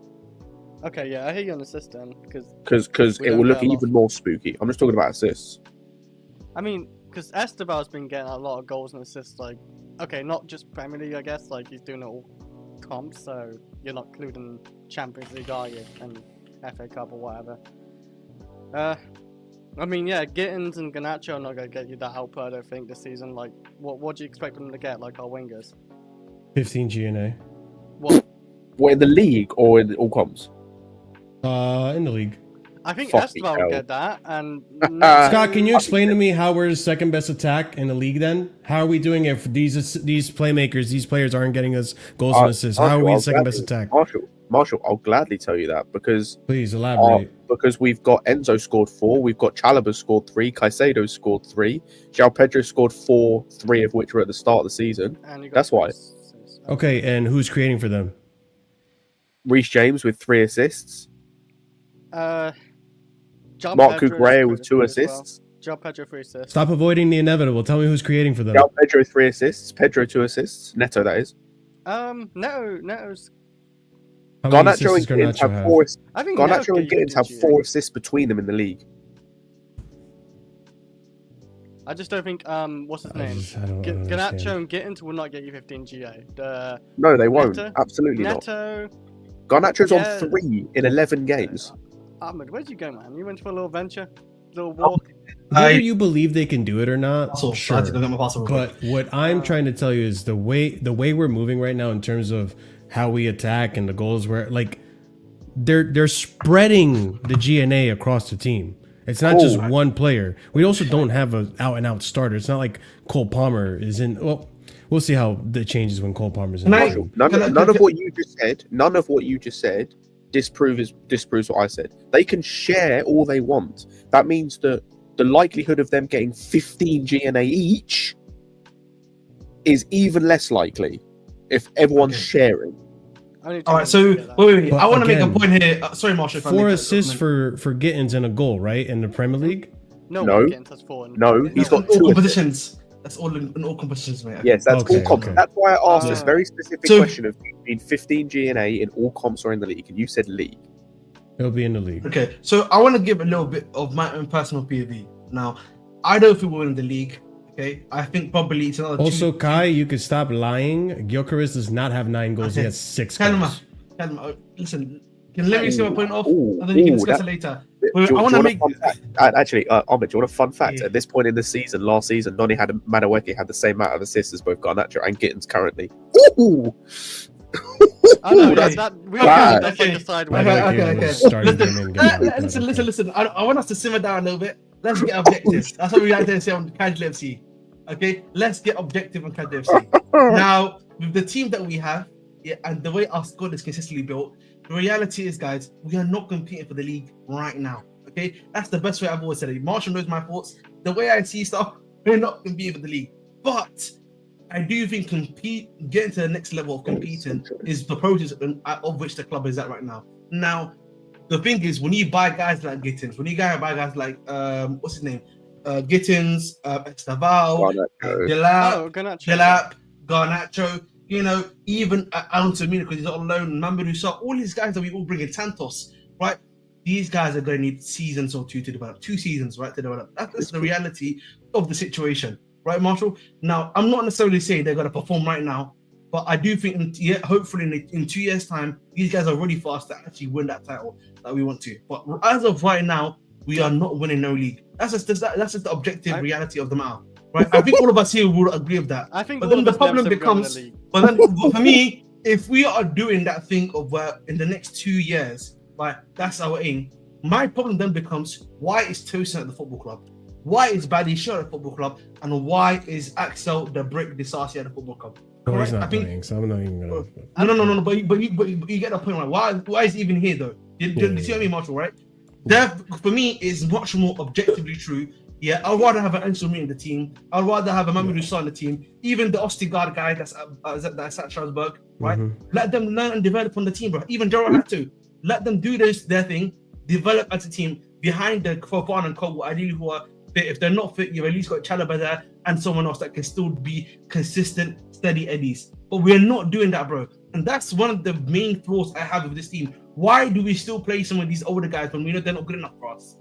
Okay, yeah, I hear you on assist then, because Because it will look even more spooky. I'm just talking about assists. I mean, because Estebal's been getting a lot of goals and assists, like, okay, not just Premier League, I guess, like, he's doing it all comps, so you're not including Champions League, are you, and FA Cup or whatever. I mean, yeah, Gittins and Garnacho are not going to get you that output, I don't think, this season. Like, what do you expect them to get, like, our wingers? 15 GNA. What? What, in the league or in all comps? In the league. I think Fucking Esteban will hell. get that, and... Scott, can you explain to me how we're second best attack in the league then? How are we doing if these playmakers, these players aren't getting us goals and assists? How are we second best attack? Marshall, I'll gladly tell you that because Please elaborate. because we've got Enzo scored 4, we've got Chalobah scored 3, Caicedo scored 3, João Pedro scored 4, 3 of which were at the start of the season. And you got That's why. Okay, and who's creating for them? Reece James with 3 assists, John Marc Pedro Cucurella is with 2 good as well. assists, John Pedro 3 assists. Stop avoiding the inevitable. Tell me who's creating for them. João Pedro 3 assists, Pedro 2 assists, Neto that is. Neto's... How many Garnacho assists and does Gittins Garnacho have have? 4 I think Garnacho and Neto's Gittins have GA. 4 assists between them in the league. I just don't think, what's his I name? don't understand. Garnacho and Gittins will not get you 15 GA. No, they won't. Neto? Absolutely not. Neto... Garnacho's Yeah. on 3 in 11 games. Ahmed, where'd you go, man? You went for a little venture? Little walk? Whether you believe they can do it or not, Parcel. I sure. had to go get my parcel real quick. But what I'm trying to tell you is the way we're moving right now in terms of how we attack and the goals, where like they're spreading the GNA across the team. It's not just one player. We also don't have an out and out starter. It's not like Cole Palmer is in. Well, we'll see how that changes when Cole Palmer's in. Can I- None of what you just said disproves what I said. They can share all they want. That means that the likelihood of them getting 15 GNA each is even less likely if everyone's sharing. All right, so wait. But I want to make a again, point here. Sorry, Marshall. if I 4 make that assists comment. for Gittins and a goal, right, in the Premier League. No, No. Gittins has 4. No, he's got all 2 competitions. That's all in all competitions, mate. Yes, that's Okay, all comps. okay. That's why I asked this Ah. very specific So- question of between 15 GNA in all comps or in the league, and you said league. It'll be in the league. Okay, so I want to give a little bit of my own personal POV. Now, I don't think we'll win the league. Okay, I think probably it's another. Also, Kai, you could stop lying. Gyökeres does not have 9 goals. He Okay. has 6 Kalma, goals. listen. Let me see my point off, Ooh, and then you can ooh, discuss that- it later. Do Wait, you I want to want a make. fun fact? Actually, Ahmed, do you want a fun fact? Yeah. At this point in the season, last season, Noni Madueke had the same amount of assists as both Garnacho and Gittins currently. Ooh! I know, Okay. we Wow. can definitely Okay. decide By whether... the way, Okay, Gittins okay. started the game and getting out, but okay. Listen. I want us to simmer down a little bit. Let's get objective. That's what we like to say on Casually FC. Okay, let's get objective on Casually FC. Now, with the team that we have, yeah, and the way our squad is consistently built, the reality is, guys, we are not competing for the league right now. Okay, that's the best way I've always said it. Marshall knows my thoughts. The way I see stuff, we're not competing for the league. But I do think getting to the next level of competing is the process of which the club is at right now. Now, the thing is, when you buy guys like Gittins, when you buy guys like what's his name, Gittins, Esteval, Delap, Garnacho, you know, even Alan Tamina because he's not alone, Mamadou Sarr, all these guys that we all bring in, Santos, right? These guys are going to need seasons or 2 to develop, 2 seasons, right, to develop. That's the reality of the situation, right, Marshall? Now, I'm not necessarily saying they're going to perform right now, but I do think, hopefully in 2 years' time, these guys are ready for us to actually win that title that we want to. But as of right now, we are not winning no league. That's just the objective reality of the matter, right? I think all of us here will agree with that. I think but all then of the us problem never said we're gonna becomes, win the league. but then for me, if we are doing that thing of in the next 2 years, right, that's our aim. My problem then becomes, why is TOSIN at the football club? Why is Badi Shaw at the football club? And why is Axel the Brick Disasi at the football club? No, he's not I think- playing, so I'm not even gonna. No. But you get the point, right? Why is he even here though? You see what I mean, Marshall, right? That, for me, is much more objectively true. Yeah, I'd rather have an Ansel in the team. I'd rather have a Mamadou Sarr in the team. Even the Ostigard guy that's at Strasbourg, right? Let them learn and develop on the team, bro. Even Gerald had to. Let them do their thing, develop as a team behind the Fofana and Cole, ideally who are fit. If they're not fit, you've at least got Chalobah there and someone else that can still be consistent, steady eddies. But we're not doing that, bro. And that's one of the main flaws I have with this team. Why do we still play some of these older guys when we know they're not good enough for us?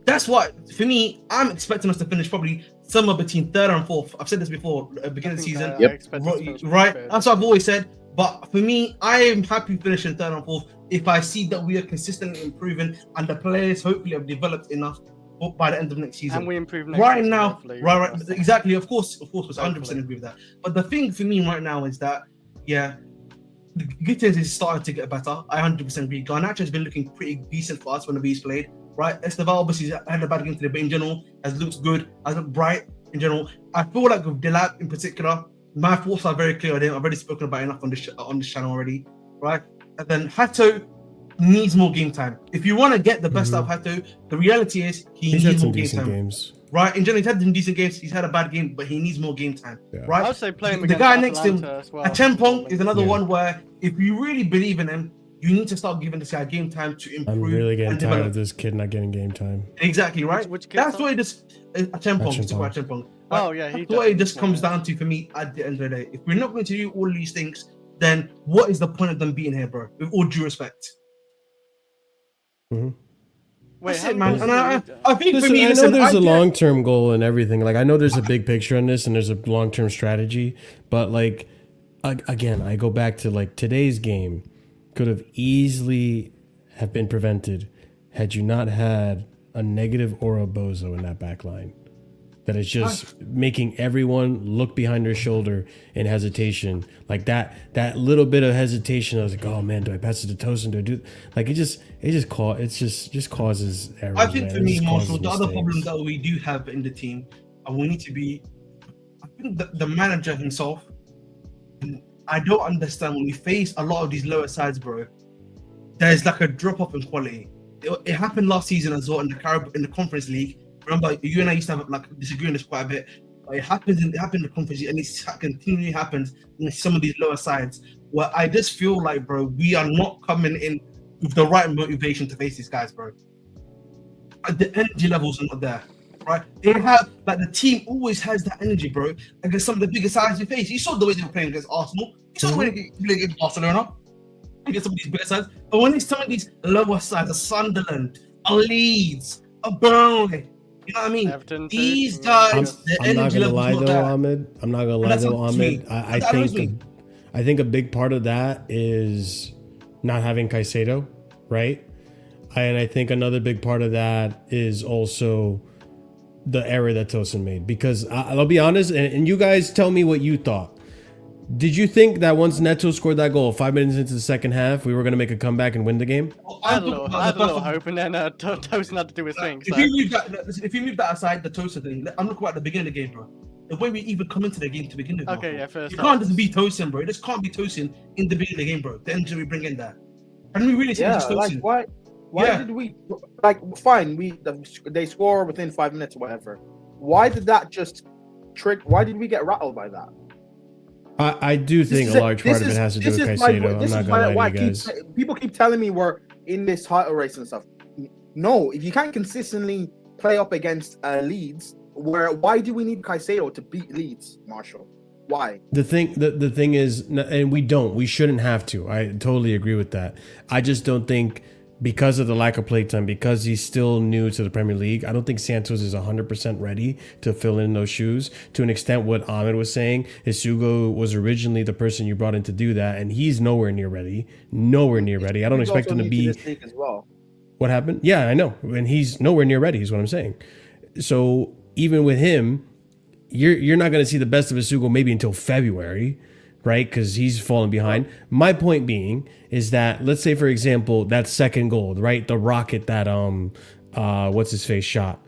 That's what, for me, I'm expecting us to finish probably somewhere between third and fourth. I've said this before, beginning of the season. Right? That's what I've always said. But for me, I am happy finishing third and fourth if I see that we are consistently improving and the players hopefully have developed enough by the end of next season. And we improve next right season, now. hopefully. Right, exactly. Of course, 100% agree with that. But the thing for me right now is that, yeah, Gittins is starting to get better. I 100% agree. Garnacho has been looking pretty decent for us whenever he's played. Right, Esteval obviously had a bad game today, but in general has looked good, has looked bright in general. I feel like with Delap in particular, my thoughts are very clear on him. I've already spoken about enough on this channel already, right? And then Hato needs more game time. If you want to get the best out of Hato, the reality is he needs more game time. Games. Right, in general, he's had some decent games. He's had a bad game, but he needs more game time. Yeah. Right, I would say play him the guy next to him, as well. Achempong, is another one where if you really believe in him, you need to start giving this guy game time to improve. I'm really getting tired of this kid not getting game time. Exactly, right? Which that's why this Achempong. Oh yeah, that's what it just comes down to for me at the end of the day. If we're not going to do all these things, then what is the point of them being here, bro? With all due respect. Mm-hmm. Wait, that's it, man. And I think listen, for me, I know there's a long-term goal and everything. Like I know there's a big picture on this and there's a long-term strategy, but like again, I go back to like today's game could have easily have been prevented had you not had a negative Aura Bozo in that back line. That is just making everyone look behind their shoulder in hesitation. Like that little bit of hesitation, I was like, oh man, do I pass it to TOSIN? Do I do like it just causes errors. I think for me, Marshall, the other problem that we do have in the team, and we need to be, I think the manager himself, I don't understand when we face a lot of these lower sides, bro. There's like a drop off in quality. It happened last season as well in the Conference League. Remember, you and I used to have like disagree on this quite a bit. But it happened in the Conference League, and it continually happens in some of these lower sides. Where I just feel like, bro, we are not coming in with the right motivation to face these guys, bro. The energy levels are not there. Right, they have like the team always has that energy, bro. Against some of the biggest sides we face. You saw the way they were playing against Arsenal. You saw the way they played against Barcelona. Against some of these bigger sides. But when it's some of these lower sides, a Sunderland, a Leeds, a Burnley, you know what I mean? Everton these guys, the energy levels I'm not gonna lie not though, there. Ahmed. I'm not gonna lie though, Ahmed. I think a big part of that is not having Caicedo, right? And I think another big part of that is also the error that TOSIN made, because I'll be honest, and you guys tell me what you thought. Did you think that once Neto scored that goal 5 minutes into the second half, we were going to make a comeback and win the game? I had a little hope, and then TOSIN had to do his thing. So. If you move that aside, the TOSIN thing, I'm looking at the beginning of the game, bro. The way we even come into the game to begin with. Okay, yeah, first. You can't just be TOSIN, bro. It just can't be TOSIN in the beginning of the game, bro. The energy we bring in there. And we really see it's TOSIN. Like, why did we like? Fine, they score within 5 minutes or whatever. Why did that just trick? Why did we get rattled by that? I do think a large part of it has to do with Caicedo. I'm not gonna lie to you guys. People keep telling me we're in this title race and stuff. No, if you can't consistently play up against Leeds, why do we need Caicedo to beat Leeds, Marshall? Why? The thing is, and we shouldn't have to. I totally agree with that. I just don't think, because of the lack of play time, because he's still new to the Premier League, I don't think Santos is 100% ready to fill in those shoes. To an extent, what Ahmed was saying, Isugo was originally the person you brought in to do that, and he's nowhere near ready. Nowhere near ready. I don't expect him to be. As well. What happened? Yeah, I know, and he's nowhere near ready. Is what I'm saying. So even with him, you're not going to see the best of Isugo maybe until February. Right, because he's falling behind. My point being is that, let's say, for example, that second goal, right, the rocket that what's his face shot,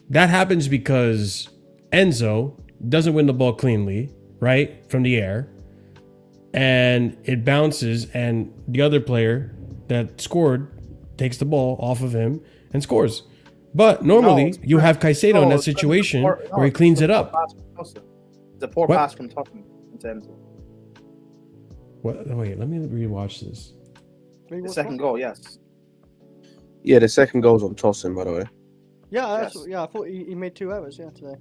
that happens because Enzo doesn't win the ball cleanly, right, from the air, and it bounces, and the other player that scored takes the ball off of him and scores. But normally you have Caicedo in that situation where he cleans it up. It's a poor What? pass from Tottenham into Enzo. What? Wait, let me rewatch this. The second goal, yes. Yeah, the second goal's on TOSIN, by the way. Yeah, Yes. yeah. I thought he made 2 errors. Yeah, today.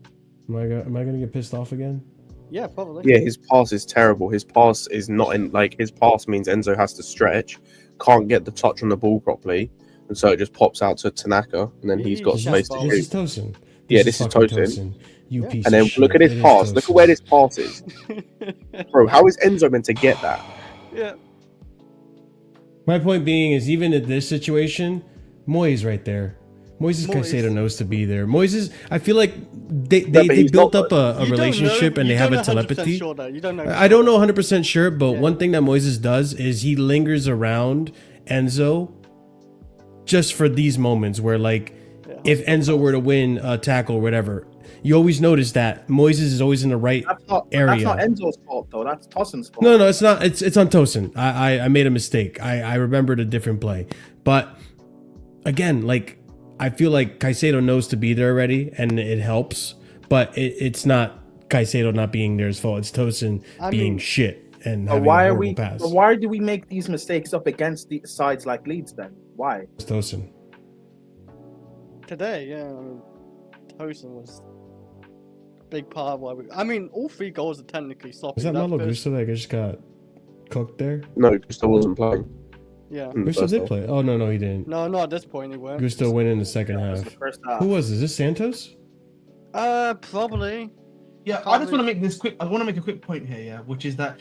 Am I gonna get pissed off again? Yeah, probably. Yeah, his pass is terrible. His pass is not in like his pass means Enzo has to stretch, can't get the touch on the ball properly, and so it just pops out to Tanaka, and then he's got He's space just to This is shoot. TOSIN. Yeah, this is fucking TOSIN. You Yeah. piece And then of shit. look at his It is pass. Look at TOSIN. where this pass is, bro. How is Enzo meant to get that? Yeah. My point being is even in this situation, Moyes right there. Moises Moyes. Caicedo knows to be there. Moises, I feel like they but he's built not- up a relationship and they have a telepathy. Sure, though. You don't know. I don't know 100% sure, but Yeah. one thing that Moises does is he lingers around Enzo just for these moments where, like, Yeah. if Enzo were to win a tackle or whatever, you always notice that Moises is always in the right area. That's not Enzo's fault though. That's Tosin's fault. No, it's not. It's on TOSIN. I made a mistake. I remembered a different play. But again, like, I feel like Caicedo knows to be there already, and it helps. But it's not Caicedo not being there's fault. It's TOSIN being shit and But having why a are horrible we? pass. But why do we make these mistakes up against the sides like Leeds then? Why? It's TOSIN. Today, yeah. I mean, TOSIN was a big part of why we. I mean, all 3 goals are technically sloppy. Is that Malo first- Gusto that just got cooked there? No, Gusto wasn't playing. Yeah. in the Gusto first did half. play. Oh no, he didn't. No, not at this point. He weren't. Gusto went in the second That was the half. first half. Who was this? Is this Santos? Probably. Yeah, I Can't just want to make this quick. I want to make a quick point here, yeah, which is that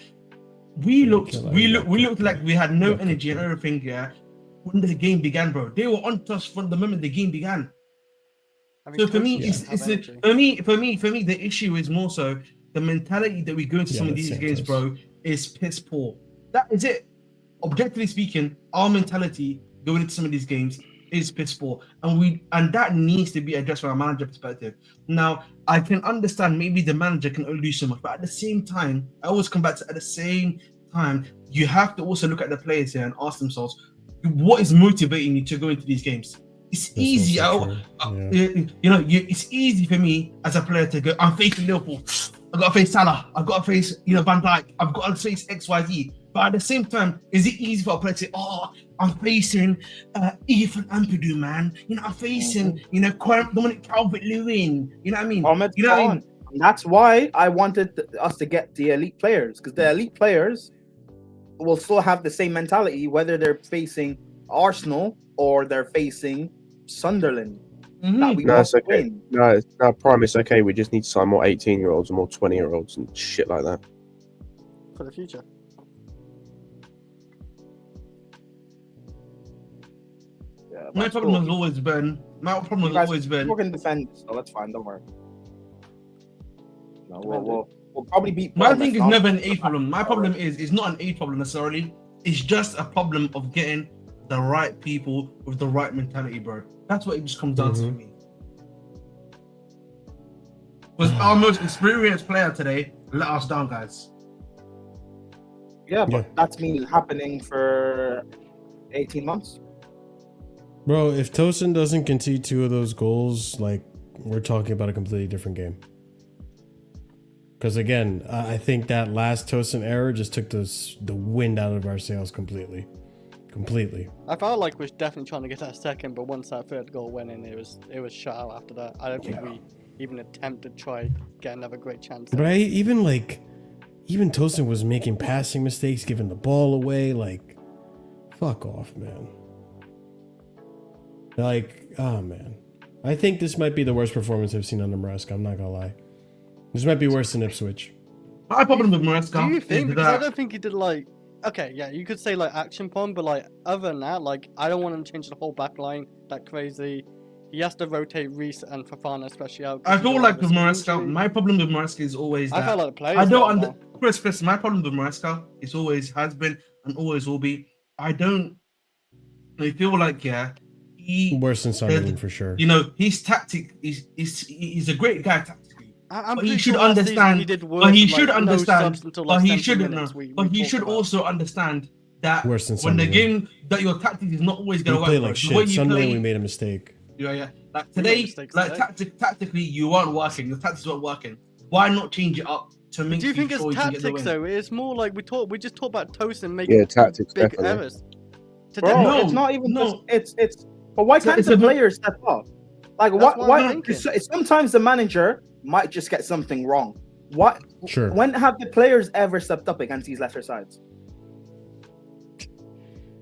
we Yeah, looked, kill we that, looked, we yeah, looked like we had no yeah, energy and everything, yeah. When the game began, bro, they were on us from the moment the game began. I mean, So for me, TOSIN it's doesn't have energy. for me, the issue is more so the mentality that we go into Yeah, some of that's these games, Santos. bro, is piss poor. That is it. Objectively speaking, our mentality going into some of these games is piss poor, and that needs to be addressed from a manager perspective. Now, I can understand maybe the manager can only do so much, but at the same time, I always come back to at the same time, you have to also look at the players here and ask themselves, what is motivating you to go into these games? It's That's easy. also true. Yeah. It's easy for me as a player to go, I'm facing Liverpool. I've got to face Salah. I've got to face, Van Dijk. I've got to face XYZ. But at the same time, is it easy for a player to say, oh, I'm facing Ethan Ampadu, man. I'm facing, Dominic Calvert-Lewin. You know what I mean? Ahmed, You know what I mean? And that's why I wanted us to get the elite players, because the elite players will still have the same mentality whether they're facing Arsenal or they're facing Sunderland. That we No, must it's okay. win. No, Prime, it's okay. We just need to sign more 18-year-olds and more 20-year-olds and shit like that. For the future. Yeah, My that's problem cool. has always been, We're gonna defend, so that's fine. Don't worry. No, we'll probably beat. my Bournemouth thing is now. never an age problem. My problem is not an age problem necessarily. It's just a problem of getting the right people with the right mentality, bro. That's what it just comes down to for me. Was our most experienced player today let us down, guys? Yeah, but Yeah. that's been happening for 18 months. Bro, if TOSIN doesn't concede 2 of those goals, like, we're talking about a completely different game. Because again, I think that last TOSIN error just took the wind out of our sails completely. Completely. I felt like we was definitely trying to get that second, but once that third goal went in, it was shut out after that. I don't think we even attempted to try get another great chance. But even TOSIN was making passing mistakes, giving the ball away. Like, fuck off, man. Like, oh man. I think this might be the worst performance I've seen under Maresca. I'm not gonna lie. This might be worse than Ipswich. My problem with Maresca Do you is think? Because I that don't think he did like. Okay, yeah, you could say like action point, but like other than that, like I don't want him to change the whole back line that crazy. He has to rotate Reece and Fofana especially out. I feel like with Maresca. Maresca, my problem with Maresca is always I that felt like the players. I don't got under Chris. My problem with Maresca is always has been and always will be. I feel like he Worse than Sunderland for sure. his tactic he's a great guy tactically. I'm But he pretty should sure last season understand- He did worse, But he like, should no understand. subs until, But like, he 70 shouldn't know. minutes, we But he talked should about. also understand that Worse than when the Sunderland. game that your tactics is not always We gonna work. play bro. like The shit. way you Sunday play, we made a mistake. yeah. Like We made today, mistakes like today. tactically, you weren't working. Your tactics weren't working. Why not change it up to make Do you think it's sure you can get the tactics win? though? It's more like we just talked about TOSIN making Yeah, tactics, big definitely. errors. Bro, Today, No, it's not even no. just it's. But why can't it's the a- players step up? Like That's what why? I'm thinking. Sometimes the manager might just get something wrong. What? Sure. When have the players ever stepped up against these lesser sides?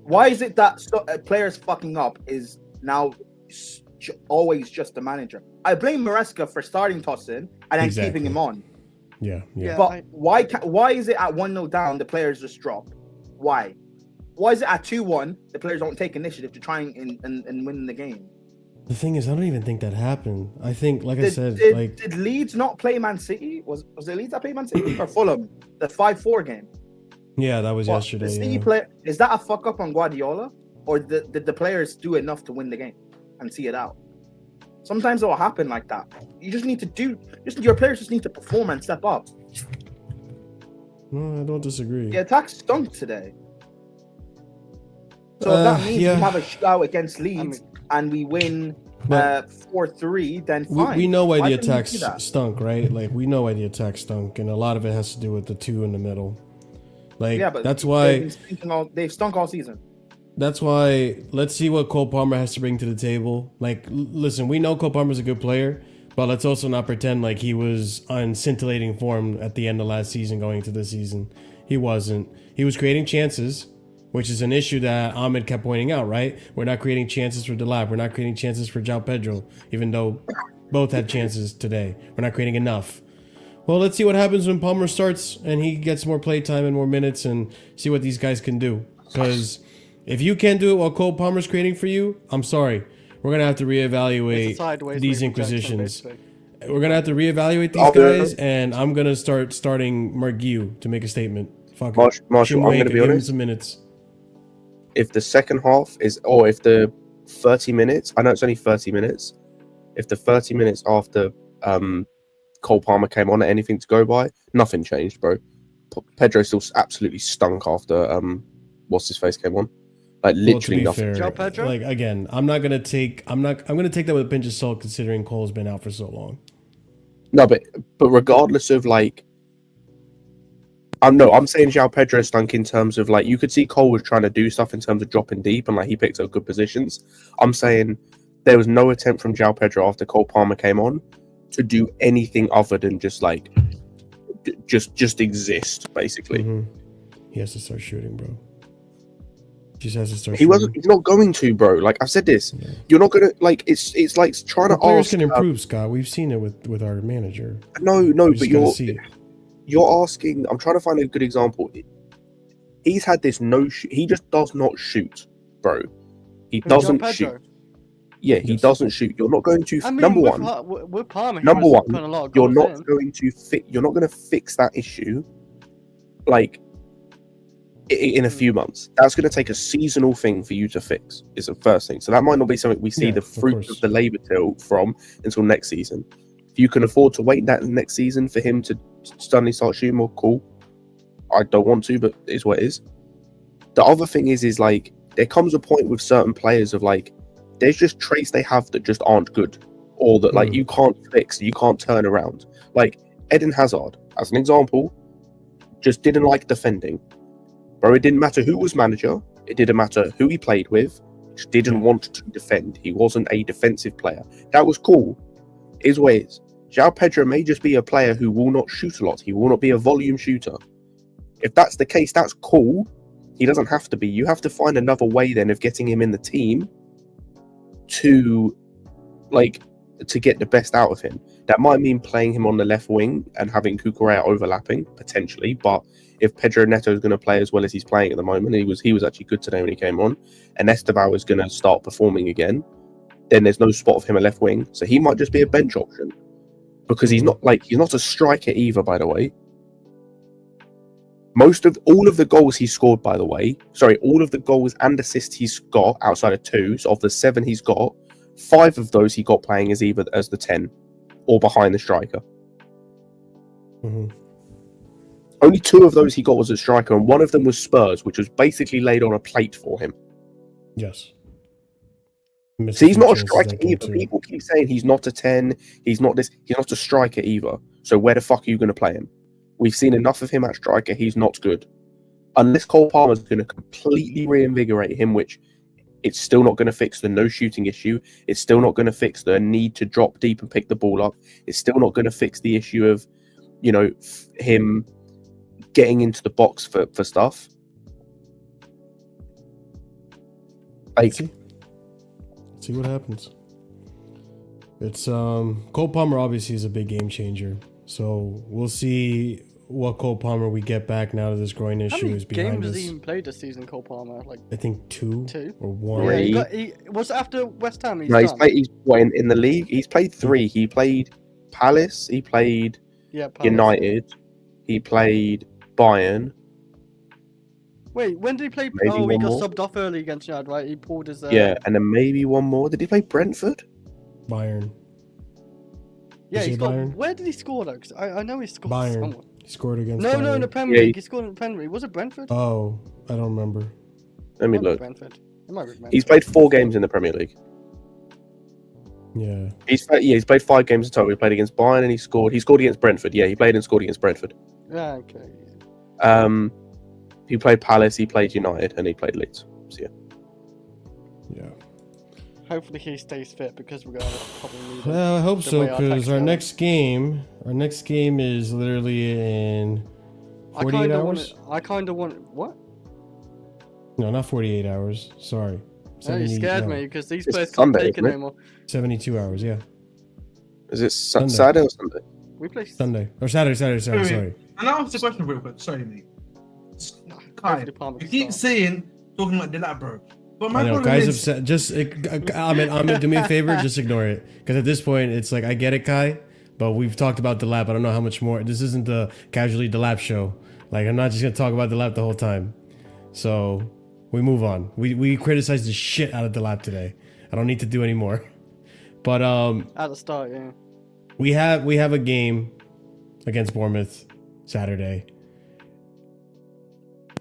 Why is it that players fucking up is now always just the manager? I blame Maresca for starting TOSIN and then Exactly. keeping him on. Yeah. Yeah. But why is it at 1-0 down the players just drop? Why? Why is it at 2-1 the players don't take initiative to try and win the game? The thing is, I don't even think that happened. I think, like I Did, said, did, like did Leeds not play Man City? Was it Leeds that played Man City or Fulham? The 5-4 game. yeah, that was What, yesterday. the City Yeah. play, is that a fuck up on Guardiola, or did the players do enough to win the game and see it out? Sometimes it will happen like that. You just need to your players just need to perform and step up. No, I don't disagree. The attack stunk today. So if that means yeah. we have a shootout against Leeds and we win But 4-3, then we, fine. we know why the couldn't we attacks do that? stunk, right? Like we know why the attack stunk, and a lot of it has to do with the two in the middle. Like Yeah, but that's why. they've stunk all season. That's why. Let's see what Cole Palmer has to bring to the table. Like, listen, we know Cole Palmer's a good player, but let's also not pretend like he was on scintillating form at the end of last season going into this season. He wasn't. He was creating chances, which is an issue that Ahmed kept pointing out, right? We're not creating chances for Delap. We're not creating chances for João Pedro, even though both had chances today. We're not creating enough. Well, let's see what happens when Palmer starts and he gets more play time and more minutes and see what these guys can do. Because if you can't do it while Cole Palmer's creating for you, I'm sorry. We're going to have to It's a reevaluate sideways these reprojection, inquisitions. basically. We're going to have to reevaluate these guys, and I'm going to start starting Marguerite to make a statement. Fuck it. Marshall, I'm going to be Give him honest. some minutes. If the second half is, or if the 30 minutes, I know it's only 30 minutes. If the 30 minutes after Cole Palmer came on, anything to go by, nothing changed, bro. Pedro still absolutely stunk after what's his face came on. Like literally Well, to nothing. be fair, João Pedro? like again, I'm gonna take that with a pinch of salt considering Cole's been out for so long. No, but regardless of like, I'm saying João Pedro stunk in terms of like you could see Cole was trying to do stuff in terms of dropping deep and like he picked up good positions. I'm saying there was no attempt from João Pedro after Cole Palmer came on to do anything other than just like just exist basically. Mm-hmm. He has to start shooting, bro. Just has to start. He wasn't. He's not going to, bro. Like I've said this, Yeah. you're not gonna like. It's like trying The to players ask. can improve, Scott. We've seen it with our manager. No, We but just gotta see. you're asking. I'm trying to find a good example. He's had this he just does not shoot, bro. He doesn't João shoot. Pedro. Yeah, he Yes. doesn't shoot. You're not going to. I mean, Number with one, with Palmer, he number was one, putting a lot of you're goals not in. going to You're not going to fix that issue, like in a few months. That's going to take a seasonal thing for you to fix. Is the first thing. So that might not be something we see Yeah, the of fruit course. of the labor till from until next season. If you can afford to wait that next season for him to suddenly start shooting more, cool. I don't want to, but it is what it is. The other thing is like there comes a point with certain players of like there's just traits they have that just aren't good, or that like you can't fix, you can't turn around. Like Eden Hazard, as an example, just didn't like defending. Bro, it didn't matter who was manager, it didn't matter who he played with, just didn't want to defend. He wasn't a defensive player. That was cool. Is what it is. João Pedro may just be a player who will not shoot a lot. He will not be a volume shooter. If that's the case, that's cool. He doesn't have to be. You have to find another way then of getting him in the team to get the best out of him. That might mean playing him on the left wing and having Cucurella overlapping potentially, but if Pedro Neto is going to play as well as he's playing at the moment, he was actually good today when he came on, and Esteban is going to start performing again, then there's no spot of him at left wing, so he might just be a bench option because he's not a striker either, by the way. All of the goals he scored, by the way, all of the goals and assists he's got outside of 2, so of the 7 he's got, 5 of those he got playing as either as the 10 or behind the striker. Mm-hmm. Only 2 of those he got was at striker, and one of them was Spurs, which was basically laid on a plate for him. Yes. So he's not a striker either. People keep saying he's not a 10. He's not this. He's not a striker either. So where the fuck are you going to play him? We've seen enough of him at striker. He's not good. Unless Cole Palmer's going to completely reinvigorate him, which it's still not going to fix the no shooting issue. It's still not going to fix the need to drop deep and pick the ball up. It's still not going to fix the issue of, you know, him getting into the box for stuff. Like, see what happens. It's Cole Palmer obviously is a big game changer. So we'll see what Cole Palmer we get back now that this groin issue is behind us. How many games has he even played this season, Cole Palmer? Like, I think 2 or 1. Yeah, he was it after West Ham. He's in the league. He's played 3. He played Palace. He played United. He played Bayern. Wait, when did he play? Maybe he got more. subbed off early against United, right? He pulled his. Yeah, and then maybe one more. Did he play Brentford? Bayern. Yeah, he got. Bayern? Where did he score though? 'Cause I know he scored Bayern. somewhere. He scored against No, Bayern. in the Premier League. He scored in the Premier League. Was it Brentford? Oh, I don't remember. Let me It might be look. Brentford. It might be Brentford. He's played 4 games in the Premier League. Yeah. He's played 5 games in total. He played against Bayern and he scored. He scored against Brentford. Yeah, he played and scored against Brentford. Yeah, okay. He played Palace. He played United, and he played Leeds. So Yeah. Hopefully he stays fit because we're gonna probably need him. Well, I hope The so, way our because text our goes. next game is literally in 48 hours. I kind of want what? No, not 48 hours. Sorry. No, you scared no, me because these It's players can't Sunday, take it isn't it? anymore. 72 hours, yeah. Is it Sunday. Saturday or Sunday? We play Sunday. Or Saturday, sorry. And I'll ask the question real quick. Sorry, mate. Kai, Hopefully Palmer you can keep start. saying, talking about Dillard, bro. But my I know, problem Kai's is, upset. Just, Ahmed, do me a favor, just ignore it. Because at this point, it's like, I get it, Kai, but we've talked about the lab. I don't know how much more. This isn't the Casually the Lab show. Like, I'm not just going to talk about the lab the whole time. So, we move on. We criticized the shit out of the lab today. I don't need to do any more. But, At the start, yeah. we have a game against Bournemouth Saturday.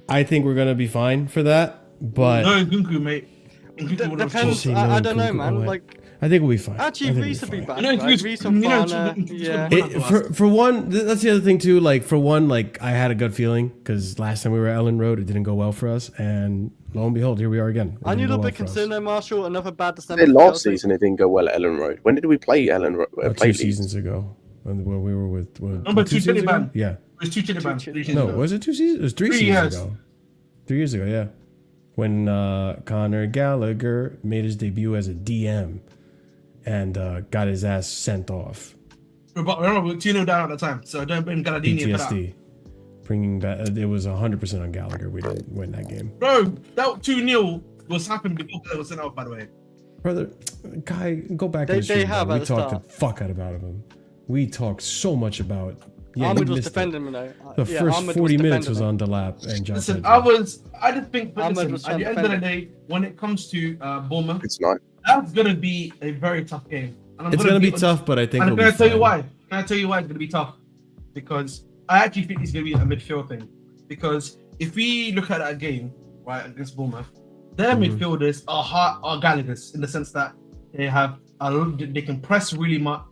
I think we're going to be fine for that. But no, Nkunku, mate. Nkunku would have Depends. scored. I don't know, Nkunku, man. oh, like, I think we'll be fine. actually, I think Reece would be we'll back. You know, Right? Nkunku's- Reece and you know, Fana, Nkunku's yeah. gonna be back. For one, that's the other thing too. Like for one, like I had a good feeling because last time we were at Ellen Road, it didn't go well for us, and lo and behold, here we are again. It Aren't you a didn't little go bit well for us. concerned though, Marshall? Another bad December. Last for Chelsea? season it didn't go well at Ellen Road. When did we play Ellen Road? Oh, Play 2 Leeds? seasons ago, when we were with. Remember 2 seasons Chili ago? Man? Yeah. It was 2 Chili bands. No, was it 2 seasons? It was 3 3 seasons years. ago. 3 years ago, yeah. When Conor Gallagher made his debut as a DM and got his ass sent off. But remember, we were 2-0 down at the time, so don't blame Galadini for that. PTSD. Bringing back, it was 100% on Gallagher. We didn't win that game. Bro, that 2-0 was happened before they were sent off, by the way. Brother, Guy, go back They- to the they stream, have bro. at We the talked start. the fuck out about him. We talked so much about. Yeah, Ahmed you was missed it. defending me though. The Yeah, first Ahmed 40 minutes defending was him. on the lap and John. Listen, Pedro. I just think, but Ahmed listen, was at the end of the day, when it comes to Bournemouth, It's not. that's gonna be a very tough game. And I'm It's gonna be honest- tough, but I think And I'm we'll gonna be tell you fine. why. Can I tell you why it's gonna be tough? Because I actually think it's gonna be a midfield thing. Because if we look at that game, right, against Bournemouth, their midfielders are Gallagher's in the sense that they can press really much,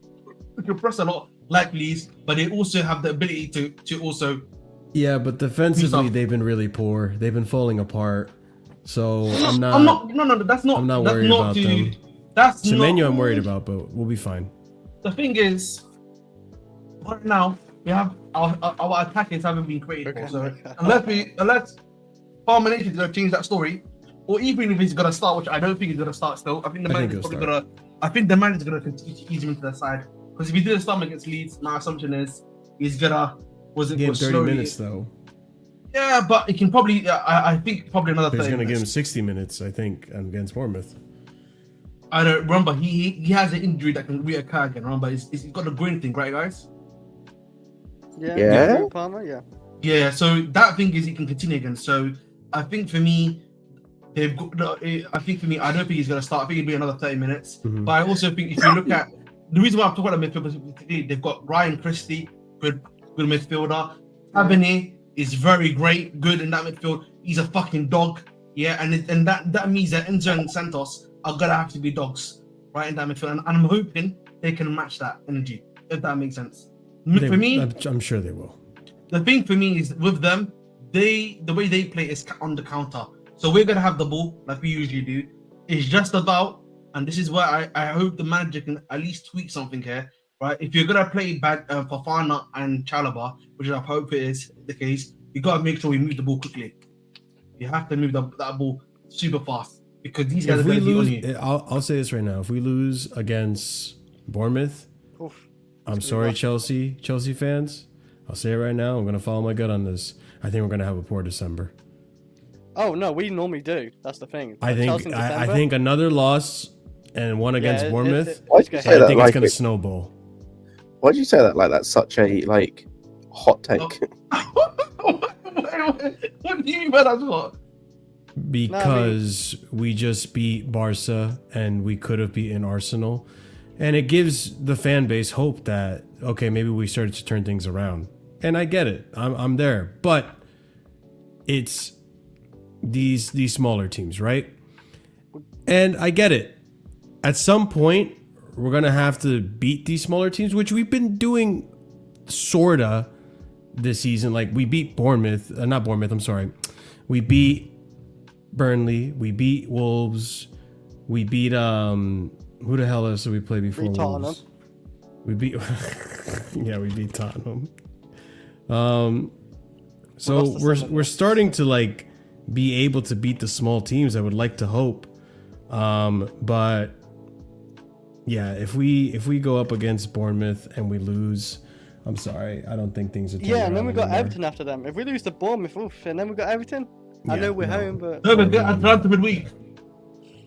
they can press a lot like Leeds, but they also have the ability to also. Yeah, but defensively Tough. they've been really poor. They've been falling apart. So I'm not. No, that's not. I'm not that's worried not about to, them. That's Semenyo not. I'm worried about, but we'll be fine. The thing is, right now we have our attackers haven't been created for. So unless Palmer Nation is gonna change that story, or even if he's gonna start, which I don't think he's gonna start still. I think the manager's he'll probably gonna. I think the manager's gonna continue to ease him into the side because if he didn't start against Leeds, my assumption is he's gonna Give him 30 minutes though. Yeah, but he can probably. I think probably another. But he's 30 gonna give him minutes. 60 minutes, I think, against Bournemouth. I don't remember. He has an injury that can reoccur again. Remember, he's got the groin thing, right, guys? Yeah. Palmer, yeah. Yeah. So that thing is he can continue again. So I think for me, they've got. I think for me, I don't think he's gonna start. I think it'll be another 30 minutes. But I also think if you look at the reason why I'm talking about midfield is today, they've got Ryan Christie, good midfielder. Tavernier, is very good in that midfield. He's a fucking dog. Yeah, and that means that Enzo and Santos are gonna have to be dogs, right, in that midfield. And I'm hoping they can match that energy, if that makes sense. For me, I'm sure they will. the thing for me is with them, the way they play is on the counter. So we're gonna have the ball like we usually do. It's just about, and this is where I hope the manager can at least tweak something here, right? If you're gonna play back Fofana and Chalobah, which I hope it is the case, you gotta make sure we move the ball quickly. You have to move that ball super fast because these guys are gonna be on you. I'll say this right now: if we lose against Bournemouth, Oof. I'm sorry, Chelsea fans. I'll say it right now. I'm gonna follow my gut on this. I think we're gonna have a poor December. Oh no, we normally do. That's the thing. I think another loss and one against Bournemouth. Why'd you I say that? think Like it's gonna snowball. Why'd you say that? Like that's such a hot take. What do you mean by that? What? Because we just beat Barca and we could have beaten Arsenal, and it gives the fan base hope that okay, maybe we started to turn things around. And I get it. I'm there, but it's these smaller teams, right? And I get it. At some point, we're gonna have to beat these smaller teams, which we've been doing sorta this season. Like we beat Bournemouth, not Bournemouth. I'm sorry. We beat Burnley. We beat Wolves. We beat who the hell else did we play before Wolves? We beat yeah, we beat Tottenham. So we're starting to like be able to beat the small teams. I would like to hope, but yeah, if we go up against Bournemouth and we lose, I'm sorry, I don't think things are. Yeah, and then we got Everton after them. If we lose to Bournemouth, oof, and then we got Everton. I know we're home, but no, but Atlanta midweek.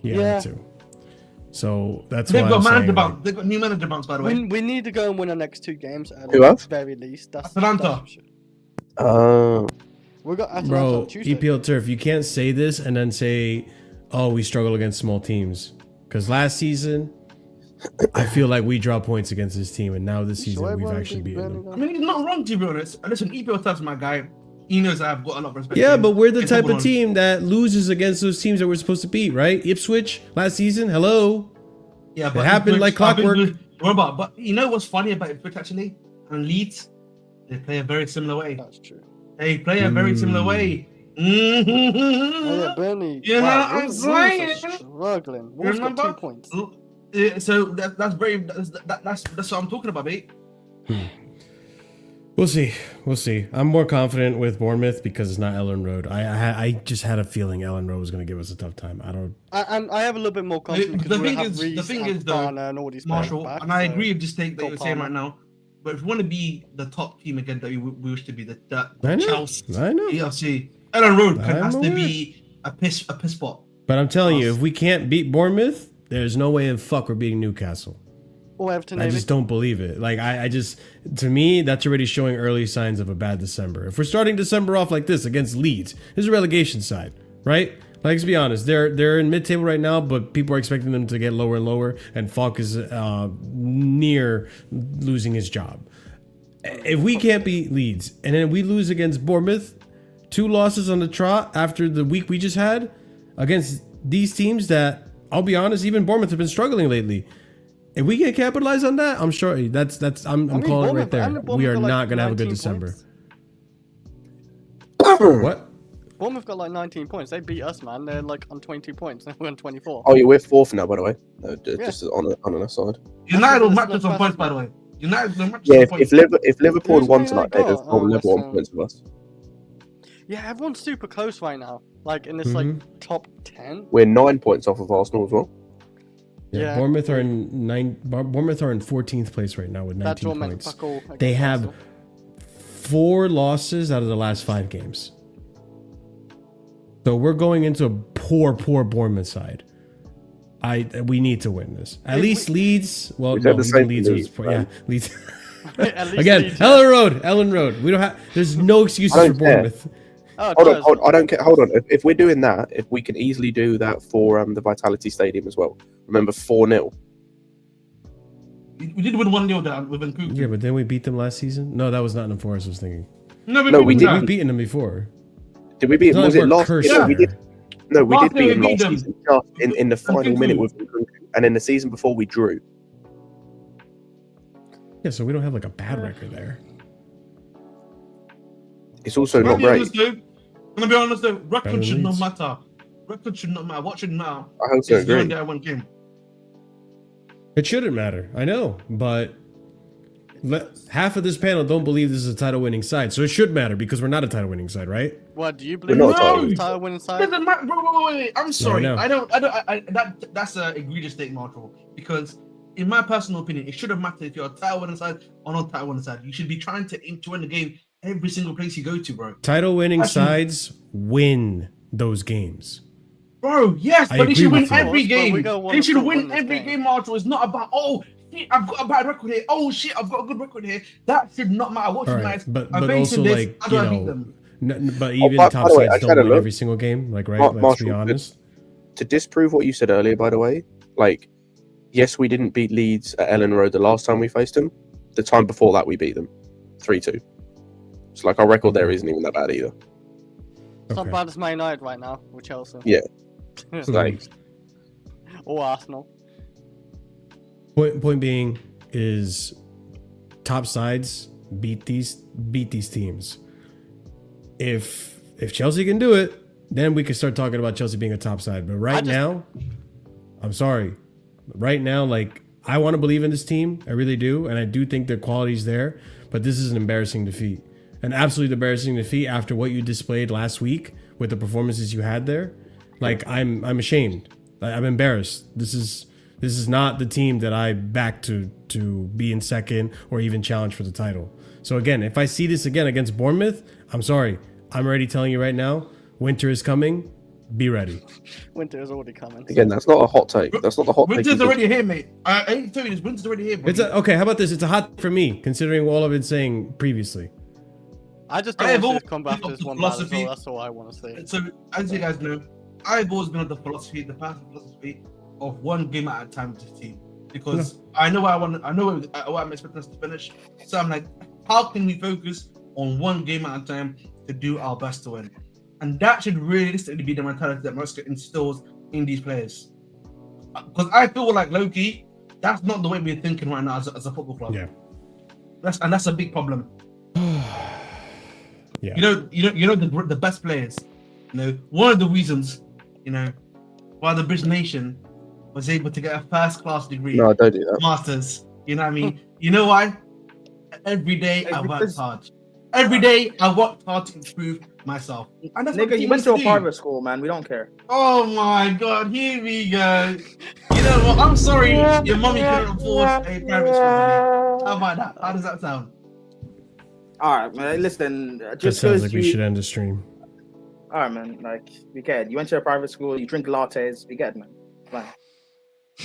Yeah, me too. So that's they've why got I'm saying, bounce. They've got new manager bounce, by the way. we need to go and win our next 2 games at Who else? the very least. That's Atalanta. We got Atalanta bro, on Tuesday. EPL Turf, you can't say this and then say, oh, we struggle against small teams. Because last season, I feel like we draw points against this team, and now this season we've actually beaten them. I mean, he's not wrong, to be honest. Listen, EPL Turf's my guy. He knows I've got a lot of respect. Yeah, for him. but we're the It's type all of on. team that loses against those teams that we're supposed to beat, right? Ipswich last season, hello. Yeah, but It happened like clockwork. Remember, but you know what's funny about Ipswich actually? And Leeds, they play a very similar way. That's true. They play a very similar way. Oh yeah, Burnley. You know what I'm Wolves are saying? struggling. Wolves got 2 points. So that's what I'm talking about, mate. We'll see. I'm more confident with Bournemouth because it's not Ellen Road. I just had a feeling Ellen Road was going to give us a tough time. I have a little bit more confidence. The thing is, though, and all these Marshall, back, and I so agree with this take that you're saying Palmer. right now. But if we want to be the top team again that we wish to be, the I know. Chelsea, I know. EFC, Ellen Road I'm has to aware. be a piss spot. But I'm telling you, if we can't beat Bournemouth, there's no way in fuck we're beating Newcastle. Or Everton, I maybe. just don't believe it. Like I just, to me, that's already showing early signs of a bad December. If we're starting December off like this against Leeds, this is a relegation side, right? Like, let's be honest, they're in mid-table right now, but people are expecting them to get lower and lower, and Falk is near losing his job. If we can't beat Leeds, and then we lose against Bournemouth, 2 losses on the trot after the week we just had against these teams that, I'll be honest, even Bournemouth have been struggling lately. If we can capitalize on that, I'm sure I'm calling it right there. We are not gonna have a good December. What? Bournemouth got like 19 points. They beat us, man. They're like on 22 points. We're on 24. Oh, yeah, we're 4th now, by the way. Just on an aside. United will That's match not us on fast points, by enough. the way. United will match Yeah, us on points. if Liverpool had Who's won really tonight, they'd have got? gone level West on points with us. Yeah, everyone's super close right now. Like in this like top 10. We're 9 points off of Arsenal as well. Yeah. Bournemouth are in 14th place right now with 19 That's what meant points. fuck all. They against have Arsenal. 4 losses out of the last 5 games. So we're going into a poor Bournemouth side. We need to win this. At least Leeds. Well, We no, said the even same Leeds. thing are- as yeah, Frank. Leeds. At least Again, Leeds, Ellen Road. We don't have. There's no excuses I for don't care. Bournemouth. Oh, Hold on, I don't care. Hold on. If we're doing that, if we can easily do that for the Vitality Stadium as well. Remember 4-0. We did win 1-0 there with Vancouver. Yeah, but then we beat them last season. No, that was Nottingham Forest. I was thinking. No, No, we beat them. didn't. We've beaten them before. Did we beat? It's not Was like it we're last? cursed Yeah, we there. did. No, we Last did beat year them we last beat them. season. Just in the final minute with, and then the season before we drew. Yeah, so we don't have like a bad record there. It's also I'm not great. gonna be honest though. Better Record than should not Leeds. matter. Record should not matter. What should matter I also is going agree. there one game. It shouldn't matter. I know, but half of this panel don't believe this is a title-winning side, so it should matter because we're not a title-winning side, right? What do you We're believe? not a No! title. Title winning side? Doesn't matter. Wait. I'm sorry. know. That's an egregious statement, Marshall. Because in my personal opinion, it shouldn't matter if you're a title winning side or not title winning side. You should be trying to aim to win the game every single place you go to, bro. Title-winning Actually- sides win those games. Bro, yes, I but they agree should win with you. every But we game. don't wanna They should still win win this every game. game, Marshall. It's not about, oh, shit, I've got a bad record here. Oh, shit, I've got a good record here. That should not matter. What All should right, matter? but I'm also facing this. like How do you I beat know, them? but even by top the way, I sides tried don't to win look. every single game, like right? Let's Marshall, be honest. To disprove what you said earlier, by the way, like, yes, we didn't beat Leeds at Ellen Road the last time we faced them. The time before that, we beat them 3-2. So, like, our record there isn't even that bad either. It's not Okay. bad as Man United right now with Chelsea. Yeah. It's like, Or Arsenal. Point being is top sides beat these teams. If Chelsea can do it, then we can start talking about Chelsea being a top side. But right now, I'm sorry. Right now, like, I want to believe in this team. I really do. And I do think their quality's there. But this is an embarrassing defeat. An absolutely embarrassing defeat after what you displayed last week with the performances you had there. Like, I'm ashamed. I'm embarrassed. This is not the team that I back to be in second or even challenge for the title. So again, if I see this again against Bournemouth, I'm sorry. I'm already telling you right now, winter is coming. Be ready. Winter is already coming. again, that's not a hot take. That's not the hot take. Winter's you already here, mate. I ain't telling you this. Winter's already here, bro. Okay, how about this? It's a hot for me, considering all I've been saying previously. I just I have don't want to always come back to been this of one the bad as philosophy- well. That's all I want to say. So, as you guys know, I've always been of the philosophy, the past philosophy of one game at a time with the team. Because I know what I'm expecting us to finish. So I'm like, how can we focus on one game at a time to do our best to win? And that should realistically be the mentality that Moscow instills in these players. Because I feel like Loki, that's not the way we're thinking right now as a football club. Yeah. That's a big problem. Yeah. You know the best players. One of the reasons, why the British nation was able to get a first-class degree, No, don't do that. masters. You know what I mean? You know why? Every day I worked Because- hard. Every day I worked hard to improve myself. And that's what Nigga, you team went to a do. private school, man. We don't care. Oh my god, here we go. You know what? I'm sorry, your mommy couldn't afford a private school for me. How about that? How does that sound? All right, man. Listen, That just sounds because like we should end the stream. All right, man. Like, we get it. You went to a private school. You drink lattes. We get it, man. Fine.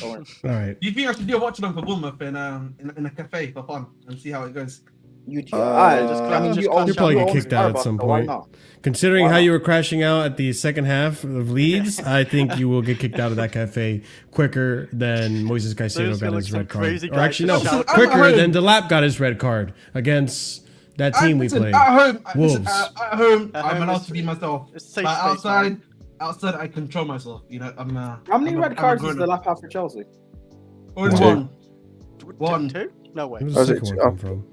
Don't worry. All right. Do you think I should do a watch along for Bournemouth in a cafe for fun and see how it goes? You, just You're probably get kicked out at some so why point. not? Considering Why how not? you were crashing out at the second half of Leeds, I think you will get kicked out of that cafe quicker than Moises Caicedo There's got like his some red card. crazy Or guy actually, just no, shouting. quicker I'm than Delap got his red card against that team we played. At home, Wolves. at home, At I'm home allowed it's- to be myself. It's safe But space, man. outside, I control myself. I'm. How many red cards does the lap have for Chelsea? Only Two. one. One. Two? No way. Where does Was the it second two? one come from?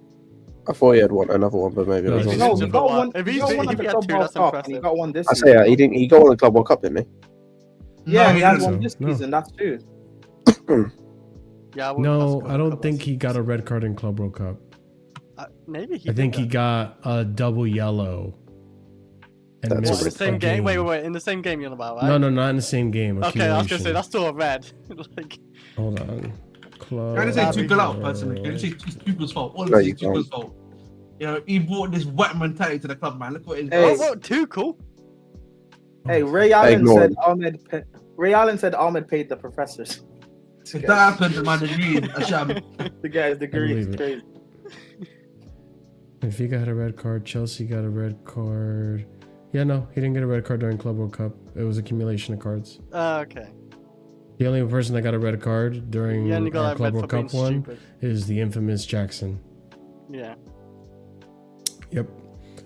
I thought he had another one, but maybe it was No, on No, he's he just got one. one. If He he's- got one if at the he had Club two, World that's Cup, and he impressive. got one this I season. say he got one at Club World Cup, didn't Yeah, No, he had so. one this No. season. That's two. Yeah, I wouldn't No, pass I don't Club think World he got a Cup. red card in Club World Cup. Maybe he. I think did he that. got a double yellow. And That's What, missed in the same a game? Wait. In the same game you're about, right? No, not in the same game. Okay, I was gonna accumulation. say that's still a red. Like, Hold on. Club. Can I say That'd be Tuchel out personally? Can I say it's Tuchel's fault? No, Honestly, you it's Tuchel's can't. fault. He brought this wet mentality to the club, man. Look what he's Hey. oh, what? Too cool. Hey, Ray Allen ignore said him. Ahmed said Ahmed paid the professors If that happened, my degree is a sham. to get his degree. believe It's it. crazy. Benfica had a red card. Chelsea got a red card. Yeah, no, he didn't get a red card during Club World Cup. It was accumulation of cards. Okay. The only person that got a red card during Yeah, and you got our that Club red World for being Cup one stupid. is the infamous Jackson. Yeah. Yep.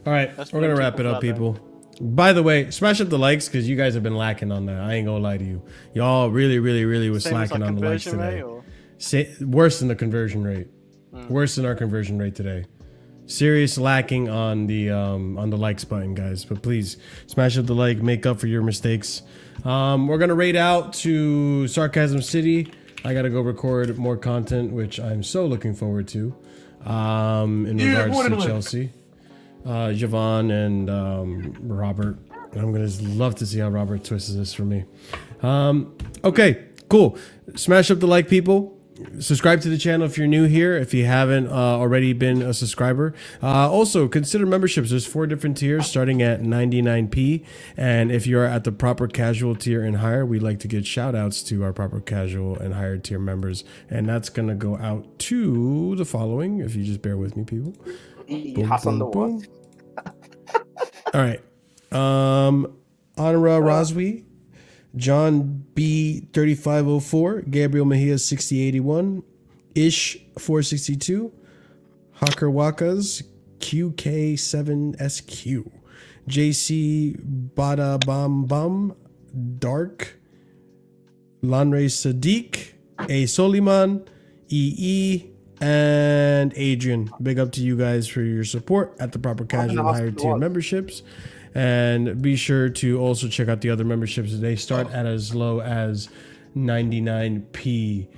All right, Let's we're gonna bring wrap it people up, out there. people. By the way, smash up the likes because you guys have been lacking on that. I ain't gonna lie to you. Y'all really was Same as slacking our on the likes conversion today. rate, or? Worse than the conversion rate. Worse than our conversion rate today. Serious lacking on the likes button, guys. But please smash up the like, make up for your mistakes. We're gonna raid out to Sarcasm City. I gotta go record more content, which I'm so looking forward to. In regards to Chelsea, Javon and Robert. I'm gonna love to see how Robert twists this for me. Okay, cool. Smash up the like, people. Subscribe to the channel if you're new here, if you haven't already been a subscriber. Also, consider memberships. There's 4 different tiers starting at 99p. And if you're at the proper casual tier and higher, we'd like to give shout outs to our proper casual and higher tier members. And that's going to go out to the following, if you just bear with me, people. Boom, Hassan the boom, what? boom. All right. Anara Razwi. John B 3504, Gabriel Mejia 6081, Ish 462, Hacker Wakas QK7SQ, JC Bada Bam Bam, Dark, Lanre Sadiq, A Soliman, EE, and Adrian. Big up to you guys for your support at the proper casual and higher tier memberships. And be sure to also check out the other memberships. They start at as low as 99p.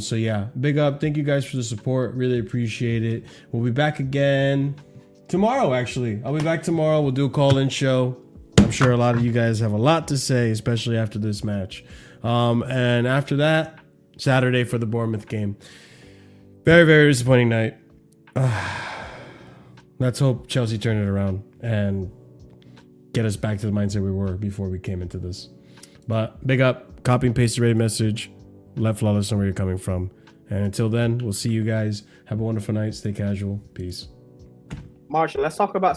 So yeah, big up. Thank you guys for the support. Really appreciate it. We'll be back again tomorrow, actually. I'll be back tomorrow. We'll do a call-in show. I'm sure a lot of you guys have a lot to say, especially after this match. And after that, Saturday for the Bournemouth game. Very disappointing night. Let's hope Chelsea turn it around and get us back to the mindset we were before we came into this. But big up, copy and paste the rated message, let Flawless know where you're coming from. And until then, we'll see you guys. Have a wonderful night. Stay casual. Peace. Marshall, let's talk about